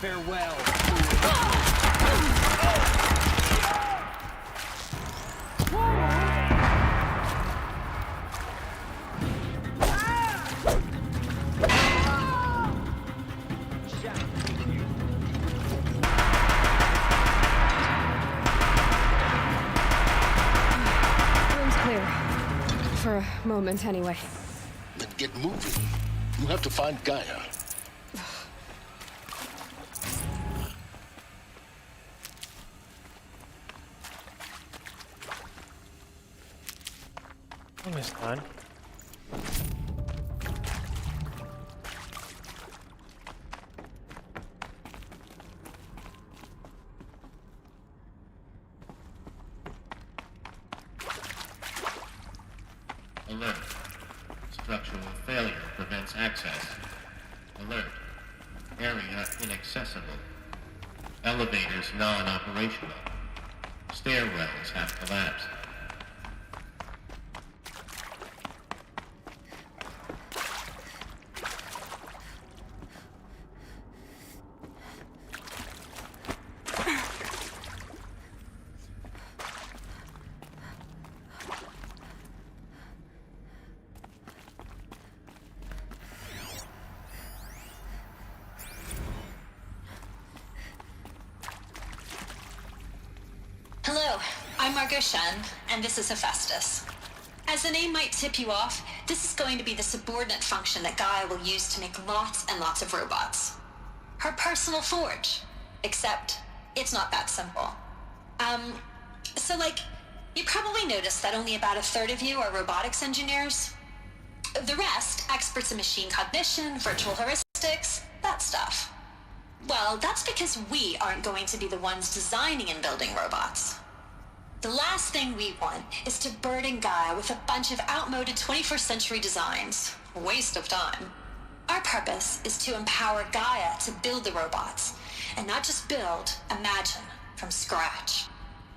Farewell. Room's clear. For a moment, anyway. Then get moving. You have to find Gaia. Almost done. Alert. Structural failure prevents access. Alert. Area inaccessible. Elevators non-operational. Stairwells have collapsed. Hello, I'm Margot Shen, and this is Hephaestus. As the name might tip you off, this is going to be the subordinate function that Gaia will use to make lots and lots of robots. Her personal forge. Except, it's not that simple. You probably noticed that only about a third of you are robotics engineers. The rest, experts in machine cognition, virtual heuristics, that stuff. Well, that's because we aren't going to be the ones designing and building robots. The last thing we want is to burden Gaia with a bunch of outmoded 21st century designs. Waste of time. Our purpose is to empower Gaia to build the robots, and not just build, imagine, from scratch.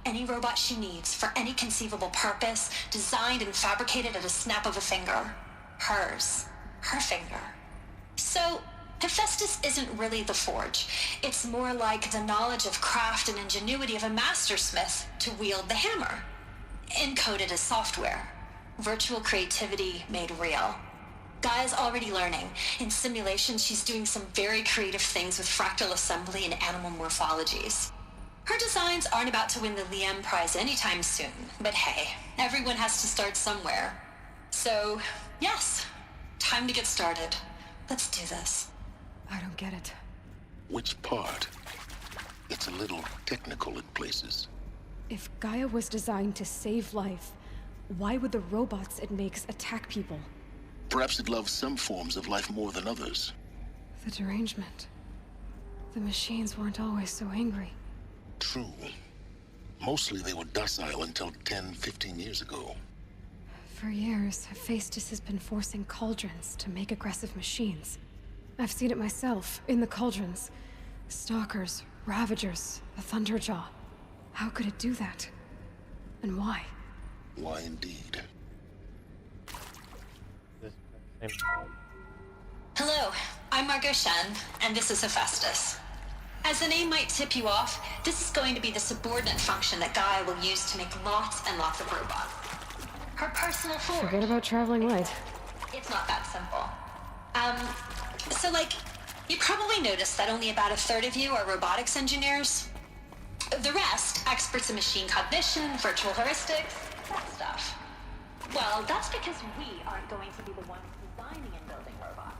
Any robot she needs for any conceivable purpose, designed and fabricated at a snap of a finger. Hers. Her finger. So, Hephaestus isn't really the forge. It's more like the knowledge of craft and ingenuity of a mastersmith to wield the hammer. Encoded as software. Virtual creativity made real. Gaia's already learning. In simulations, she's doing some very creative things with fractal assembly and animal morphologies. Her designs aren't about to win the Liam Prize anytime soon, but hey, everyone has to start somewhere. So, yes, time to get started. Let's do this. I don't get it. Which part? It's a little technical in places. If Gaia was designed to save life, why would the robots it makes attack people? Perhaps it loves some forms of life more than others. The derangement. The machines weren't always so angry. True. Mostly they were docile until 10, 15 years ago. For years, Hephaestus has been forcing cauldrons to make aggressive machines. I've seen it myself, in the cauldrons. Stalkers, Ravagers, a Thunderjaw. How could it do that? And why? Why indeed? Hello, I'm Margot Shen, and this is Hephaestus. As the name might tip you off, this is going to be the subordinate function that Gaia will use to make lots and lots of robots. Her personal forge. Forget about traveling light. It's not that simple. So like, you probably noticed that only about a third of you are robotics engineers. The rest, experts in machine cognition, virtual heuristics, that stuff. Well, that's because we aren't going to be the ones designing and building robots.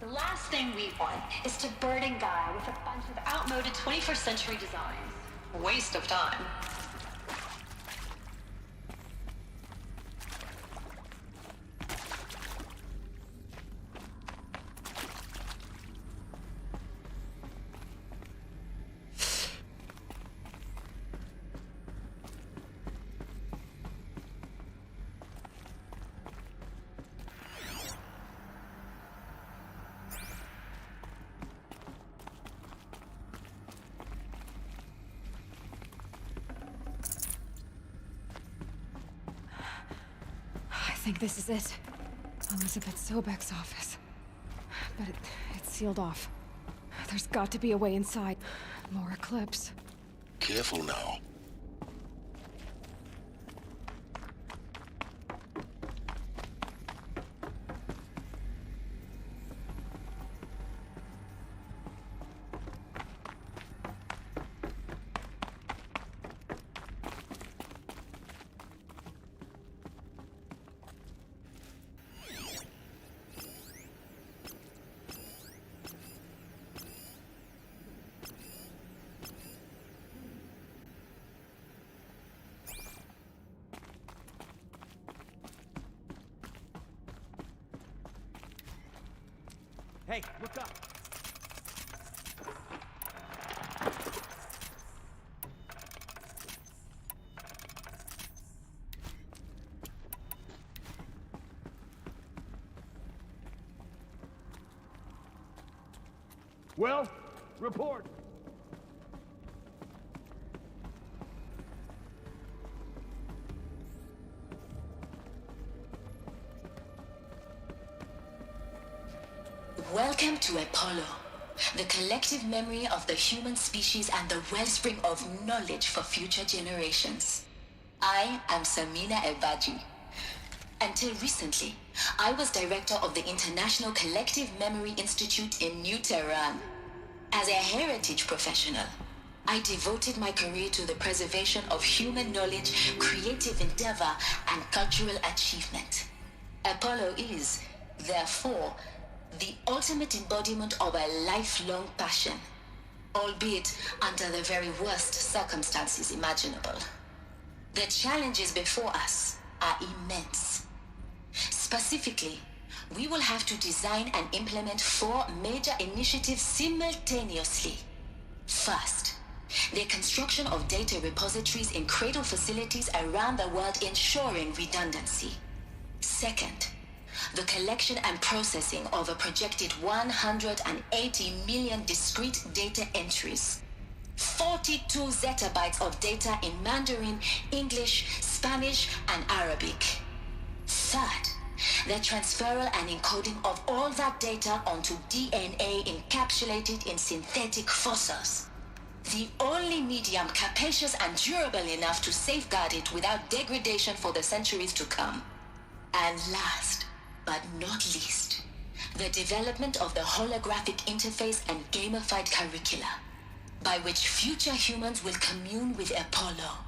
The last thing we want is to burden Gaia with a bunch of outmoded 21st century designs. A waste of time. I think this is it. Elizabeth Sobek's office. But it's sealed off. There's got to be a way inside. More Eclipse. Careful now. Hey, look up! Well, report. Welcome to Apollo, the collective memory of the human species and the wellspring of knowledge for future generations. I am Samina Ebaji. Until recently, I was director of the International Collective Memory Institute in New Tehran. As a heritage professional, I devoted my career to the preservation of human knowledge, creative endeavor, and cultural achievement. Apollo is, therefore, the ultimate embodiment of a lifelong passion, albeit under the very worst circumstances imaginable. The challenges before us are immense. Specifically, we will have to design and implement 4 major initiatives simultaneously. First, the construction of data repositories in cradle facilities around the world, ensuring redundancy. Second, the collection and processing of a projected 180 million discrete data entries. 42 zettabytes of data in Mandarin, English, Spanish, and Arabic. Third, the transferal and encoding of all that data onto DNA encapsulated in synthetic fossils. The only medium capacious and durable enough to safeguard it without degradation for the centuries to come. And last, but not least, the development of the holographic interface and gamified curricula, by which future humans will commune with Apollo,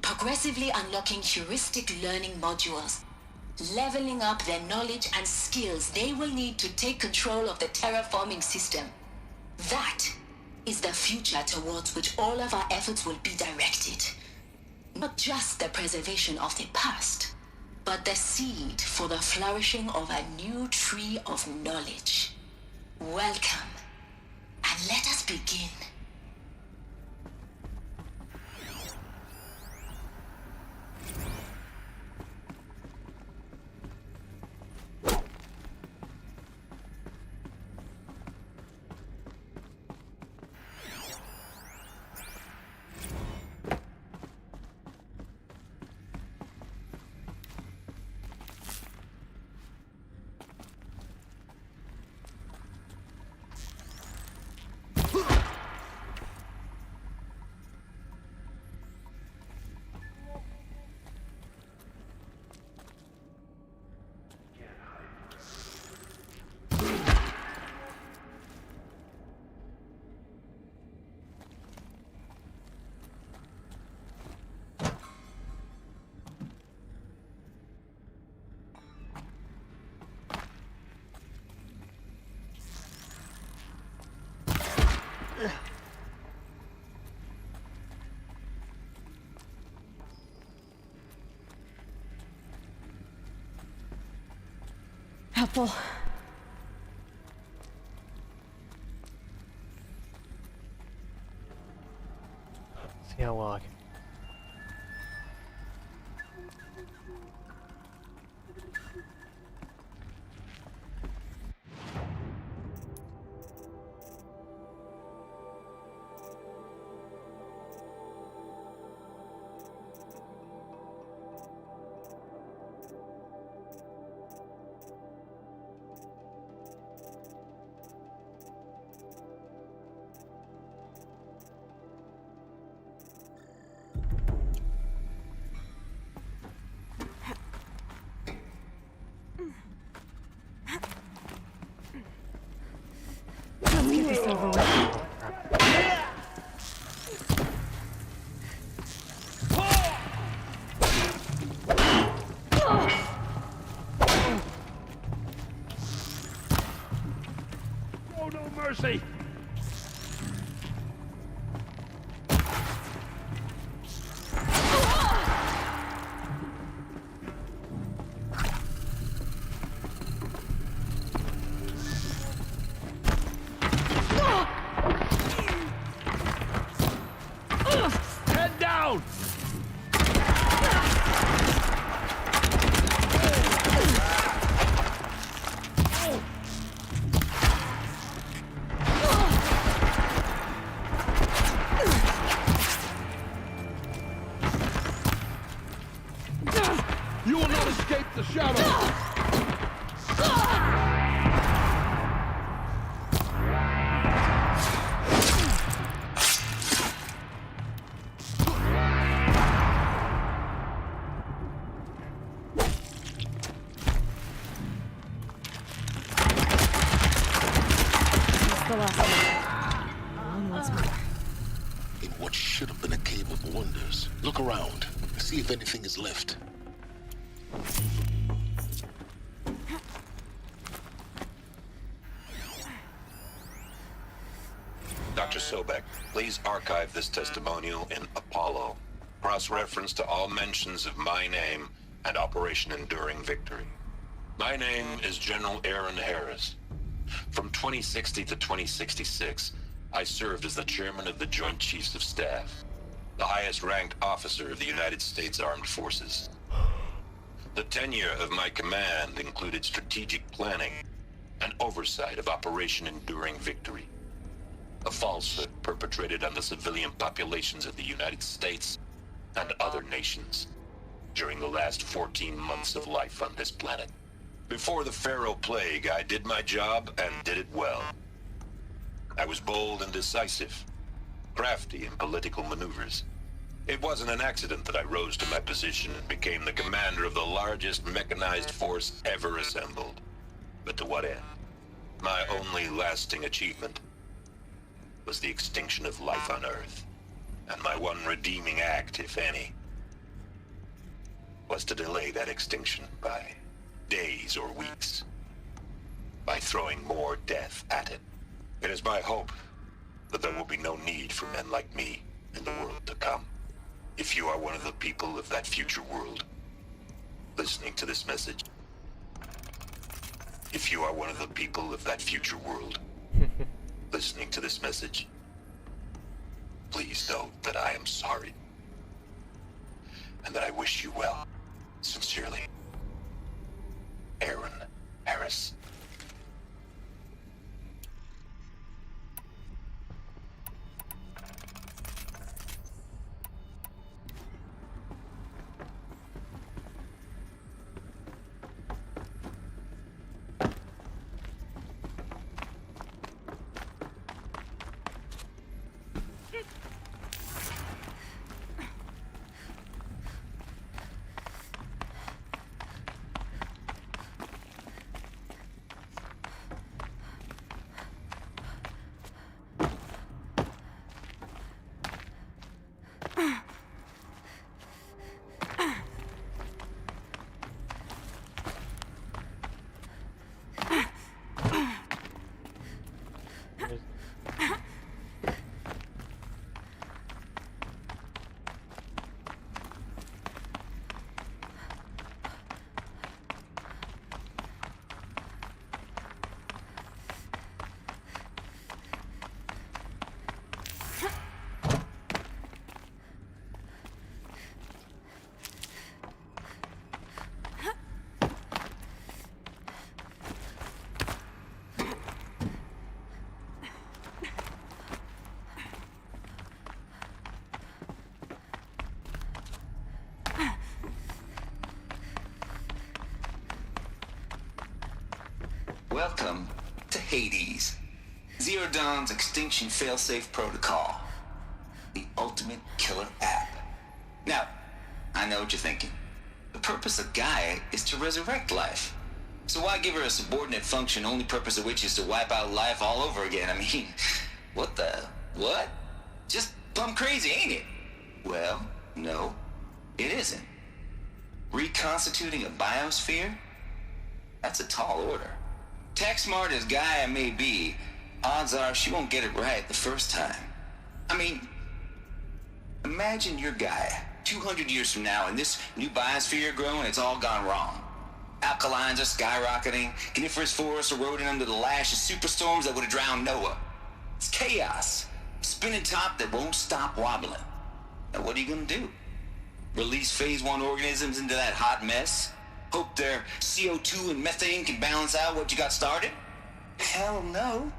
progressively unlocking heuristic learning modules, leveling up their knowledge and skills they will need to take control of the terraforming system. That is the future towards which all of our efforts will be directed. Not just the preservation of the past, but the seed for the flourishing of a new tree of knowledge. Welcome, and let us begin. couple. See how well I can. Let's get this over with. Oh, no mercy! Head down! You will not escape the shadow! That's the last one. One once more. In what should have been a cave of wonders. Look around. See if anything is left. Dr. Sobek, please archive this testimonial in Apollo. Cross-reference to all mentions of my name and Operation Enduring Victory. My name is General Aaron Harris. From 2060 to 2066, I served as the chairman of the Joint Chiefs of Staff, the highest-ranked officer of the United States Armed Forces. The tenure of my command included strategic planning and oversight of Operation Enduring Victory, a falsehood perpetrated on the civilian populations of the United States and other nations during the last 14 months of life on this planet. Before the Pharaoh Plague, I did my job and did it well. I was bold and decisive, crafty in political maneuvers. It wasn't an accident that I rose to my position and became the commander of the largest mechanized force ever assembled. But to what end? My only lasting achievement was the extinction of life on Earth. And my one redeeming act, if any, was to delay that extinction by days or weeks, by throwing more death at it. It is my hope that there will be no need for men like me in the world to come. If you are one of the people of that future world listening to this message, if you are one of the people of that future world listening to this message, please know that I am sorry and that I wish you well. Sincerely, Aaron Harris. Welcome to Hades. Zero Dawn's extinction failsafe protocol. The ultimate killer app. Now, I know what you're thinking. The purpose of Gaia is to resurrect life. So why give her a subordinate function, only purpose of which is to wipe out life all over again? I mean, what? Just plumb crazy, ain't it? Well, no, it isn't. Reconstituting a biosphere? That's a tall order. Tech smart as Gaia may be, odds are she won't get it right the first time. I mean, imagine you're Gaia, 200 years from now, and this new biosphere you're growing, it's all gone wrong. Alkalines are skyrocketing, coniferous forests eroding under the lash of superstorms that would have drowned Noah. It's chaos. Spinning top that won't stop wobbling. Now what are you gonna do? Release phase 1 organisms into that hot mess? Hope their CO2 and methane can balance out what you got started? Hell no.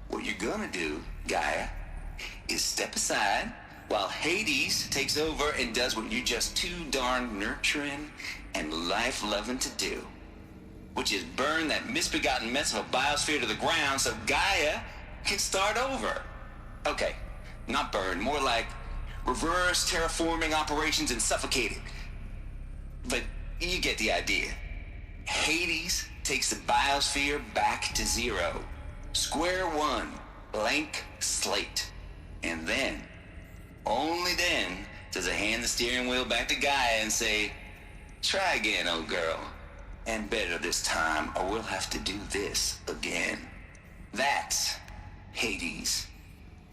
What you're gonna do, Gaia, is step aside while Hades takes over and does what you're just too darn nurturing and life-loving to do, which is burn that misbegotten mess of a biosphere to the ground so Gaia can start over. Okay, not burn, more like reverse terraforming operations and suffocate it. But you get the idea. Hades takes the biosphere back to zero. Square one, blank slate. And then, only then, does it hand the steering wheel back to Gaia and say, try again, old girl. And better this time, or we'll have to do this again. That's Hades.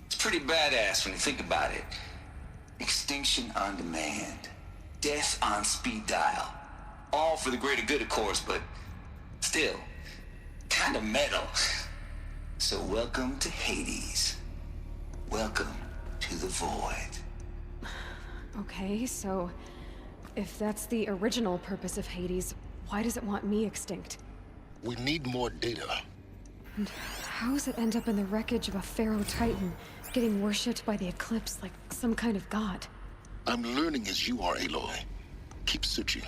It's pretty badass when you think about it. Extinction on demand. Death on speed dial. All for the greater good, of course, but still, kind of metal. So welcome to Hades. Welcome to the void. Okay, so if that's the original purpose of Hades, why does it want me extinct? We need more data. And how does it end up in the wreckage of a Pharaoh Titan, getting worshipped by the Eclipse like some kind of god? I'm learning as you are, Aloy. Keep searching.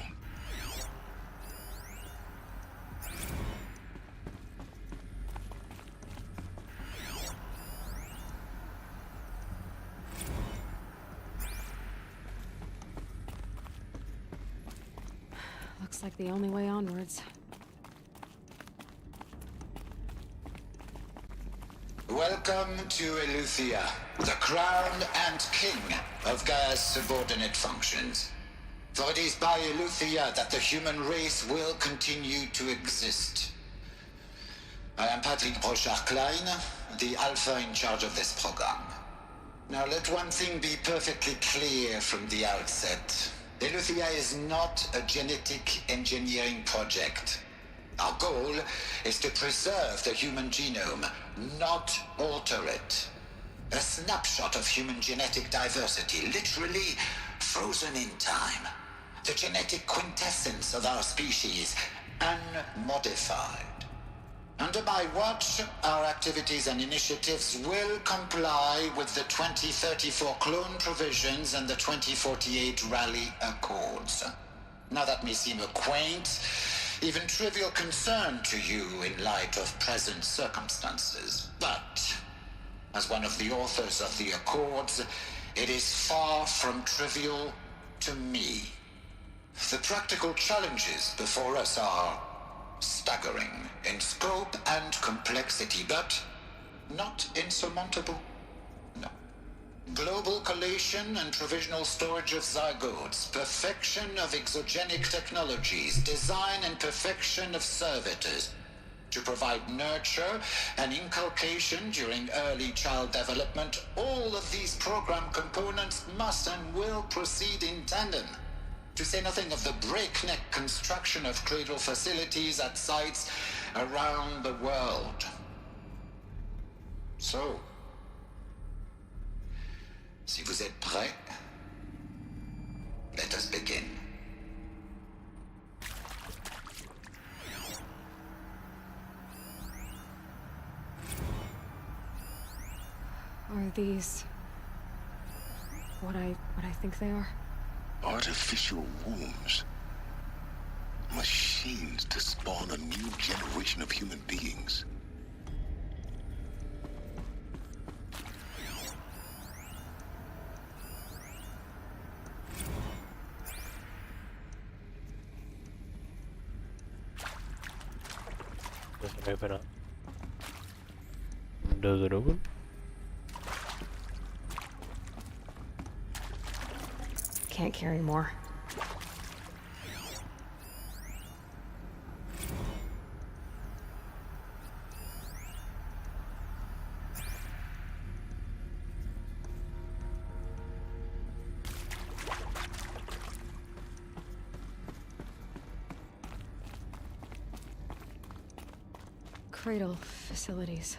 Looks like the only way onwards. Welcome to Eleuthia, the crown and king of Gaia's subordinate functions. For it is by Eleuthia that the human race will continue to exist. I am Patrick Brochard-Klein, the Alpha in charge of this program. Now let one thing be perfectly clear from the outset. Eleuthia is not a genetic engineering project. Our goal is to preserve the human genome, not alter it. A snapshot of human genetic diversity, literally frozen in time. The genetic quintessence of our species, unmodified. Under my watch, our activities and initiatives will comply with the 2034 clone provisions and the 2048 Rally Accords. Now that may seem a quaint, even trivial concern to you in light of present circumstances, but as one of the authors of the Accords, it is far from trivial to me. The practical challenges before us are staggering in scope and complexity, but not insurmountable. No. Global collation and provisional storage of zygotes, perfection of exogenic technologies, design and perfection of servitors, to provide nurture and inculcation during early child development. All of these program components must and will proceed in tandem. To say nothing of the breakneck construction of cradle facilities at sites around the world. So, si vous êtes prêts, let us begin. Are these what I think they are? Artificial wombs. Machines to spawn a new generation of human beings. Does it open up? Does it open? Can't carry more. Cradle facilities.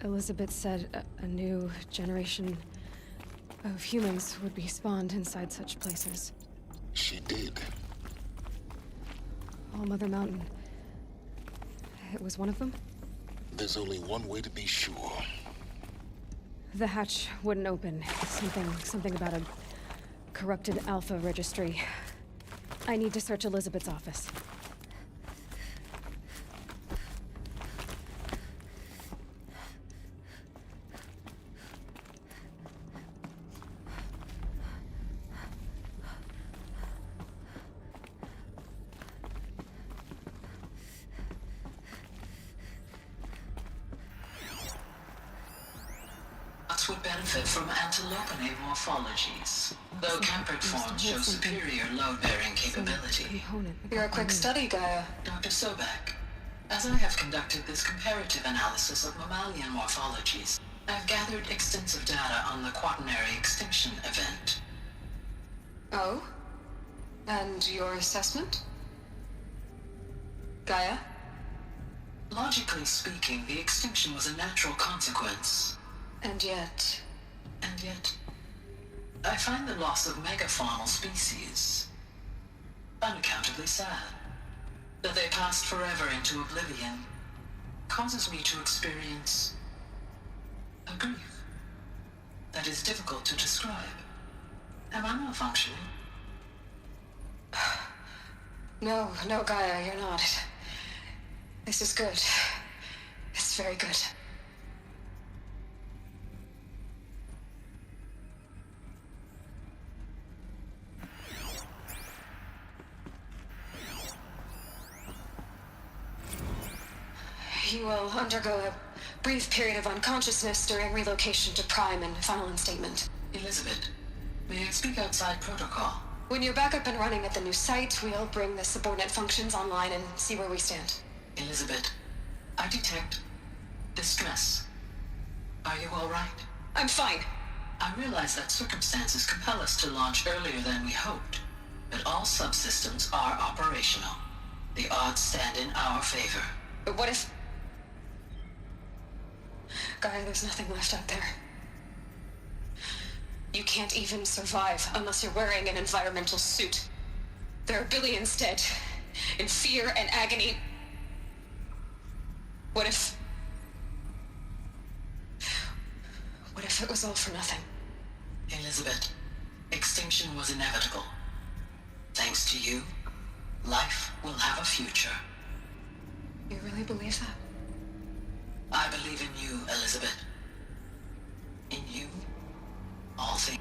Elizabeth said a new generation of humans would be spawned inside such places. She did. All Mother Mountain. It was one of them? There's only one way to be sure. The hatch wouldn't open. Something about a corrupted Alpha registry. I need to search Elizabeth's office. Would benefit from antilopinate morphologies, though campered forms show superior load-bearing capability. You're a quick study, Gaia. Dr. Sobek, as I have conducted this comparative analysis of mammalian morphologies, I've gathered extensive data on the quaternary extinction event. Oh? And your assessment? Gaia? Logically speaking, the extinction was a natural consequence. And yet, I find the loss of megafaunal species unaccountably sad. That they passed forever into oblivion causes me to experience a grief that is difficult to describe. Am I malfunctioning? No, Gaia, you're not. This is good. It's very good. You will undergo a brief period of unconsciousness during relocation to Prime and final instatement. Elizabeth, may I speak outside protocol? When you're back up and running at the new site, we'll bring the subordinate functions online and see where we stand. Elizabeth, I detect distress. Are you all right? I'm fine. I realize that circumstances compel us to launch earlier than we hoped, but all subsystems are operational. The odds stand in our favor. But what if... Gaia, there's nothing left out there. You can't even survive unless you're wearing an environmental suit. There are billions dead, in fear and agony. What if it was all for nothing? Elizabeth, extinction was inevitable. Thanks to you, life will have a future. You really believe that? I believe in you, Elizabeth. In you, all things.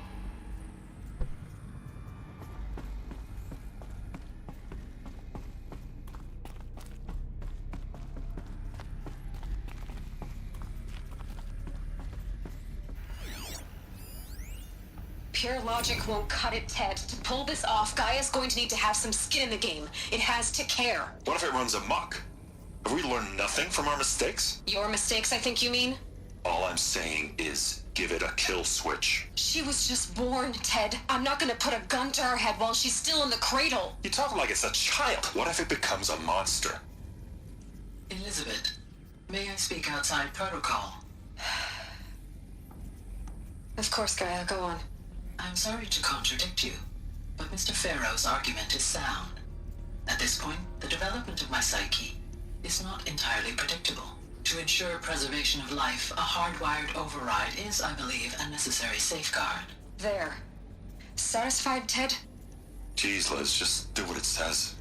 Pure logic won't cut it, Ted. To pull this off, Gaia's going to need to have some skin in the game. It has to care. What if it runs amok? Have we learned nothing from our mistakes? Your mistakes, I think you mean? All I'm saying is give it a kill switch. She was just born, Ted. I'm not gonna put a gun to her head while she's still in the cradle. You talk like it's a child. What if it becomes a monster? Elizabeth, may I speak outside protocol? Of course, Gaia, go on. I'm sorry to contradict you, but Mr. Farrow's argument is sound. At this point, the development of my psyche is not entirely predictable. To ensure preservation of life, a hardwired override is, I believe, a necessary safeguard. There. Satisfied, Ted? Jeez, Liz, just do what it says.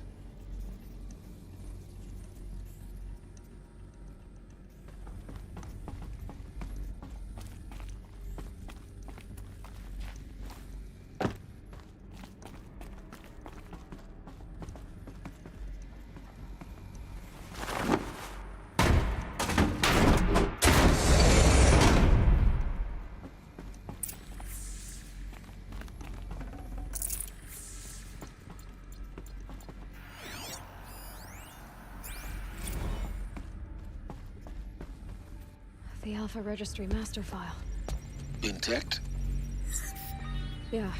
The Alpha Registry master file. Intact? Yeah.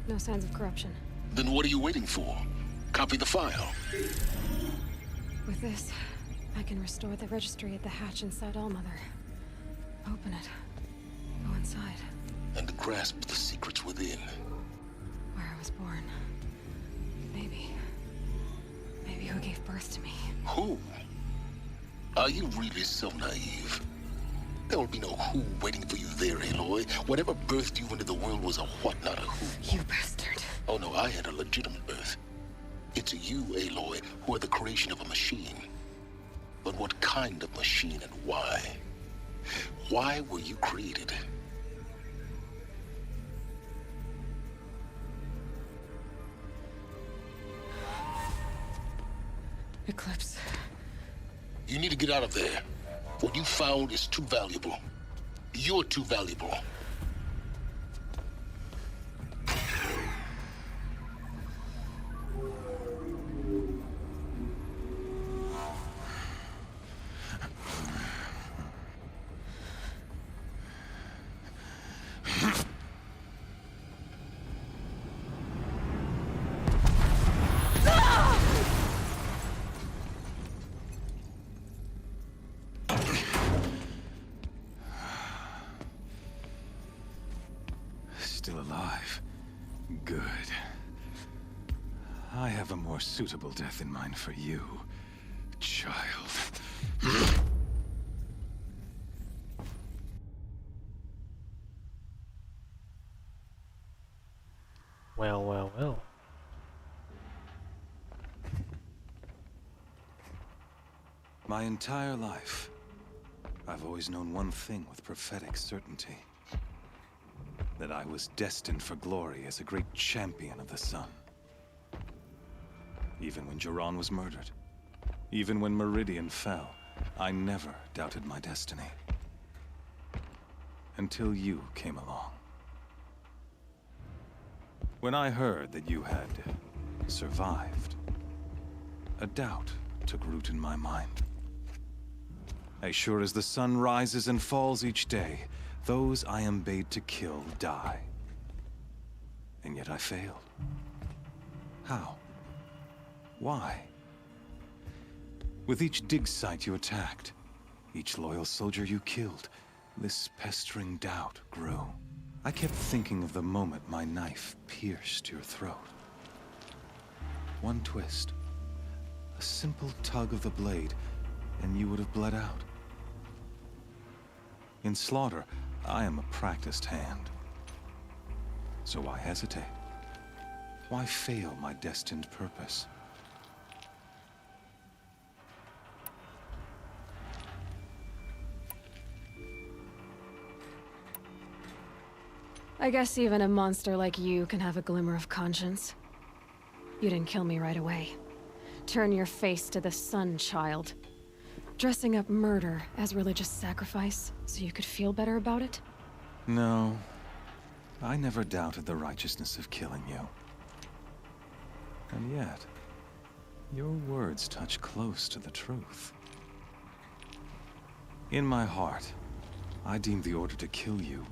No signs of corruption. Then what are you waiting for? Copy the file. With this, I can restore the registry at the hatch inside Allmother. Open it. Go inside. And grasp the secrets within. Where I was born. Maybe who gave birth to me. Who? Are you really so naive? There will be no who waiting for you there, Aloy. Whatever birthed you into the world was a what, not a who. You bastard. Oh no, I had a legitimate birth. It's you, Aloy, who are the creation of a machine. But what kind of machine and why? Why were you created? Eclipse. You need to get out of there. What you found is too valuable. You're too valuable. Still alive. Good. I have a more suitable death in mind for you, child. Well, well, well. My entire life, I've always known one thing with prophetic certainty. That I was destined for glory as a great champion of the sun. Even when Jiran was murdered, even when Meridian fell, I never doubted my destiny. Until you came along. When I heard that you had survived, a doubt took root in my mind. As sure as the sun rises and falls each day, those I am bade to kill die. And yet I failed. How? Why? With each dig site you attacked, each loyal soldier you killed, this pestering doubt grew. I kept thinking of the moment my knife pierced your throat. One twist, a simple tug of the blade, and you would have bled out. In slaughter, I am a practiced hand. So why hesitate? Why fail my destined purpose? I guess even a monster like you can have a glimmer of conscience. You didn't kill me right away. Turn your face to the sun, child. Dressing up murder as religious sacrifice so you could feel better about it? No. I never doubted the righteousness of killing you. And yet, your words touch close to the truth. In my heart, I deemed the order to kill you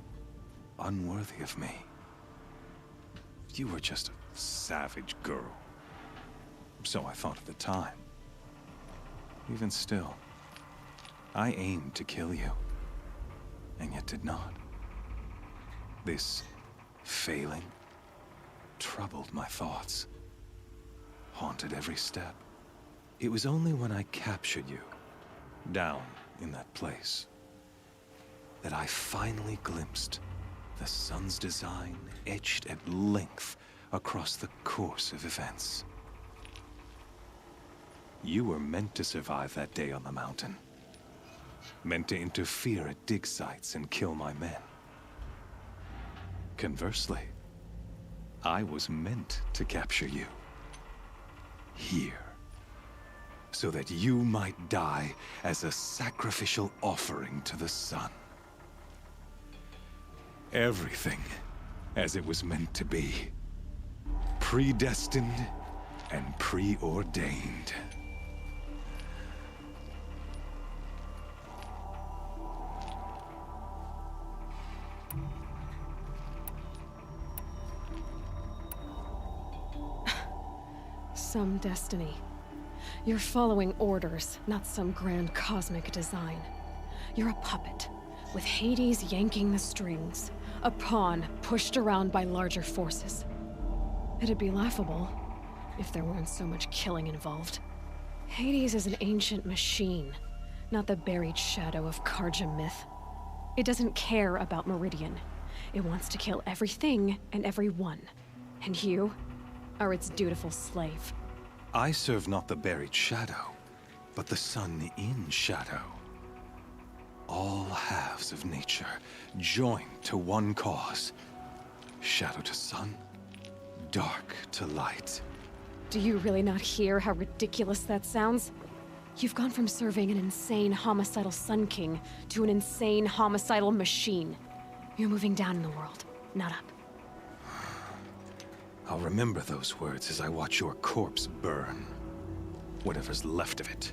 unworthy of me. You were just a savage girl. So I thought at the time. Even still, I aimed to kill you, and yet did not. This failing troubled my thoughts, haunted every step. It was only when I captured you, down in that place, that I finally glimpsed the sun's design etched at length across the course of events. You were meant to survive that day on the mountain. Meant to interfere at dig sites and kill my men. Conversely, I was meant to capture you. Here. So that you might die as a sacrificial offering to the sun. Everything as it was meant to be. Predestined and preordained. some destiny. You're following orders, not some grand cosmic design. You're a puppet, with Hades yanking the strings. A pawn pushed around by larger forces. It'd be laughable if there weren't so much killing involved. Hades is an ancient machine, not the buried shadow of Karja myth. It doesn't care about Meridian. It wants to kill everything and everyone. And you are its dutiful slave. I serve not the buried shadow, but the sun in shadow. All halves of nature joined to one cause. Shadow to sun, dark to light. Do you really not hear how ridiculous that sounds? You've gone from serving an insane homicidal Sun King to an insane homicidal machine. You're moving down in the world, not up. I'll remember those words as I watch your corpse burn. Whatever's left of it.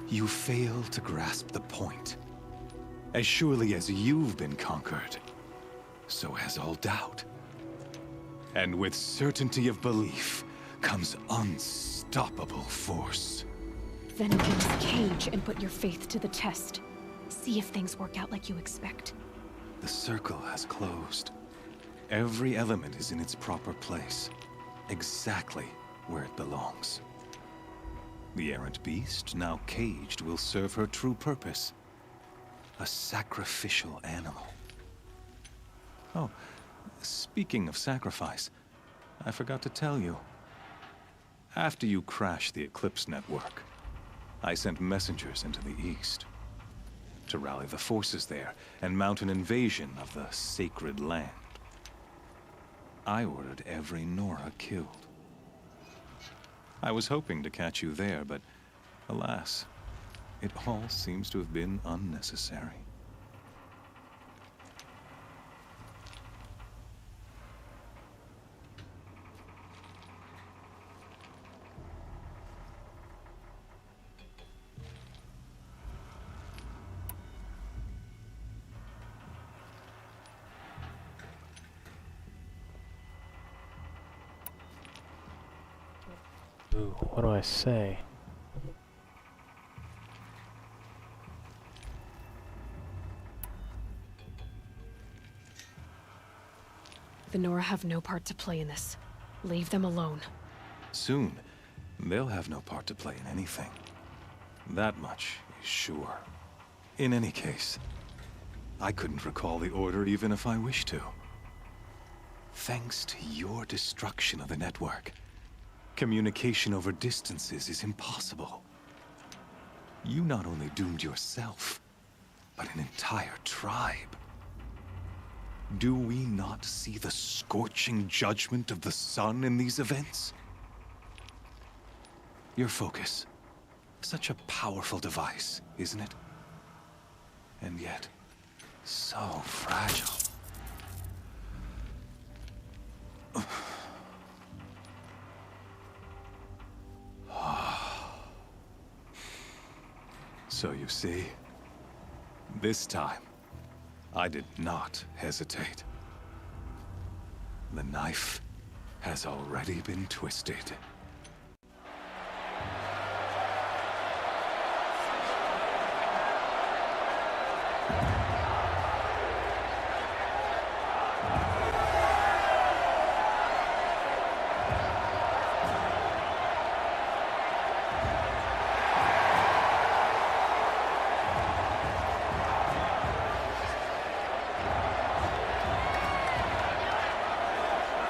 You fail to grasp the point. As surely as you've been conquered, so has all doubt. And with certainty of belief comes unstoppable force. Then open this cage and put your faith to the test. See if things work out like you expect. The circle has closed. Every element is in its proper place, exactly where it belongs. The errant beast, now caged, will serve her true purpose. A sacrificial animal. Oh, speaking of sacrifice, I forgot to tell you. After you crashed the Eclipse network, I sent messengers into the east to rally the forces there and mount an invasion of the sacred land. I ordered every Nora killed. I was hoping to catch you there, but alas, it all seems to have been unnecessary. Ooh, what do I say? The Nora have no part to play in this. Leave them alone. Soon, they'll have no part to play in anything. That much is sure. In any case, I couldn't recall the order even if I wished to. Thanks to your destruction of the network, communication over distances is impossible. You not only doomed yourself, but an entire tribe. Do we not see the scorching judgment of the sun in these events? Your focus. Such a powerful device, isn't it? And yet, so fragile. So you see, this time, I did not hesitate. The knife has already been twisted.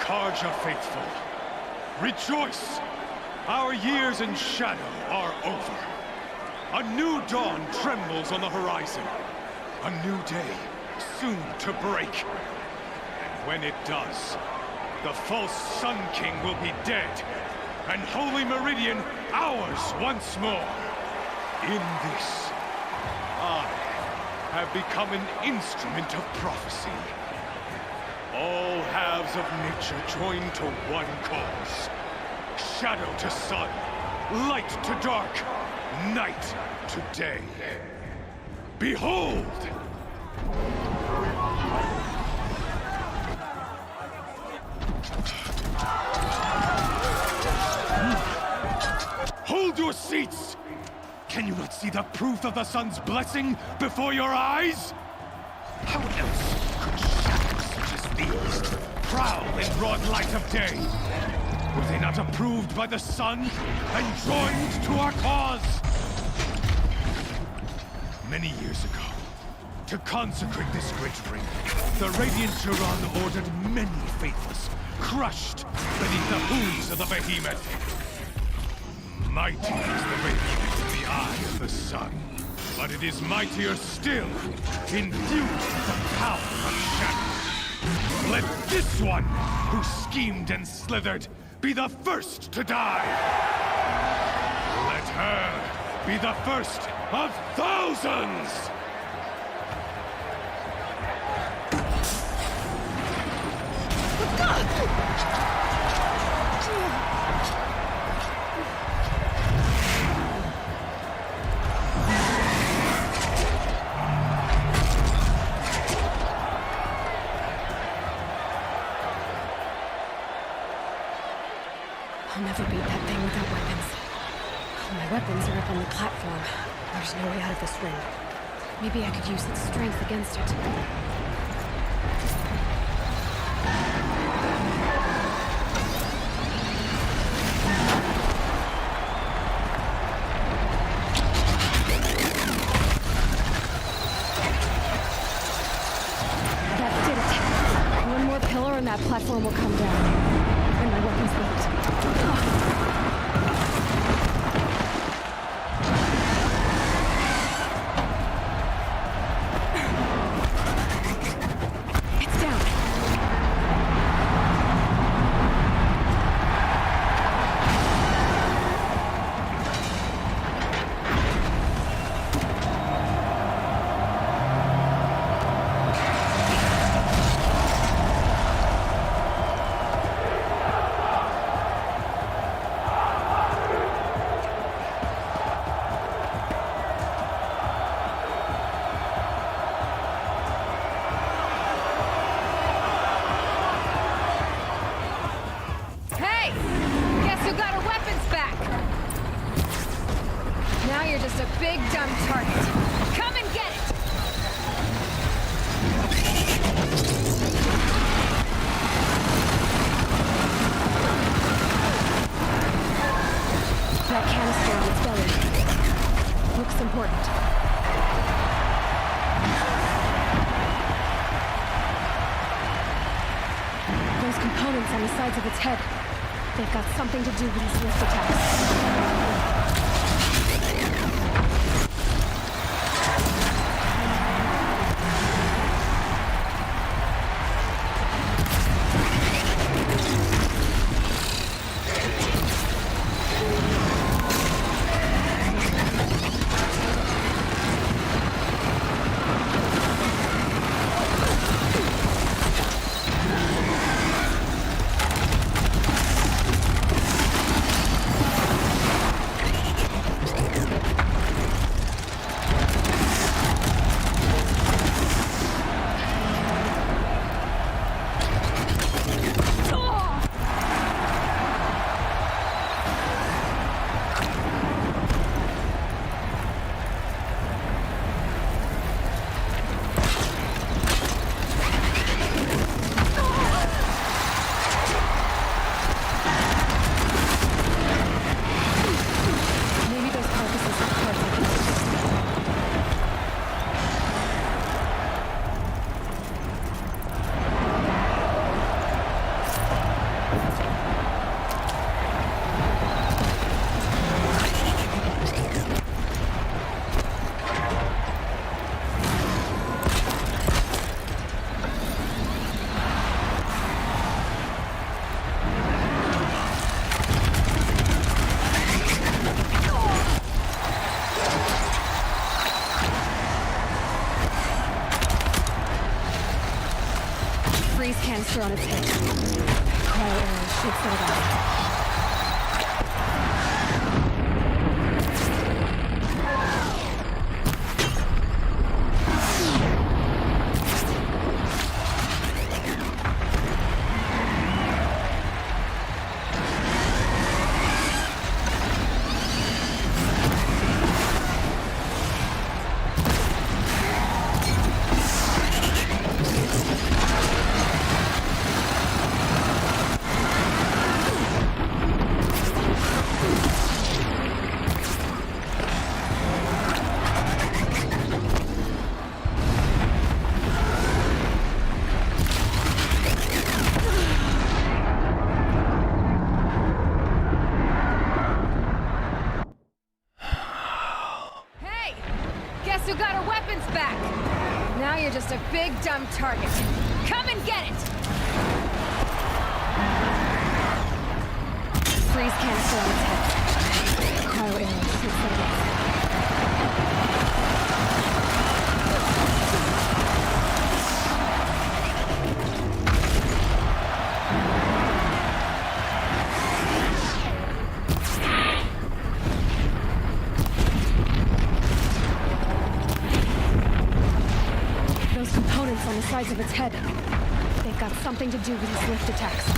Karja faithful, rejoice! Our years in shadow are over. A new dawn trembles on the horizon. A new day soon to break. And when it does, the false Sun King will be dead, and Holy Meridian ours once more. In this, I have become an instrument of prophecy. All halves of nature join to one cause. Shadow to sun, light to dark, night to day. Behold! seats! Can you not see the proof of the sun's blessing before your eyes? How else could shadows such as these prowl in broad light of day? Were they not approved by the sun and joined to our cause? Many years ago, to consecrate this great ring, the Radiant Turan ordered many faithless, crushed beneath the hooves of the behemoth. Mighty is the radiant in the eye of the sun, but it is mightier still, infused with the power of shadow. Let this one, who schemed and slithered, be the first to die. Let her be the first of thousands! I'll never beat that thing without weapons. My weapons are up on the platform. There's no way out of this ring. Maybe I could use its strength against it. That did it. One more pillar and that platform will come down. And my weapons won't. Big dumb target. Come and get it! That canister on its belly looks important. Those components on the sides of its head, they've got something to do with its lift attacks. Canister on its head. Cryo arrows should set it off. just a big dumb target. Come and get it! Freeze canister on its head. Cryo arrows instead of it. Those components on the sides of its head. They've got something to do with its lift attacks.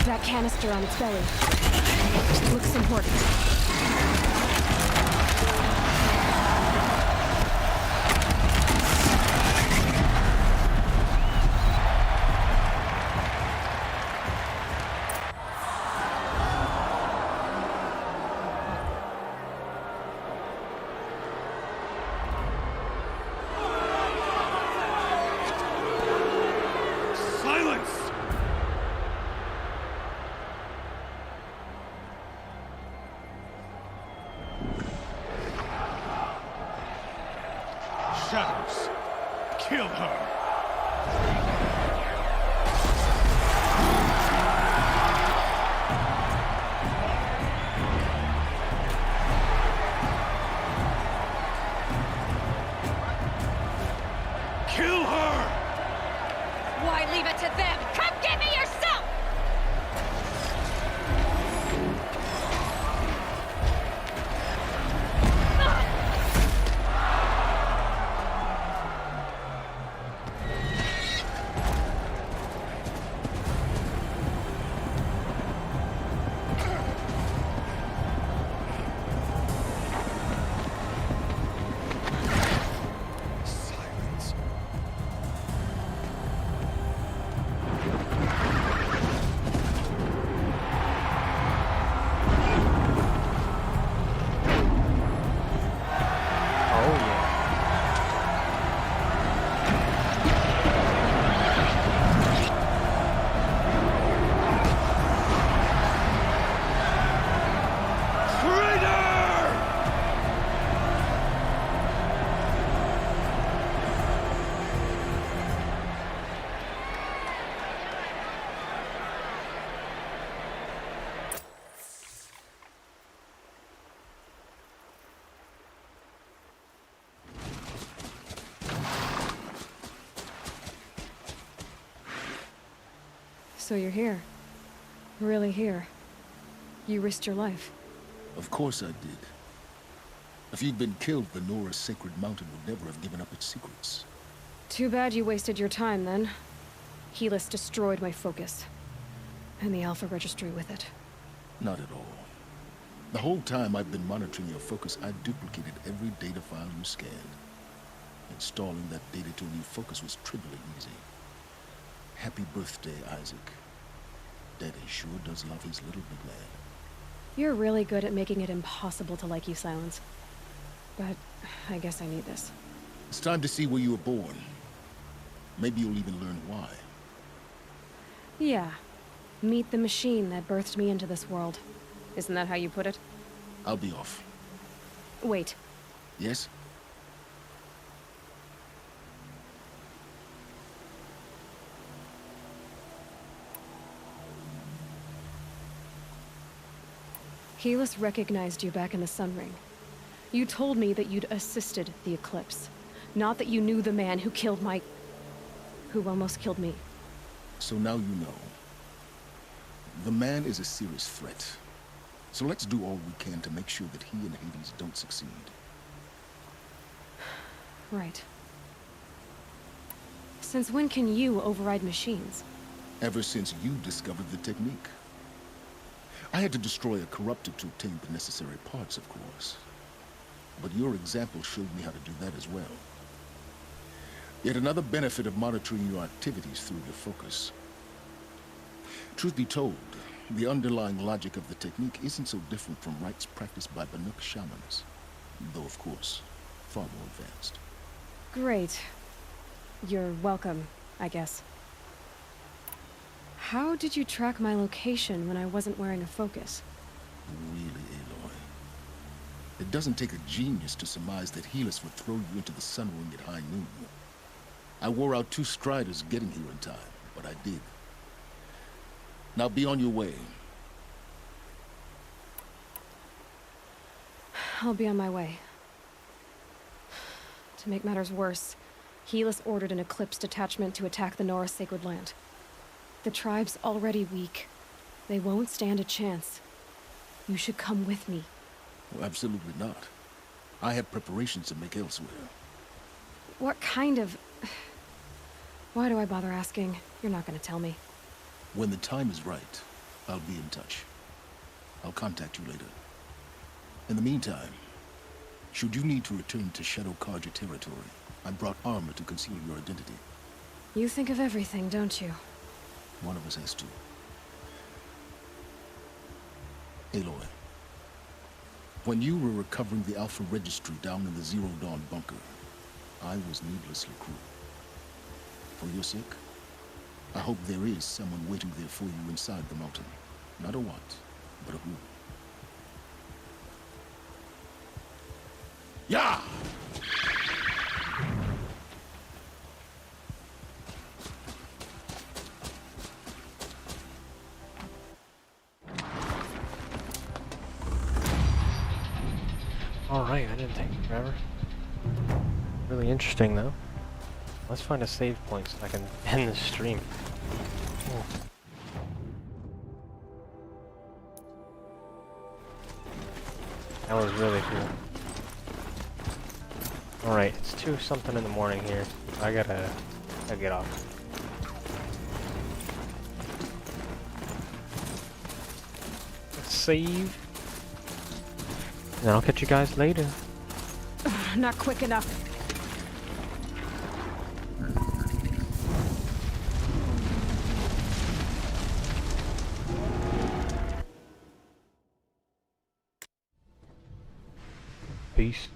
That canister on its belly. Looks important. Shadows. Kill her. Kill her! Why leave it to them? Come get me yourself! So you're here. Really here. You risked your life. Of course I did. If you'd been killed, the Nora's sacred mountain would never have given up its secrets. Too bad you wasted your time then. Helis destroyed my focus. And the Alpha Registry with it. Not at all. The whole time I've been monitoring your focus, I've duplicated every data file you scanned. Installing that data to a new focus was trivially easy. Happy birthday, Isaac. Daddy sure does love his little big man. You're really good at making it impossible to like you, Silence. But I guess I need this. It's time to see where you were born. Maybe you'll even learn why. Yeah. Meet the machine that birthed me into this world. Isn't that how you put it? I'll be off. Wait. Yes? Helis recognized you back in the Sun Ring. You told me that you'd assisted the Eclipse. Not that you knew the man who killed my... who almost killed me. So now you know. The man is a serious threat. So let's do all we can to make sure that he and Hades don't succeed. Right. Since when can you override machines? Ever since you discovered the technique. I had to destroy a corruptor to obtain the necessary parts, of course. But your example showed me how to do that as well. Yet another benefit of monitoring your activities through your focus. Truth be told, the underlying logic of the technique isn't so different from rites practiced by Banuk shamans, though of course, far more advanced. Great. You're welcome, I guess. How did you track my location when I wasn't wearing a focus? Really, Aloy? It doesn't take a genius to surmise that Helis would throw you into the Sun Ring at high noon. I wore out 2 striders getting here in time, but I did. Now be on your way. I'll be on my way. To make matters worse, Helis ordered an Eclipse detachment to attack the Norris Sacred Land. The tribe's already weak. They won't stand a chance. You should come with me. Well, absolutely not. I have preparations to make elsewhere. What kind of... Why do I bother asking? You're not gonna tell me. When the time is right, I'll be in touch. I'll contact you later. In the meantime, should you need to return to Shadow Karja territory, I brought armor to conceal your identity. You think of everything, don't you? One of us has to. Aloy, when you were recovering the Alpha Registry down in the Zero Dawn bunker, I was needlessly cruel. For your sake, I hope there is someone waiting there for you inside the mountain. Not a what, but a who. Yeah! Alright, I didn't take forever. Really interesting though. Let's find a save point so I can end the stream. Cool. That was really cool. Alright, it's 2 something in the morning here. I gotta get off. Let's save. And I'll catch you guys later. Not quick enough. Peace.